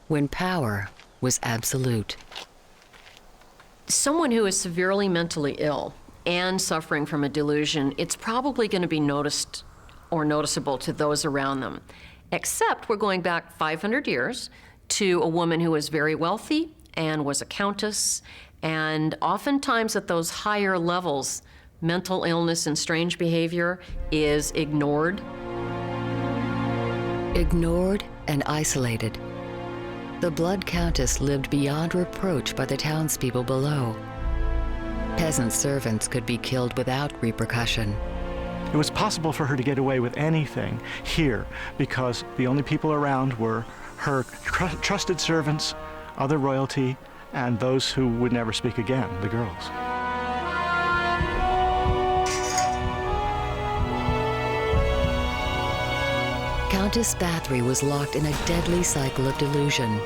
when power was absolute. Someone who is severely mentally ill and suffering from a delusion, it's probably going to be noticed or noticeable to those around them. Except we're going back 500 years to a woman who was very wealthy and was a countess, and oftentimes at those higher levels, mental illness and strange behavior is ignored. Ignored and isolated. The Blood Countess lived beyond reproach by the townspeople below. Peasant servants could be killed without repercussion. It was possible for her to get away with anything here because the only people around were her trusted servants, other royalty, and those who would never speak again, the girls. Countess Bathory was locked in a deadly cycle of delusion,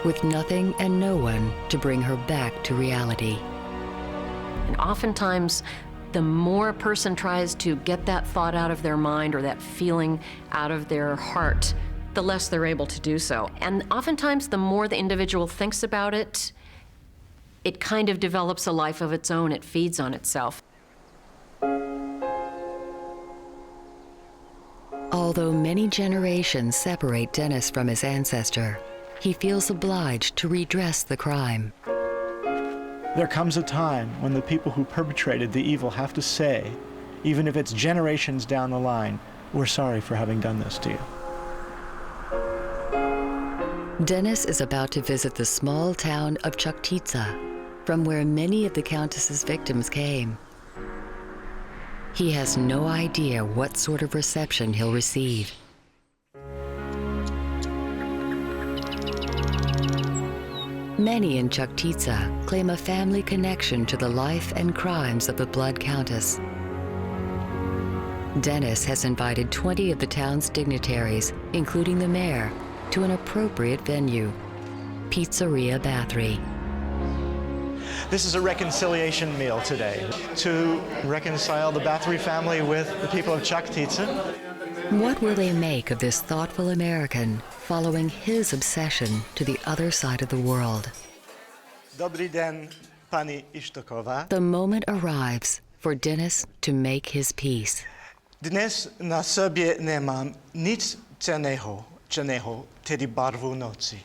with nothing and no one to bring her back to reality. And oftentimes, the more a person tries to get that thought out of their mind or that feeling out of their heart, the less they're able to do so. And oftentimes, the more the individual thinks about it, it kind of develops a life of its own. It feeds on itself. Although many generations separate Dennis from his ancestor, he feels obliged to redress the crime. There comes a time when the people who perpetrated the evil have to say, even if it's generations down the line, we're sorry for having done this to you. Dennis is about to visit the small town of Chukhtitsa, from where many of the Countess's victims came. He has no idea what sort of reception he'll receive. Many in Chukhtitsa claim a family connection to the life and crimes of the Blood Countess. Dennis has invited 20 of the town's dignitaries, including the mayor, to an appropriate venue, Pizzeria Bathory. This is a reconciliation meal today to reconcile the Bathory family with the people of Chukhtitsa. What will they make of this thoughtful American following his obsession to the other side of the world? Dobry den, pani Ištokova. The moment arrives for Dennis to make his peace. Dnes na sobie nemám nic cenného, tedy barvu noci.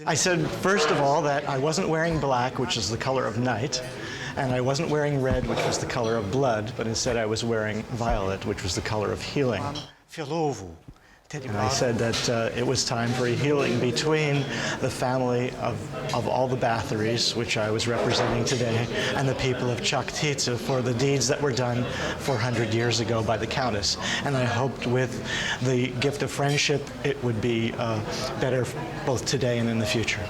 I said, first of all, that I wasn't wearing black, which is the color of night, and I wasn't wearing red, which was the color of blood, but instead I was wearing violet, which was the color of healing. And I said that it was time for a healing between the family of all the Bathorys, which I was representing today, and the people of Chukhtitsa for the deeds that were done 400 years ago by the Countess. And I hoped with the gift of friendship, it would be better both today and in the future.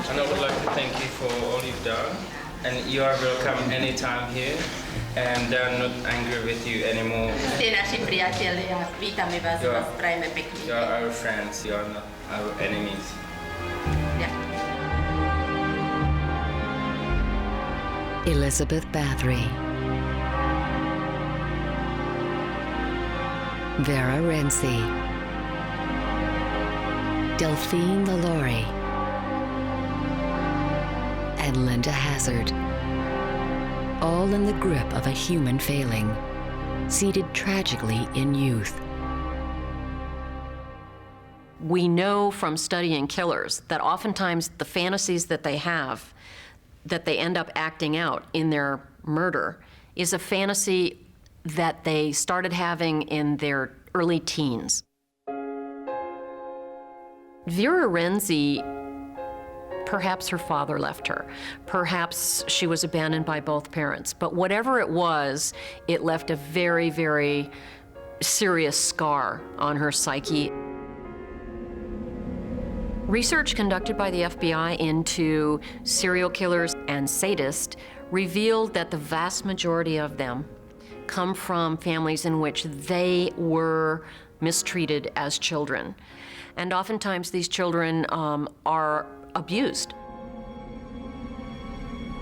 And I would like to thank you for all you've done. And you are welcome anytime here. And they're not angry with you anymore. You are our friends. You are not our enemies. Elizabeth Bathory, Vera Renczi, Delphine LaLaurie, and Linda Hazard, all in the grip of a human failing, seated tragically in youth. We know from studying killers that oftentimes the fantasies that they have, that they end up acting out in their murder, is a fantasy that they started having in their early teens. Vera Renczi, perhaps her father left her. Perhaps she was abandoned by both parents. But whatever it was, it left a very, very serious scar on her psyche. Research conducted by the FBI into serial killers and sadists revealed that the vast majority of them come from families in which they were mistreated as children. And oftentimes these children are abused.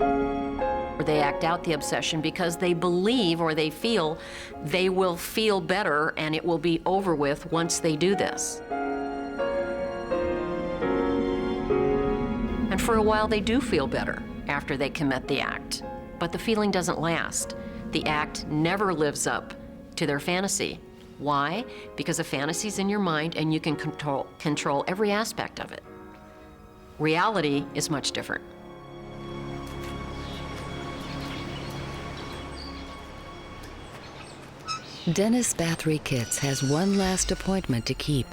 Or they act out the obsession because they believe or they feel they will feel better and it will be over with once they do this. And for a while they do feel better after they commit the act. But the feeling doesn't last. The act never lives up to their fantasy. Why? Because a fantasy's in your mind and you can control every aspect of it. Reality is much different. Dennis Bathory Kitts has one last appointment to keep.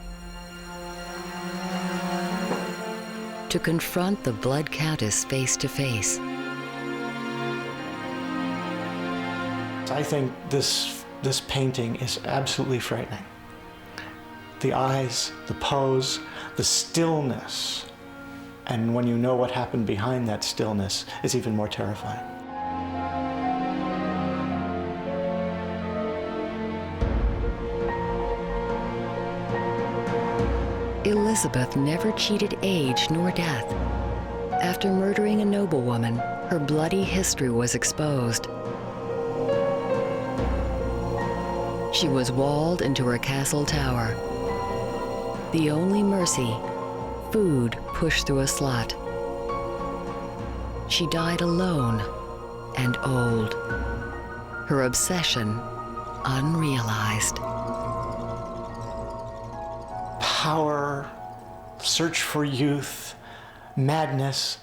To confront the Blood Countess face to face. I think this painting is absolutely frightening. The eyes, the pose, the stillness, and when you know what happened behind that stillness, it's even more terrifying. Elizabeth never cheated age nor death. After murdering a noblewoman, her bloody history was exposed. She was walled into her castle tower. The only mercy, food pushed through a slot. She died alone and old. Her obsession unrealized. Power, search for youth, madness.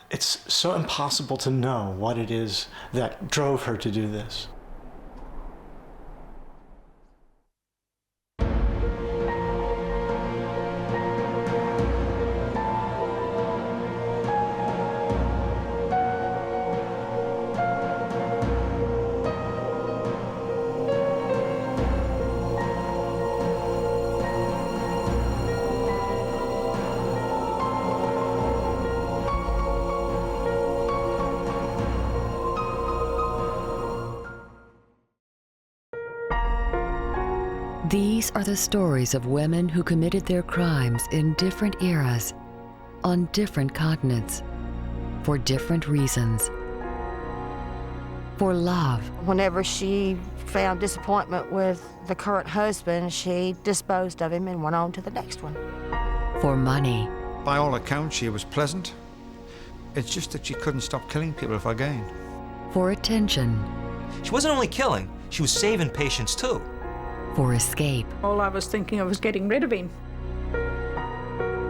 It's so impossible to know what it is that drove her to do this. These are the stories of women who committed their crimes in different eras, on different continents, for different reasons. For love. Whenever she found disappointment with the current husband, she disposed of him and went on to the next one. For money. By all accounts, she was pleasant. It's just that she couldn't stop killing people for gain. For attention. She wasn't only killing, she was saving patients too. For escape. All I was thinking of was getting rid of him.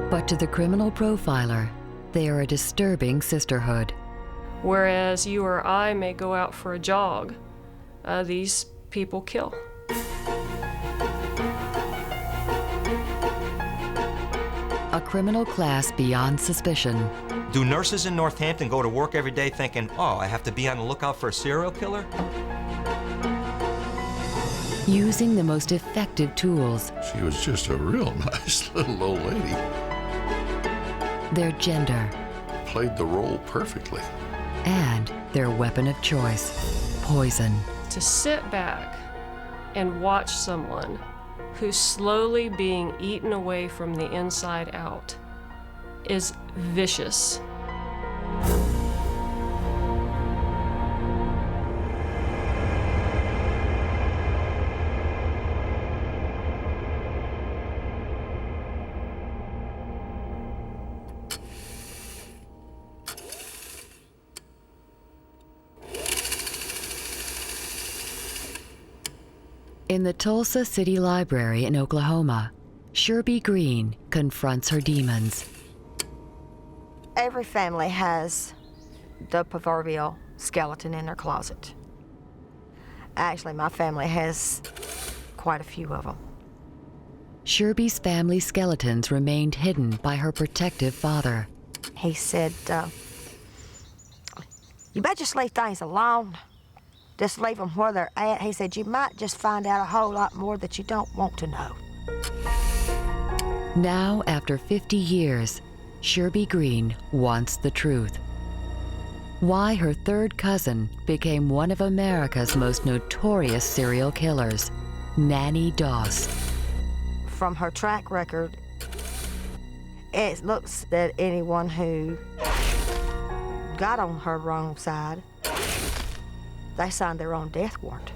But to the criminal profiler, they are a disturbing sisterhood. Whereas you or I may go out for a jog, these people kill. A criminal class beyond suspicion. Do nurses in Northampton go to work every day thinking, oh, I have to be on the lookout for a serial killer? Using the most effective tools. She was just a real nice little old lady. Their gender. Played the role perfectly. And their weapon of choice, poison. To sit back and watch someone who's slowly being eaten away from the inside out is vicious. In the Tulsa City Library in Oklahoma, Sherby Green confronts her demons. Every family has the proverbial skeleton in their closet. Actually, my family has quite a few of them. Sherby's family skeletons remained hidden by her protective father. He said, you better just leave things alone. Just leave them where they're at. He said, you might just find out a whole lot more that you don't want to know. Now, after 50 years, Sherby Green wants the truth. Why her third cousin became one of America's most notorious serial killers, Nanny Doss. From her track record, it looks that anyone who got on her wrong side, they signed their own death warrant.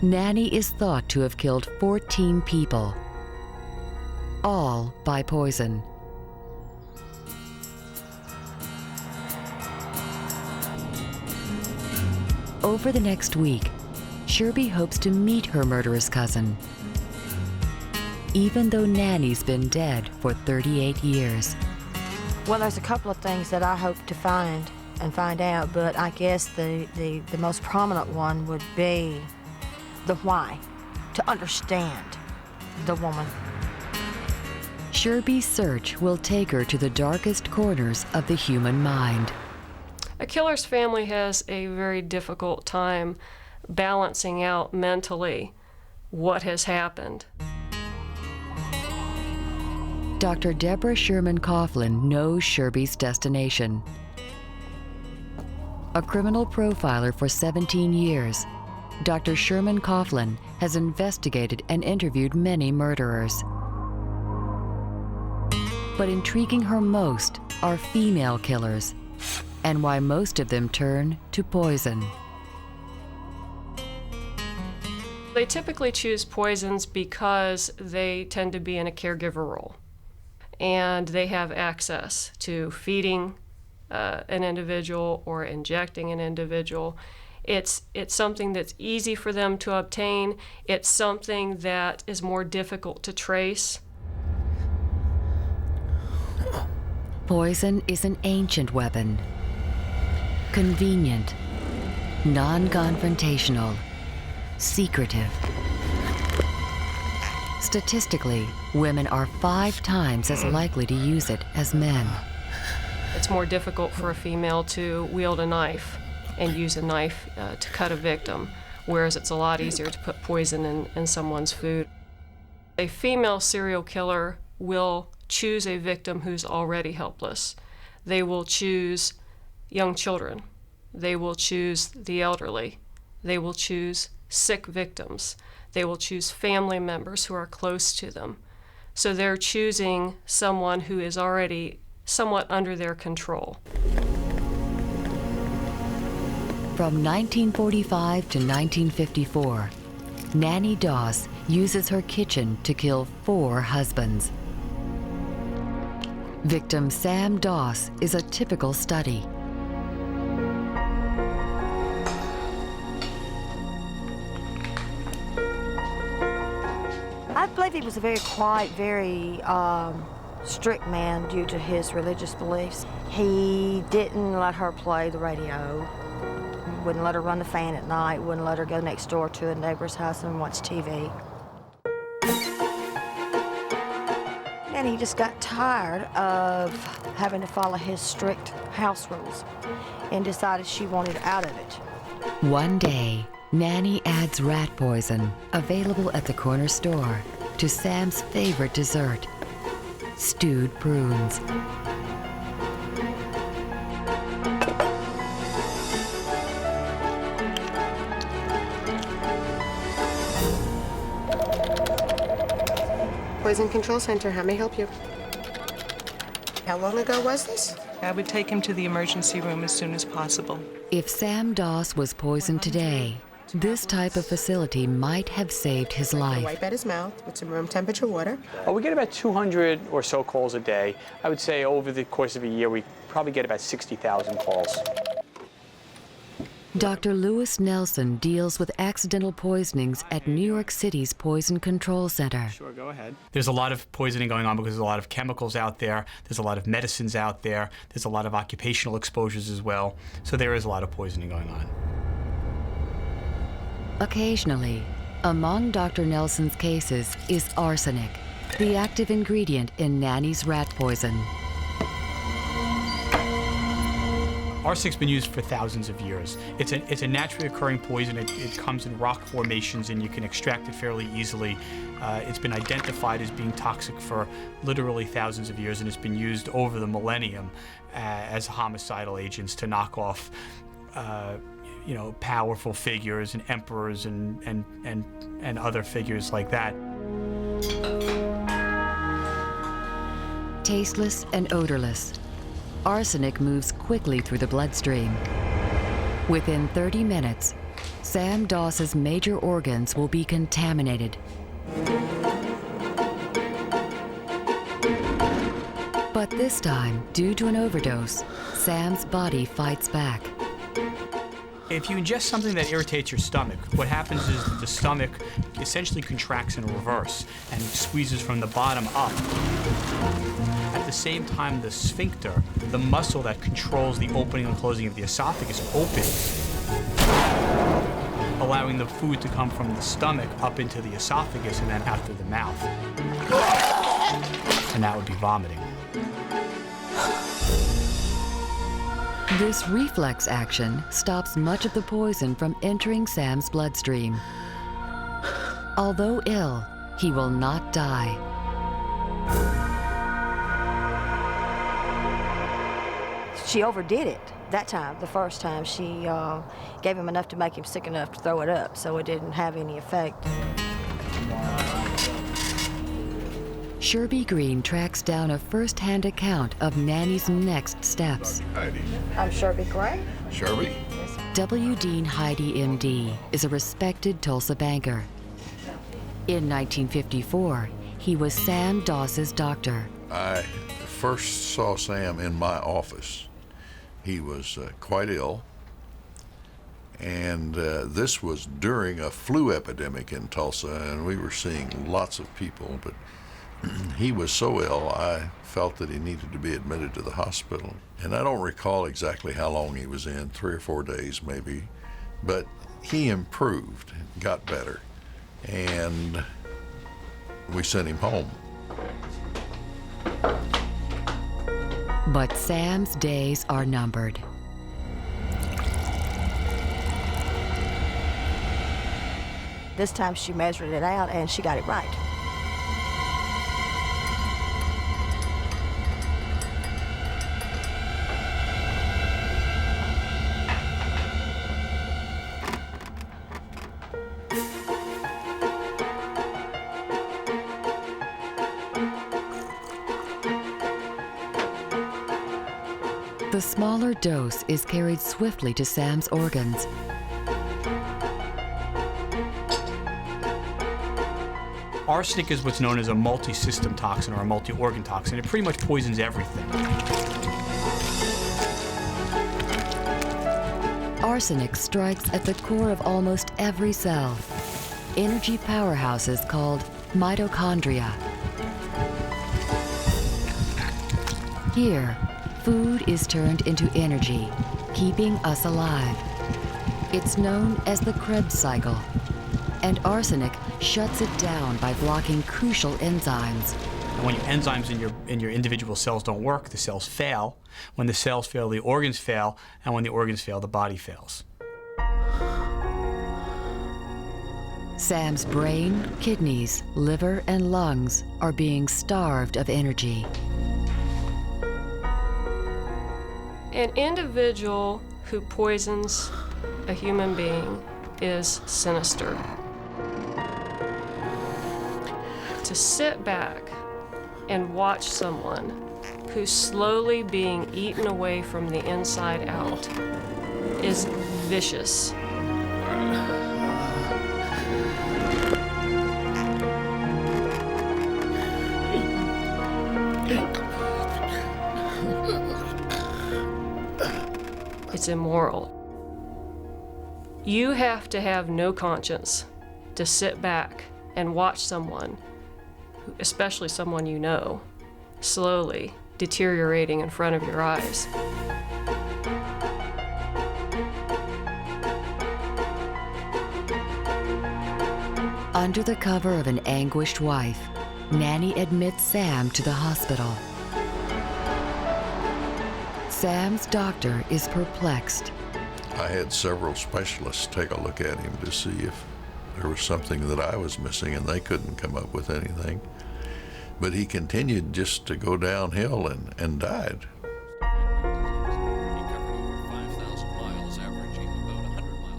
Nanny is thought to have killed 14 people, all by poison. Over the next week, Sherby hopes to meet her murderous cousin, even though Nanny's been dead for 38 years. Well, there's a couple of things that I hope to find out, but I guess the most prominent one would be the why, to understand the woman. Sherby's search will take her to the darkest corners of the human mind. A killer's family has a very difficult time balancing out mentally what has happened. Dr. Deborah Sherman Coughlin knows Sherby's destination. A criminal profiler for 17 years, Dr. Sherman Coughlin has investigated and interviewed many murderers. But intriguing her most are female killers, and why most of them turn to poison. They typically choose poisons because they tend to be in a caregiver role, and they have access to feeding an individual or injecting an individual. It's something that's easy for them to obtain. It's something that is more difficult to trace. Poison is an ancient weapon. Convenient, non-confrontational, secretive. Statistically, women are 5 times as likely to use it as men. It's more difficult for a female to wield a knife and use a knife to cut a victim, whereas it's a lot easier to put poison in someone's food. A female serial killer will choose a victim who's already helpless. They will choose young children. They will choose the elderly. They will choose sick victims. They will choose family members who are close to them. So they're choosing someone who is already somewhat under their control. From 1945 to 1954, Nanny Doss uses her kitchen to kill 4 husbands. Victim Sam Doss is a typical study. I believe he was a very quiet, very strict man due to his religious beliefs. He didn't let her play the radio, wouldn't let her run the fan at night, wouldn't let her go next door to a neighbor's house and watch TV. And he just got tired of having to follow his strict house rules and decided she wanted out of it. One day, Nanny adds rat poison, available at the corner store, to Sam's favorite dessert, stewed prunes. Poison Control Center, how may I help you? How long ago was this? I would take him to the emergency room as soon as possible. If Sam Doss was poisoned today, this type of facility might have saved his life. Wipe out his mouth with some room temperature water. We get about 200 or so calls a day. I would say over the course of a year, we probably get about 60,000 calls. Dr. Lewis Nelson deals with accidental poisonings at New York City's Poison Control Center. Sure, go ahead. There's a lot of poisoning going on because there's a lot of chemicals out there, there's a lot of medicines out there, there's a lot of occupational exposures as well. So there is a lot of poisoning going on. Occasionally, Among Dr. Nelson's cases is arsenic, the active ingredient in Nanny's rat poison. Arsenic's been used for thousands of years. It's a naturally occurring poison. It comes in rock formations and you can extract it fairly easily. It's been identified as being toxic for literally thousands of years, and it's been used over the millennium as homicidal agents to knock off powerful figures and emperors and other figures like that. Tasteless and odorless, arsenic moves quickly through the bloodstream. Within 30 minutes, Sam Doss's major organs will be contaminated. But this time, due to an overdose, Sam's body fights back. If you ingest something that irritates your stomach, what happens is that the stomach essentially contracts in reverse and squeezes from the bottom up. At the same time, the sphincter, the muscle that controls the opening and closing of the esophagus, opens, allowing the food to come from the stomach up into the esophagus and then out through the mouth. And that would be vomiting. This reflex action stops much of the poison from entering Sam's bloodstream. Although ill, he will not die. She overdid it that time. The first time, she gave him enough to make him sick enough to throw it up, so it didn't have any effect. Sherby Green tracks down a first-hand account of Nanny's next steps. I'm Sherby Green. Sherby? W. Dean Heidi, M.D., is a respected Tulsa banker. In 1954, he was Sam Doss's doctor. I first saw Sam in my office. He was quite ill, and this was during a flu epidemic in Tulsa, and we were seeing lots of people, but he was so ill, I felt that he needed to be admitted to the hospital. And I don't recall exactly how long he was in, 3 or 4 days maybe, but he improved, got better, and we sent him home. But Sam's days are numbered. This time she measured it out and she got it right. The smaller dose is carried swiftly to Sam's organs. Arsenic is what's known as a multi-system toxin or a multi-organ toxin. It pretty much poisons everything. Arsenic strikes at the core of almost every cell. Energy powerhouses called mitochondria. Here, food is turned into energy, keeping us alive. It's known as the Krebs cycle, and arsenic shuts it down by blocking crucial enzymes. And when your enzymes in your individual cells don't work, the cells fail. When the cells fail, the organs fail, and when the organs fail, the body fails. Sam's brain, kidneys, liver, and lungs are being starved of energy. An individual who poisons a human being is sinister. To sit back and watch someone who's slowly being eaten away from the inside out is vicious. It's immoral. You have to have no conscience to sit back and watch someone, especially someone you know, slowly deteriorating in front of your eyes. Under the cover of an anguished wife, Nanny admits Sam to the hospital. Sam's doctor is perplexed. I had several specialists take a look at him to see if there was something that I was missing, and they couldn't come up with anything. But he continued just to go downhill and died.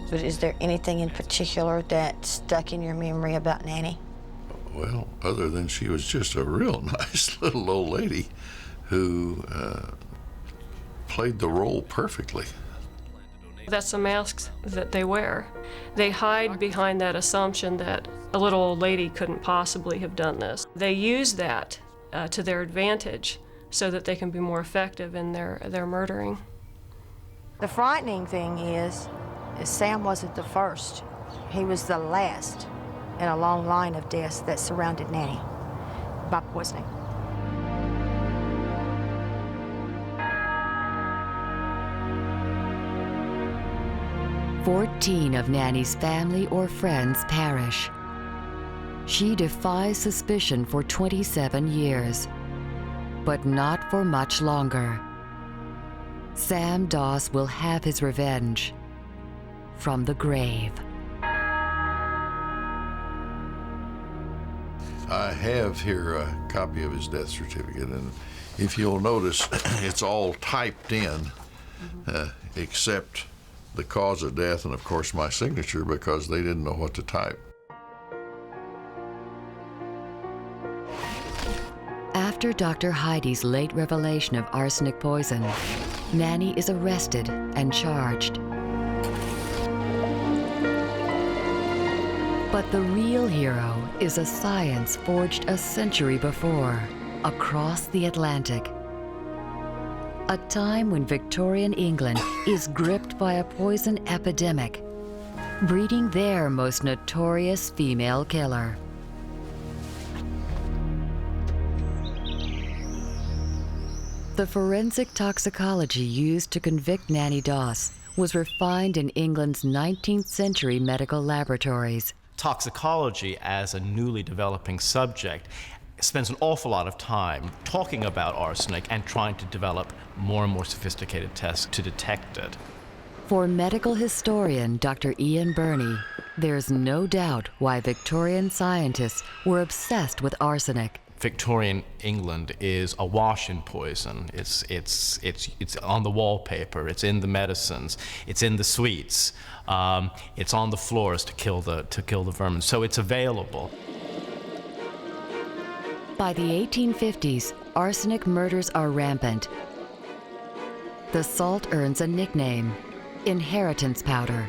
But is there anything in particular that stuck in your memory about Nanny? Well, other than she was just a real nice little old lady who played the role perfectly. That's the masks that they wear. They hide behind that assumption that a little old lady couldn't possibly have done this. They use that to their advantage so that they can be more effective in their murdering. The frightening thing is Sam wasn't the first. He was the last in a long line of deaths that surrounded Nanny by poisoning. "14 of Nanny's family or friends perish. She defies suspicion for 27 years, but not for much longer. Sam Doss will have his revenge from the grave." I have here a copy of his death certificate, and if you'll notice, it's all typed in, except the cause of death and, of course, my signature, because they didn't know what to type. After Dr. Heidi's late revelation of arsenic poison, Nanny is arrested and charged. But the real hero is a science forged a century before, across the Atlantic. A time when Victorian England is gripped by a poison epidemic, breeding their most notorious female killer. The forensic toxicology used to convict Nanny Doss was refined in England's 19th century medical laboratories. Toxicology, as a newly developing subject, spends an awful lot of time talking about arsenic and trying to develop more and more sophisticated tests to detect it. For medical historian Dr. Ian Burney, there's no doubt why Victorian scientists were obsessed with arsenic. Victorian England is awash in poison. It's on the wallpaper. It's in the medicines. It's in the sweets. It's on the floors to kill the vermin. So it's available. By the 1850s, arsenic murders are rampant. The salt earns a nickname: inheritance powder.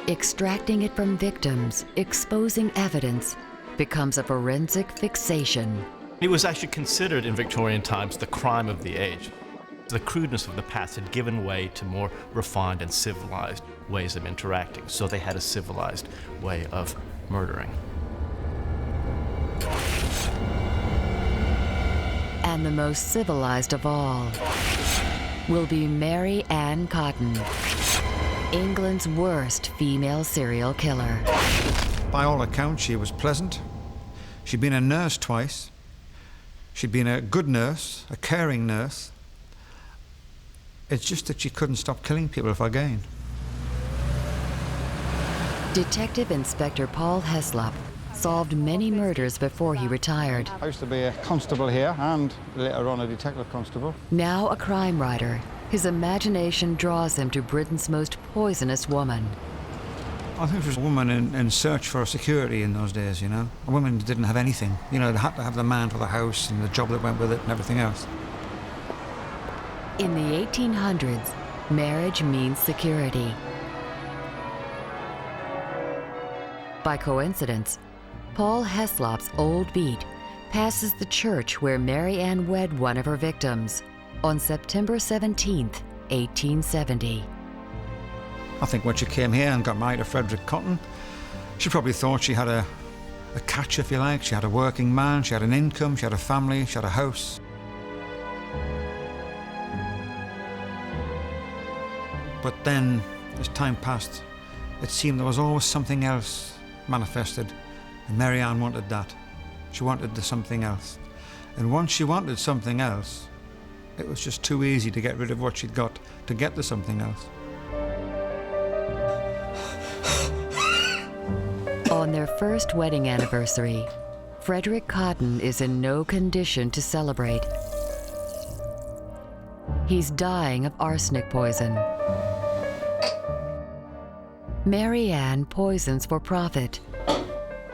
Extracting it from victims, exposing evidence, becomes a forensic fixation. It was actually considered in Victorian times the crime of the age. The crudeness of the past had given way to more refined and civilized ways of interacting, so they had a civilized way of murdering. And the most civilized of all will be Mary Ann Cotton, England's worst female serial killer. By all accounts, she was pleasant. She'd been a nurse twice. She'd been a good nurse, a caring nurse. It's just that she couldn't stop killing people for gain. Detective Inspector Paul Heslop solved many murders before he retired. I used to be a constable here and later on a detective constable. Now a crime writer, his imagination draws him to Britain's most poisonous woman. I think it was a woman in search for security in those days, you know. A woman didn't have anything. You know, they had to have the man for the house and the job that went with it and everything else. In the 1800s, marriage means security. By coincidence, Paul Heslop's old beat passes the church where Mary Ann wed one of her victims on September 17th, 1870. I think when she came here and got married to Frederick Cotton, she probably thought she had a catch, if you like. She had a working man, she had an income, she had a family, she had a house. But then, as time passed, it seemed there was always something else manifested, and Mary Ann wanted that. She wanted something else. And once she wanted something else, it was just too easy to get rid of what she'd got to get to something else. On their first wedding anniversary, Frederick Cotton is in no condition to celebrate. He's dying of arsenic poison. Mary Ann poisons for profit.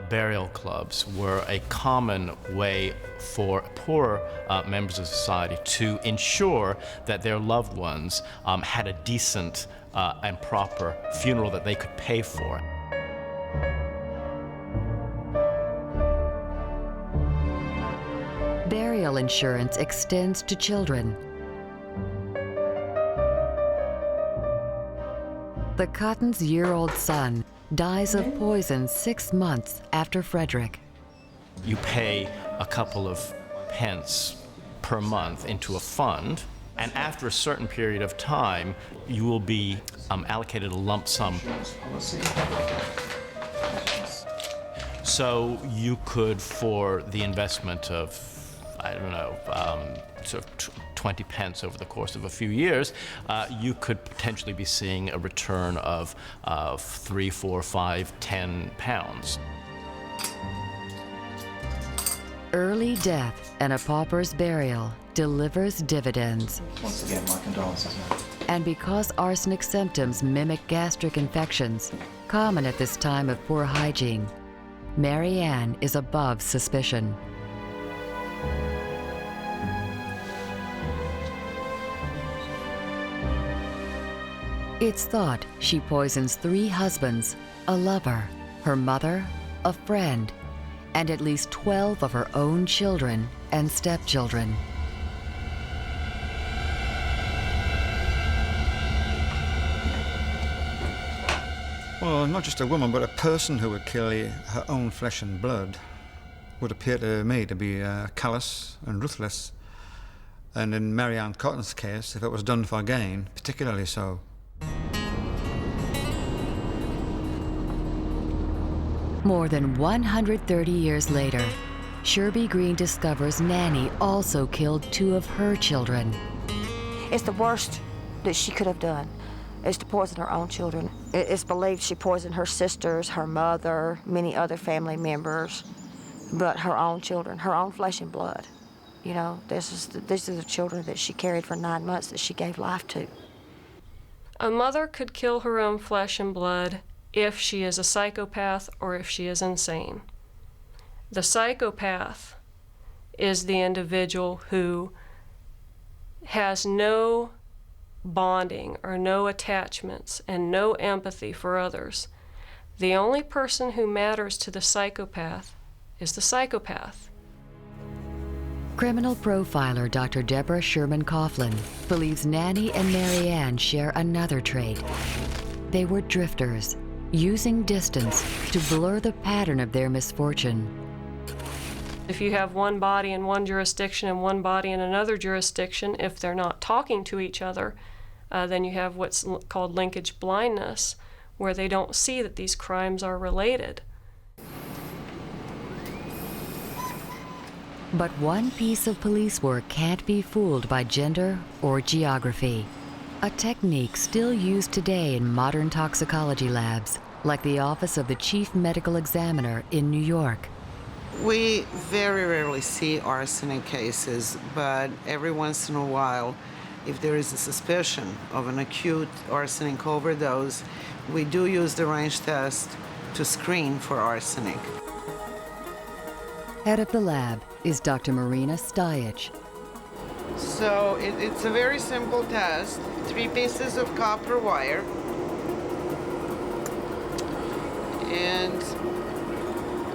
Burial clubs were a common way for poorer members of society to ensure that their loved ones had a decent and proper funeral that they could pay for. Burial insurance extends to children. The Cotton's year-old son dies of poison 6 months after Frederick. You pay a couple of pence per month into a fund, and after a certain period of time, you will be allocated a lump sum. So you could, for the investment of, I don't know, sort of 20 pence over the course of a few years, you could potentially be seeing a return of 3, 4, 5, 10 pounds. Early death and a pauper's burial delivers dividends. Once again, my condolences, ma'am. And because arsenic symptoms mimic gastric infections, common at this time of poor hygiene, Mary Ann is above suspicion. It's thought she poisons 3 husbands, a lover, her mother, a friend, and at least 12 of her own children and stepchildren. Well, not just a woman, but a person who would kill her own flesh and blood would appear to me to be callous and ruthless. And in Mary Ann Cotton's case, if it was done for gain, particularly so. More than 130 years later, Sherby Green discovers Nanny also killed 2 of her children. It's the worst that she could have done, is to poison her own children. It's believed she poisoned her sisters, her mother, many other family members, but her own children, her own flesh and blood. You know, these are the children that she carried for 9 months that she gave life to. A mother could kill her own flesh and blood if she is a psychopath or if she is insane. The psychopath is the individual who has no bonding or no attachments and no empathy for others. The only person who matters to the psychopath is the psychopath. Criminal profiler Dr. Deborah Sherman Coughlin believes Nanny and Mary Ann share another trait. They were drifters, using distance to blur the pattern of their misfortune. If you have one body in one jurisdiction and one body in another jurisdiction, if they're not talking to each other, then you have what's called linkage blindness, where they don't see that these crimes are related. But one piece of police work can't be fooled by gender or geography. A technique still used today in modern toxicology labs, like the Office of the Chief Medical Examiner in New York. We very rarely see arsenic cases, but every once in a while, if there is a suspicion of an acute arsenic overdose, we do use the range test to screen for arsenic. Head of the lab is Dr. Marina Stajich. So it's a very simple test. 3 pieces of copper wire. And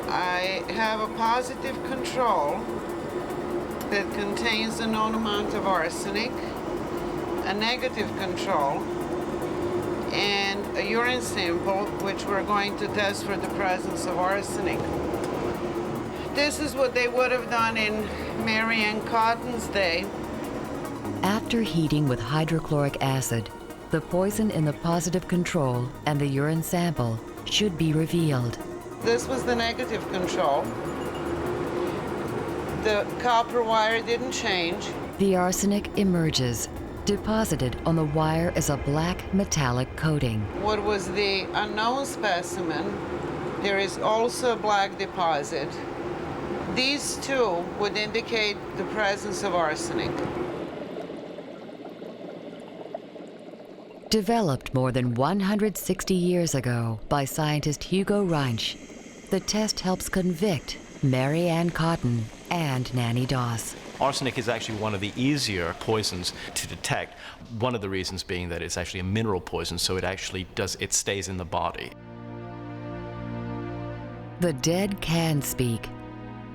I have a positive control that contains a known amount of arsenic, a negative control, and a urine sample, which we're going to test for the presence of arsenic. This is what they would have done in Mary Ann Cotton's day. After heating with hydrochloric acid, the poison in the positive control and the urine sample should be revealed. This was the negative control. The copper wire didn't change. The arsenic emerges. Deposited on the wire is a black metallic coating. What was the unknown specimen, there is also a black deposit. These two would indicate the presence of arsenic. Developed more than 160 years ago by scientist Hugo Reinsch, the test helps convict Mary Ann Cotton and Nanny Doss. Arsenic is actually one of the easier poisons to detect. One of the reasons being that it's actually a mineral poison, so it stays in the body. The dead can speak,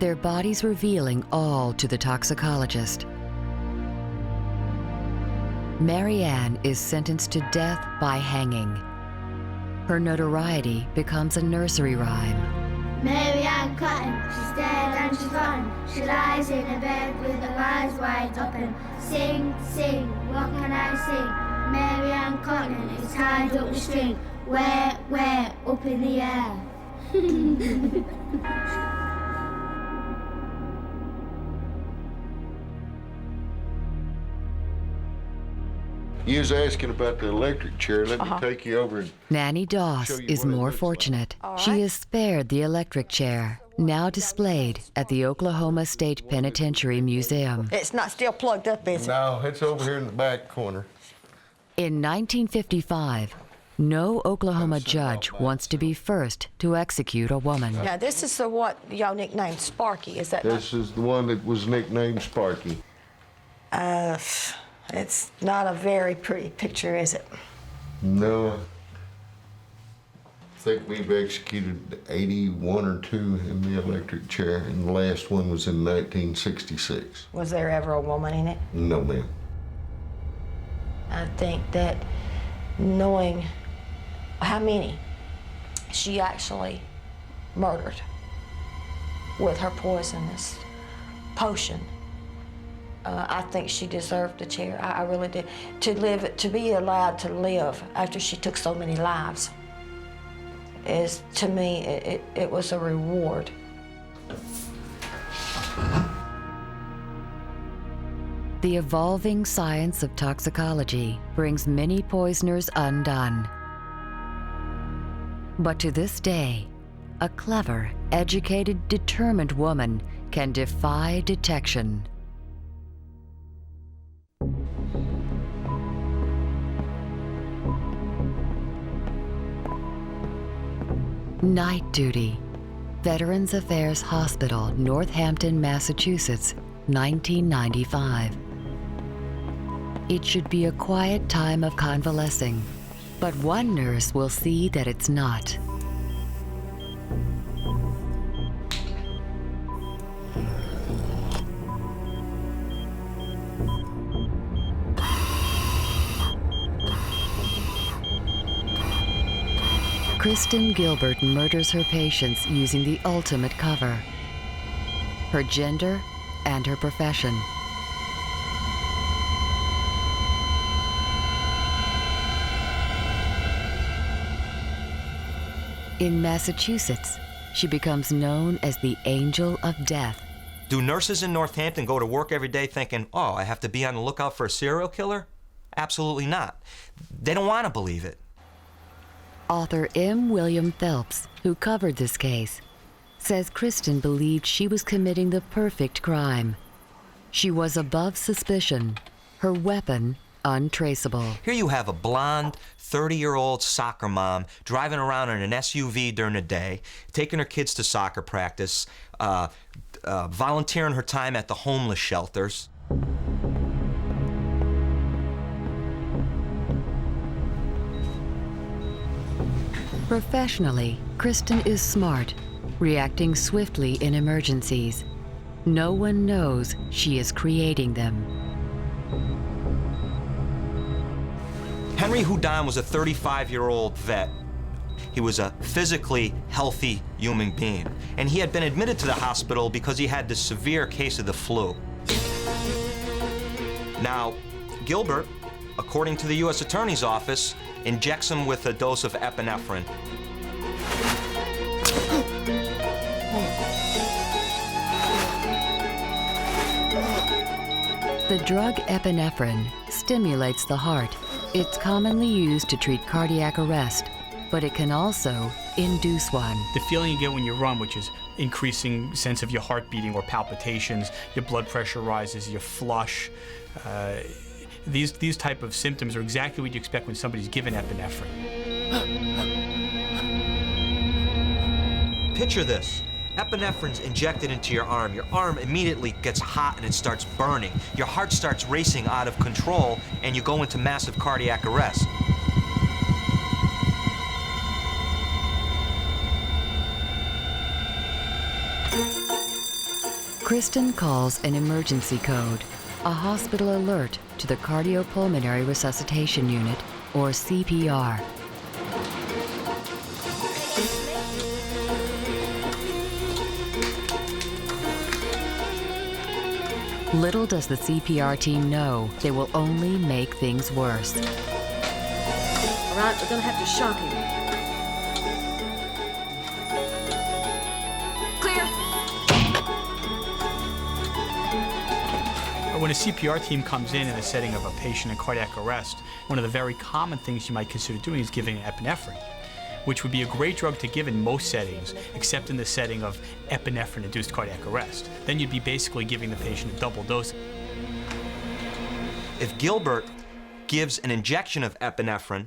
their bodies revealing all to the toxicologist. Mary Ann is sentenced to death by hanging. Her notoriety becomes a nursery rhyme. Mary Ann Cotton, she's dead and she's rotten. She lies in a bed with her eyes wide open. Sing, sing, what can I sing? Mary Ann Cotton is tied up with string. Where, up in the air. You was asking about the electric chair. Let me take you over and... Nanny Doss is more fortunate. She is spared the electric chair, now displayed at the Oklahoma State Penitentiary Museum. It's not still plugged up, is it? No, it's over here in the back corner. In 1955, no Oklahoma judge wants to be first to execute a woman. Now, this is what y'all nicknamed Sparky, is that This is the one that was nicknamed Sparky. It's not a very pretty picture, is it? No. I think we've executed 81 or 2 in the electric chair, and the last one was in 1966. Was there ever a woman in it? No, ma'am. I think that knowing how many she actually murdered with her poisonous potion, I think she deserved the chair. I really did. To be allowed to live after she took so many lives is, to me, it was a reward. The evolving science of toxicology brings many poisoners undone. But to this day, a clever, educated, determined woman can defy detection. Night Duty, Veterans Affairs Hospital, Northampton, Massachusetts, 1995. It should be a quiet time of convalescing, but one nurse will see that it's not. Kristen Gilbert murders her patients using the ultimate cover: her gender and her profession. In Massachusetts, she becomes known as the Angel of Death. Do nurses in Northampton go to work every day thinking, oh, I have to be on the lookout for a serial killer? Absolutely not. They don't want to believe it. Author M. William Phelps, who covered this case, says Kristen believed she was committing the perfect crime. She was above suspicion, her weapon untraceable. Here you have a blonde, 30-year-old soccer mom driving around in an SUV during the day, taking her kids to soccer practice, volunteering her time at the homeless shelters. Professionally, Kristen is smart, reacting swiftly in emergencies. No one knows she is creating them. Henry Houdin was a 35-year-old vet. He was a physically healthy human being, and he had been admitted to the hospital because he had this severe case of the flu. Now, Gilbert, according to the U.S. Attorney's Office, injects him with a dose of epinephrine. The drug epinephrine stimulates the heart. It's commonly used to treat cardiac arrest, but it can also induce one. The feeling you get when you run, which is increasing sense of your heart beating or palpitations, your blood pressure rises, you flush. These type of symptoms are exactly what you expect when somebody's given epinephrine. Picture this. Epinephrine's injected into your arm. Your arm immediately gets hot and it starts burning. Your heart starts racing out of control and you go into massive cardiac arrest. Kristen calls an emergency code, a hospital alert to the cardiopulmonary resuscitation unit, or CPR. Little does the CPR team know they will only make things worse. All right, we're gonna have to shock him. Clear. When a CPR team comes in the setting of a patient in cardiac arrest, one of the very common things you might consider doing is giving epinephrine, which would be a great drug to give in most settings, except in the setting of epinephrine-induced cardiac arrest. Then you'd be basically giving the patient a double dose. If Gilbert gives an injection of epinephrine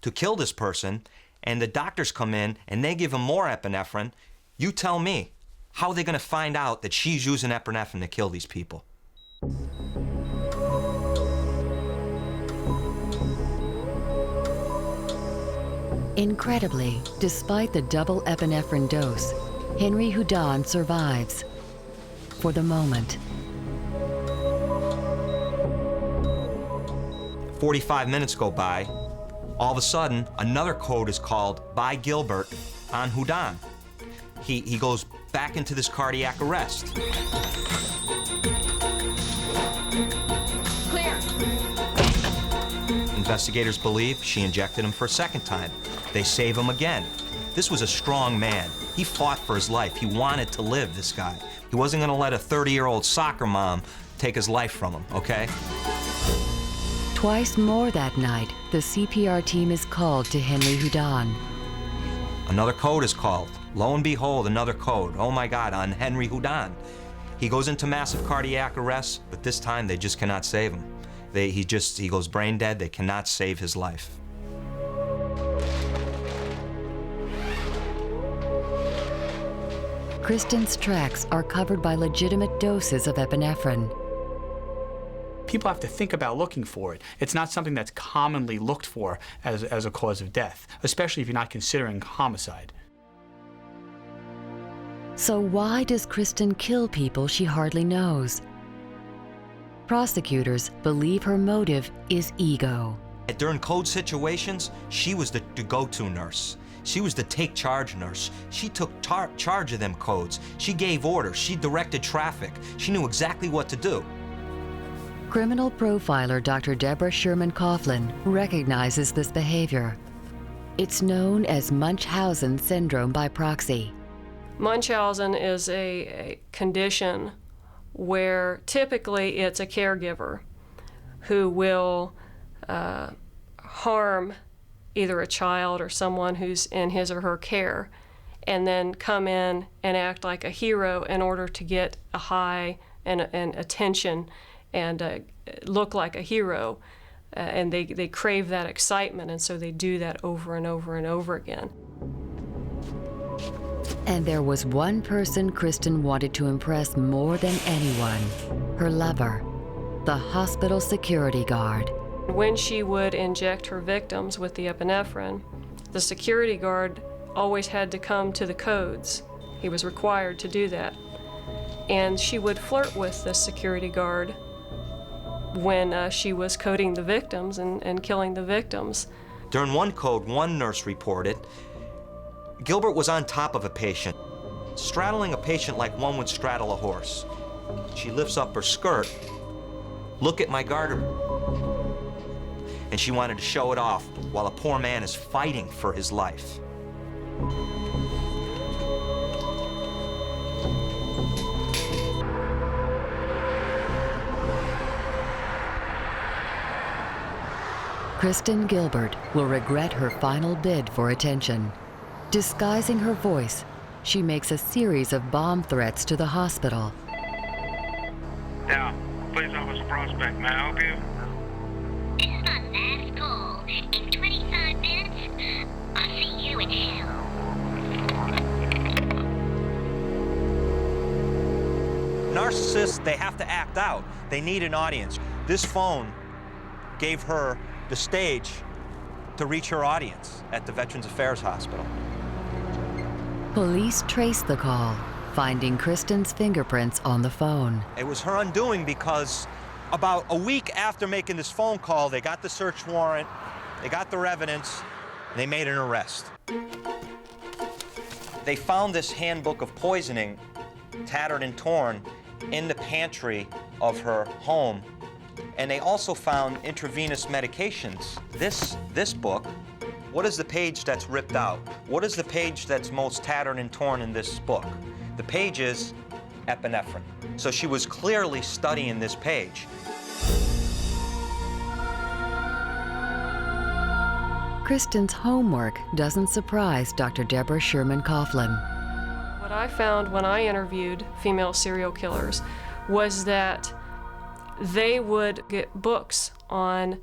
to kill this person, and the doctors come in and they give him more epinephrine, you tell me, how are they going to find out that she's using epinephrine to kill these people? Incredibly, despite the double epinephrine dose, Henry Houdon survives. For the moment. 45 minutes go by. All of a sudden, another code is called by Gilbert on Houdon. He goes back into this cardiac arrest. Clear. Investigators believe she injected him for a second time. They save him again. This was a strong man. He fought for his life. He wanted to live, this guy. He wasn't gonna let a 30-year-old soccer mom take his life from him, okay? Twice more that night, the CPR team is called to Henry Houdon. Another code is called. Lo and behold, another code. Oh my God, on Henry Houdon. He goes into massive cardiac arrest, but this time they just cannot save him. He goes brain dead. They cannot save his life. Kristen's tracks are covered by legitimate doses of epinephrine. People have to think about looking for it. It's not something that's commonly looked for as a cause of death, especially if you're not considering homicide. So why does Kristen kill people she hardly knows? Prosecutors believe her motive is ego. During code situations, she was the go-to nurse. She was the take-charge nurse. She took charge of them codes. She gave orders. She directed traffic. She knew exactly what to do. Criminal profiler Dr. Deborah Sherman Coughlin recognizes this behavior. It's known as Munchausen syndrome by proxy. Munchausen is a condition where typically it's a caregiver who will harm either a child or someone who's in his or her care, and then come in and act like a hero in order to get a high and attention and look like a hero. And they crave that excitement, and so they do that over and over and over again. And there was one person Kristen wanted to impress more than anyone, her lover, the hospital security guard. When she would inject her victims with the epinephrine, the security guard always had to come to the codes. He was required to do that. And she would flirt with the security guard when she was coding the victims and killing the victims. During one code, one nurse reported, Gilbert was on top of a patient, straddling a patient like one would straddle a horse. She lifts up her skirt. Look at my garter. And she wanted to show it off while a poor man is fighting for his life. Kristen Gilbert will regret her final bid for attention. Disguising her voice, she makes a series of bomb threats to the hospital. Yeah, police officer Prospect, may I help you? This is my last call. In 25 minutes, I'll see you in hell. Narcissists, they have to act out. They need an audience. This phone gave her the stage to reach her audience at the Veterans Affairs Hospital. Police trace the call, finding Kristen's fingerprints on the phone. It was her undoing because about a week after making this phone call, they got the search warrant, they got their evidence, and they made an arrest. They found this handbook of poisoning, tattered and torn, in the pantry of her home. And they also found intravenous medications. This book, what is the page that's ripped out? What is the page that's most tattered and torn in this book? The page is epinephrine. So she was clearly studying this page. Kristen's homework doesn't surprise Dr. Deborah Sherman Coughlin. What I found when I interviewed female serial killers was that they would get books on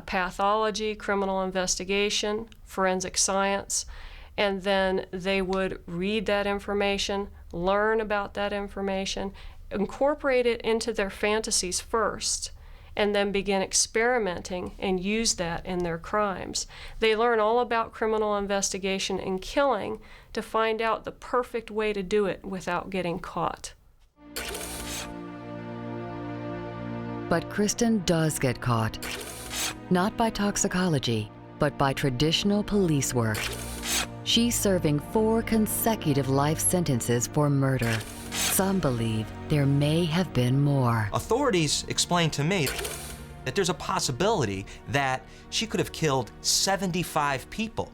pathology, criminal investigation, forensic science, and then they would read that information, learn about that information, incorporate it into their fantasies first, and then begin experimenting and use that in their crimes. They learn all about criminal investigation and killing to find out the perfect way to do it without getting caught. But Kristen does get caught. Not by toxicology, but by traditional police work. She's serving 4 consecutive life sentences for murder. Some believe there may have been more. Authorities explained to me that there's a possibility that she could have killed 75 people.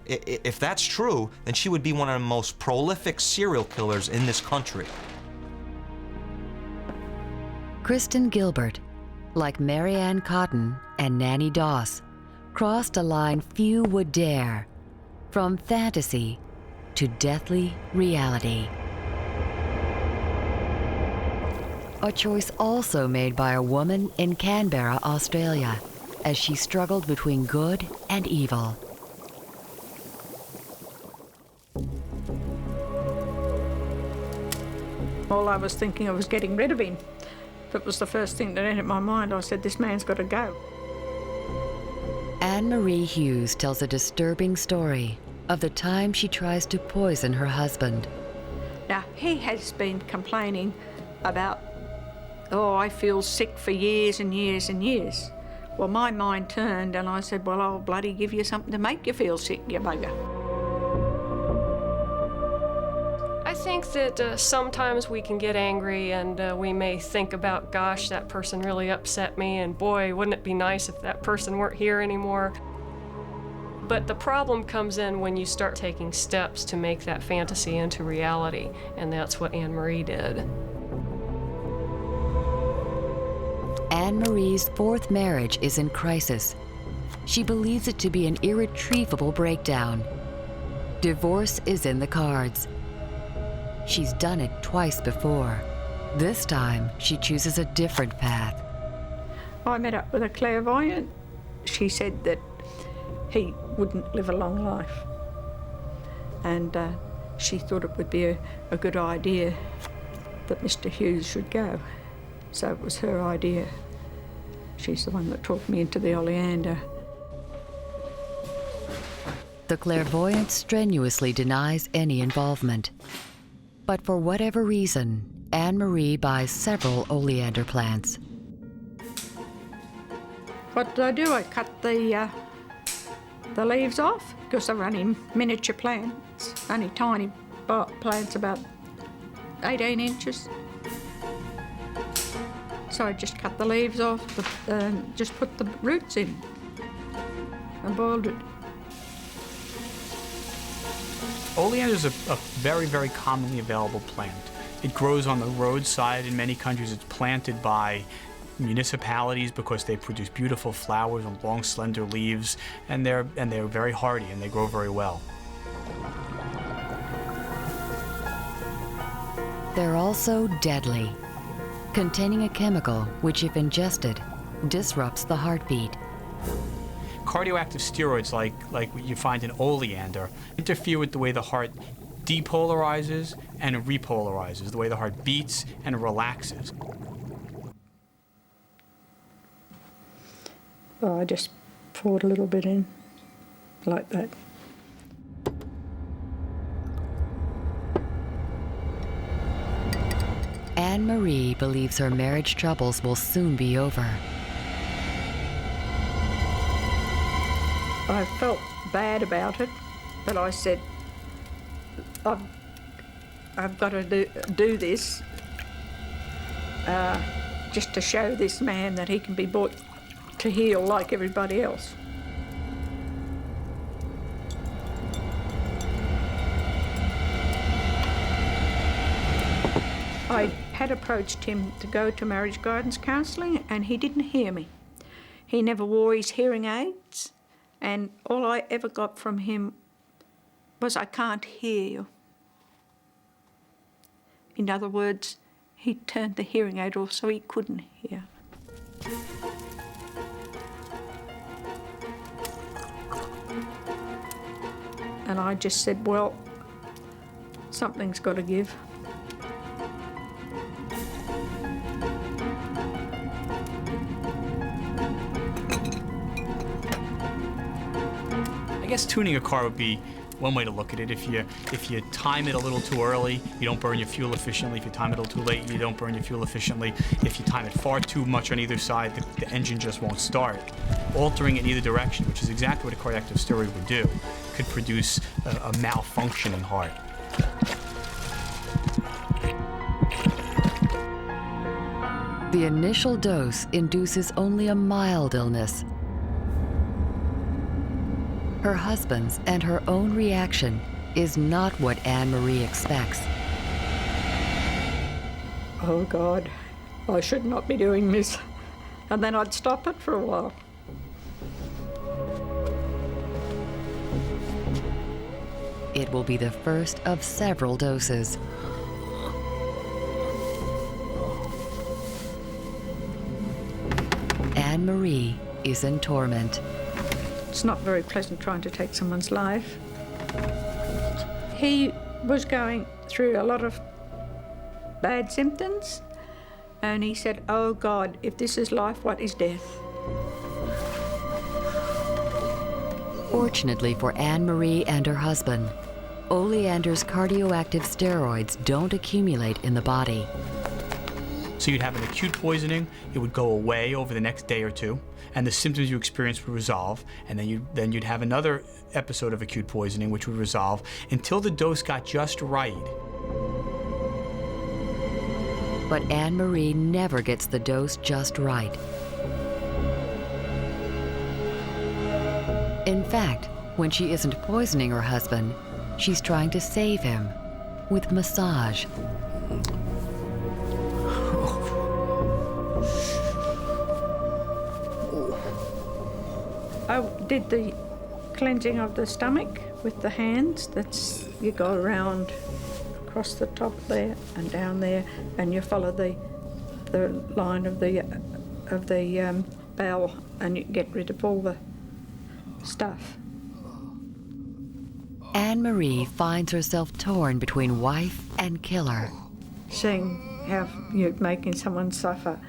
If that's true, then she would be one of the most prolific serial killers in this country. Kristen Gilbert, like Marianne Cotton and Nanny Doss, crossed a line few would dare, from fantasy to deathly reality. A choice also made by a woman in Canberra, Australia, as she struggled between good and evil. All I was thinking, I was getting rid of him. That was the first thing that entered my mind. I said, this man's got to go. Annamarie Hughes tells a disturbing story of the time she tries to poison her husband. Now, he has been complaining about, oh, I feel sick for years and years and years. Well, my mind turned and I said, well, I'll bloody give you something to make you feel sick, you bugger. I think that sometimes we can get angry and we may think about, gosh, that person really upset me, and boy, wouldn't it be nice if that person weren't here anymore. But the problem comes in when you start taking steps to make that fantasy into reality, and that's what Annamarie did. Anne-Marie's 4th marriage is in crisis. She believes it to be an irretrievable breakdown. Divorce is in the cards. She's done it twice before. This time, she chooses a different path. I met up with a clairvoyant. She said that he wouldn't live a long life. And she thought it would be a good idea that Mr. Hughes should go. So it was her idea. She's the one that talked me into the oleander. The clairvoyant strenuously denies any involvement. But for whatever reason, Annamarie buys several oleander plants. What do? I cut the leaves off because they're only miniature plants, only tiny plants about 18 inches. So I just cut the leaves off, just put the roots in and boiled it. Oleander is a very, very commonly available plant. It grows on the roadside in many countries. It's planted by municipalities because they produce beautiful flowers and long, slender leaves, and they're very hardy and they grow very well. They're also deadly, containing a chemical which, if ingested, disrupts the heartbeat. Cardioactive steroids, like what you find in oleander, interfere with the way the heart depolarizes and repolarizes, the way the heart beats and relaxes. Well, I just poured a little bit in, like that. Annamarie believes her marriage troubles will soon be over. I felt bad about it, but I said, I've got to do this just to show this man that he can be brought to heel like everybody else. I had approached him to go to marriage guidance counselling, and he didn't hear me. He never wore his hearing aids, and all I ever got from him was, "I can't hear you." In other words, he turned the hearing aid off so he couldn't hear. And I just said, well, something's got to give. I guess tuning a car would be one way to look at it. If you time it a little too early, you don't burn your fuel efficiently. If you time it a little too late, you don't burn your fuel efficiently. If you time it far too much on either side, the engine just won't start. Altering in either direction, which is exactly what a cardioactive steroid would do, could produce a malfunctioning heart. The initial dose induces only a mild illness. Her husband's and her own reaction is not what Annamarie expects. Oh God, I should not be doing this. And then I'd stop it for a while. It will be the first of several doses. Annamarie is in torment. It's not very pleasant trying to take someone's life. He was going through a lot of bad symptoms, and he said, "Oh God, if this is life, what is death?" Fortunately for Annamarie and her husband, oleander's cardioactive steroids don't accumulate in the body. So you'd have an acute poisoning, it would go away over the next day or two, and the symptoms you experienced would resolve, and then you'd have another episode of acute poisoning which would resolve until the dose got just right. But Annamarie never gets the dose just right. In fact, when she isn't poisoning her husband, she's trying to save him with massage. I did the cleansing of the stomach with the hands. That's, you go around across the top there and down there, and you follow the line of the bowel, and you get rid of all the stuff. Annamarie finds herself torn between wife and killer. Seeing how you're making someone suffer,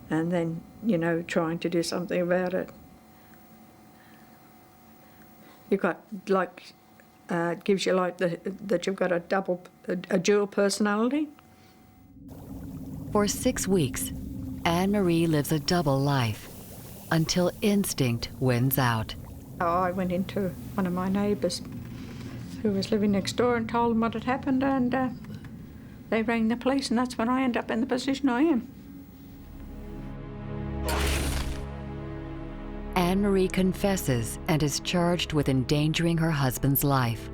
and then, trying to do something about it. You've got, it gives you that you've got a dual personality. For 6 weeks, Annamarie lives a double life until instinct wins out. I went into one of my neighbours who was living next door and told them what had happened, and they rang the police, and that's when I ended up in the position I am. Annamarie confesses and is charged with endangering her husband's life.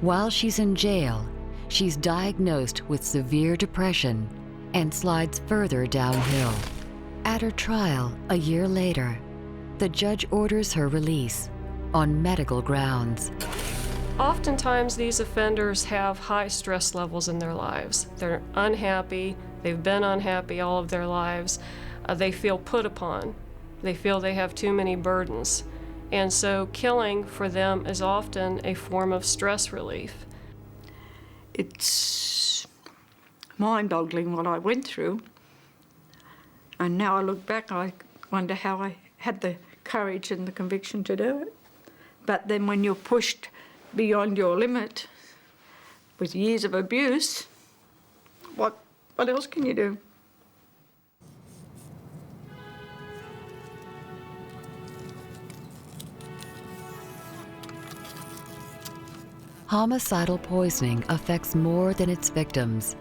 While she's in jail, she's diagnosed with severe depression and slides further downhill. At her trial, a year later, the judge orders her release on medical grounds. Oftentimes, these offenders have high stress levels in their lives. They're unhappy. They've been unhappy all of their lives. They feel put upon. They feel they have too many burdens. And so killing for them is often a form of stress relief. It's mind-boggling what I went through. And now I look back, I wonder how I had the courage and the conviction to do it. But then when you're pushed beyond your limit with years of abuse, what else can you do? Homicidal poisoning affects more than its victims.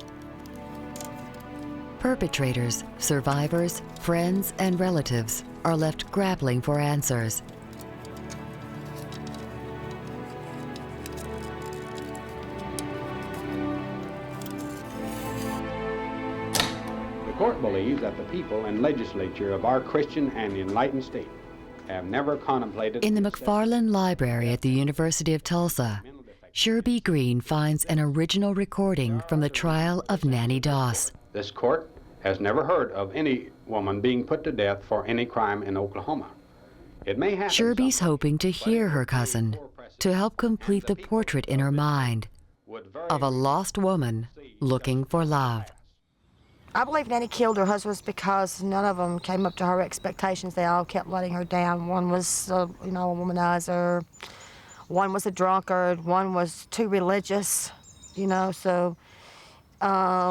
Perpetrators, survivors, friends, and relatives are left grappling for answers. The court believes that the people and legislature of our Christian and enlightened state have never contemplated... In the McFarland Library at the University of Tulsa, Sherby Green finds an original recording from the trial of Nanny Doss. This court has never heard of any woman being put to death for any crime in Oklahoma. It may happen. Sherby's hoping to hear her cousin to help complete the portrait in her mind of a lost woman looking for love. I believe Nanny killed her husbands because none of them came up to her expectations. They all kept letting her down. One was, a womanizer. One was a drunkard. One was too religious, so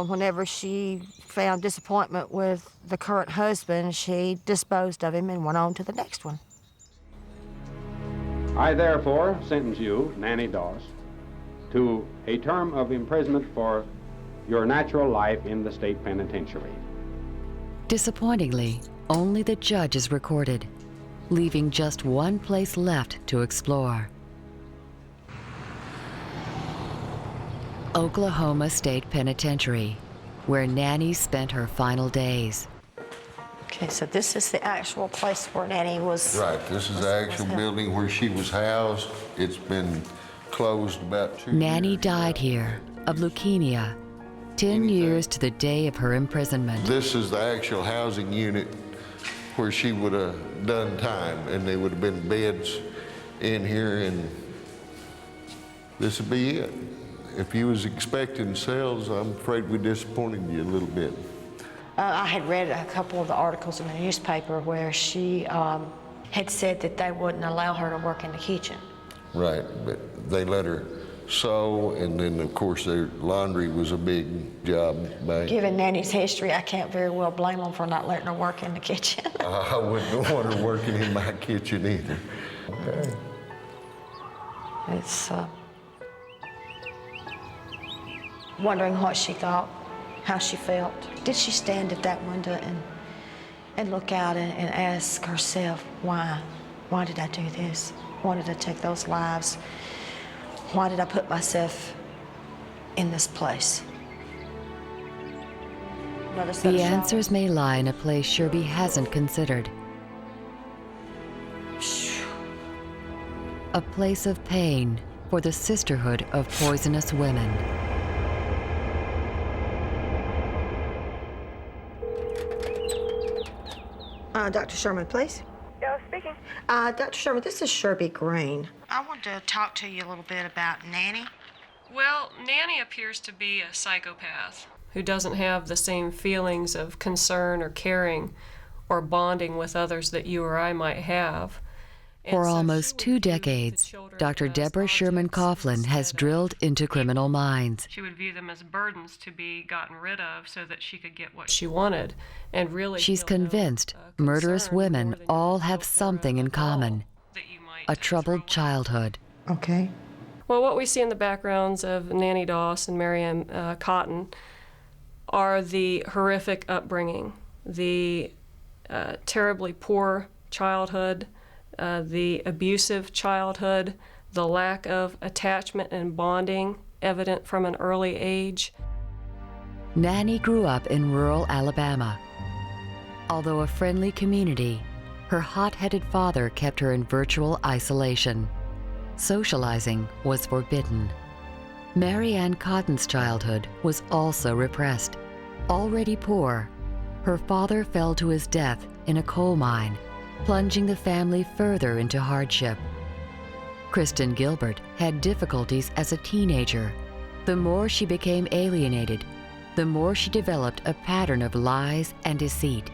whenever she found disappointment with the current husband, she disposed of him and went on to the next one. I therefore sentence you, Nanny Doss, to a term of imprisonment for your natural life in the state penitentiary. Disappointingly, only the judge is recorded, leaving just one place left to explore. Oklahoma State Penitentiary, where Nanny spent her final days. Okay, so this is the actual place where Nanny was... Right, this is the actual building where she was housed. It's been closed about 2 years. Nanny died here of leukemia, 10 years to the day of her imprisonment. This is the actual housing unit where she would have done time, and there would have been beds in here, and this would be it. If you was expecting cells, I'm afraid we disappointed you a little bit. I had read a couple of the articles in the newspaper where she had said that they wouldn't allow her to work in the kitchen. Right, but they let her sew, and then of course their laundry was a big job. Given Nanny's history, I can't very well blame them for not letting her work in the kitchen. I wouldn't want her working in my kitchen either. Okay. It's wondering what she thought, how she felt. Did she stand at that window and look out and ask herself, why? Why did I do this? Why did I take those lives? Why did I put myself in this place? The answers may lie in a place Sherby hasn't considered. A place of pain for the sisterhood of poisonous women. Dr. Sherman, please. Yeah, speaking. Dr. Sherman, this is Sherby Green. I wanted to talk to you a little bit about Nanny. Well, Nanny appears to be a psychopath who doesn't have the same feelings of concern or caring or bonding with others that you or I might have. For almost 2 decades, Dr. Deborah Sherman Coughlin has drilled into criminal minds. She would view them as burdens to be gotten rid of so that she could get what she wanted. And really, she's convinced murderous women all have something in common: a troubled childhood. Okay. Well, what we see in the backgrounds of Nanny Doss and Marianne Cotton are the horrific upbringing, the terribly poor childhood, the abusive childhood, the lack of attachment and bonding evident from an early age. Nanny grew up in rural Alabama. Although a friendly community, her hot-headed father kept her in virtual isolation. Socializing was forbidden. Mary Ann Cotton's childhood was also repressed. Already poor, her father fell to his death in a coal mine, plunging the family further into hardship. Kristen Gilbert had difficulties as a teenager. The more she became alienated, the more she developed a pattern of lies and deceit.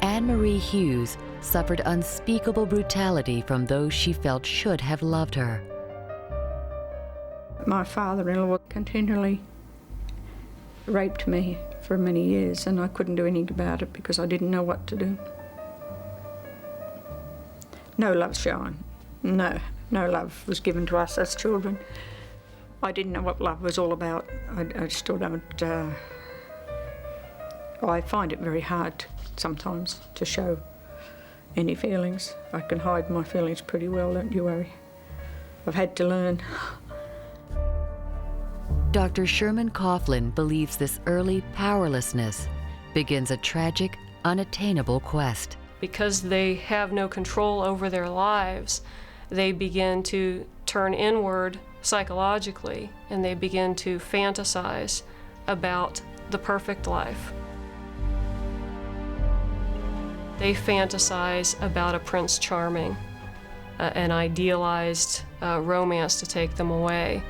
Annamarie Hughes suffered unspeakable brutality from those she felt should have loved her. My father-in-law continually raped me for many years, and I couldn't do anything about it because I didn't know what to do. No love shown. No love was given to us as children. I didn't know what love was all about. I still don't. I find it very hard sometimes to show any feelings. I can hide my feelings pretty well, don't you worry. I've had to learn. Dr. Sherman Coughlin believes this early powerlessness begins a tragic, unattainable quest. Because they have no control over their lives, they begin to turn inward psychologically, and they begin to fantasize about the perfect life. They fantasize about a Prince Charming, an idealized romance to take them away.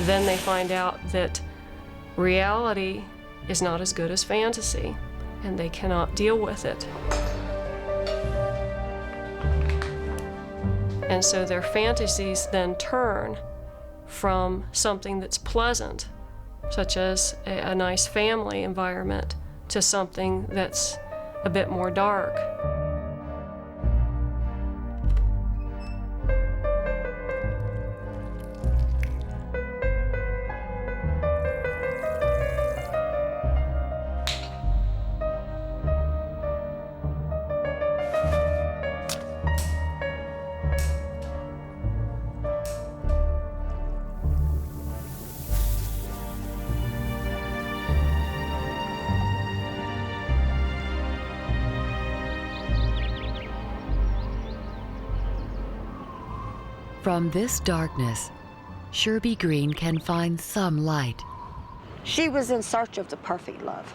Then they find out that reality is not as good as fantasy, and they cannot deal with it. And so their fantasies then turn from something that's pleasant, such as a nice family environment, to something that's a bit more dark. From this darkness, Sherby Green can find some light. She was in search of the perfect love.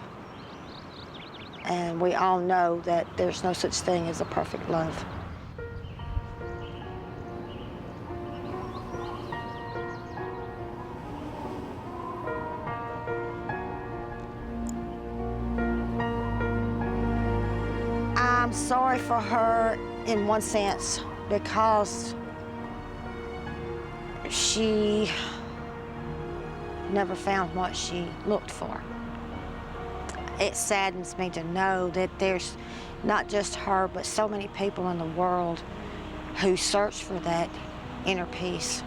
And we all know that there's no such thing as a perfect love. I'm sorry for her in one sense, because she never found what she looked for. It saddens me to know that there's not just her, but so many people in the world who search for that inner peace.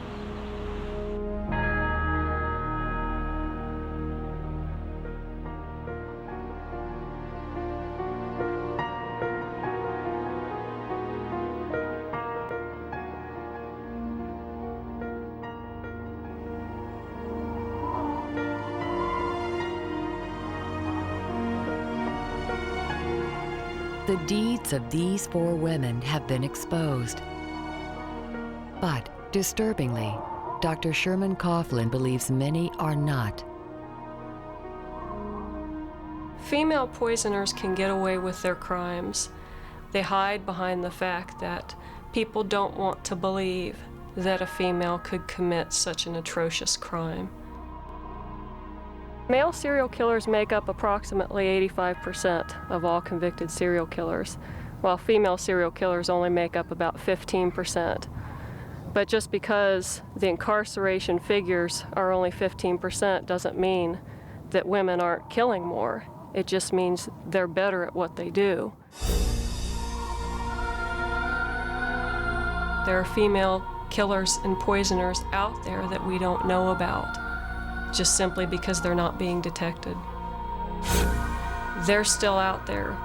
The deeds of these 4 women have been exposed. But, disturbingly, Dr. Sherman Coughlin believes many are not. Female poisoners can get away with their crimes. They hide behind the fact that people don't want to believe that a female could commit such an atrocious crime. Male serial killers make up approximately 85% of all convicted serial killers, while female serial killers only make up about 15%. But just because the incarceration figures are only 15% doesn't mean that women aren't killing more. It just means they're better at what they do. There are female killers and poisoners out there that we don't know about, just simply because they're not being detected. They're still out there.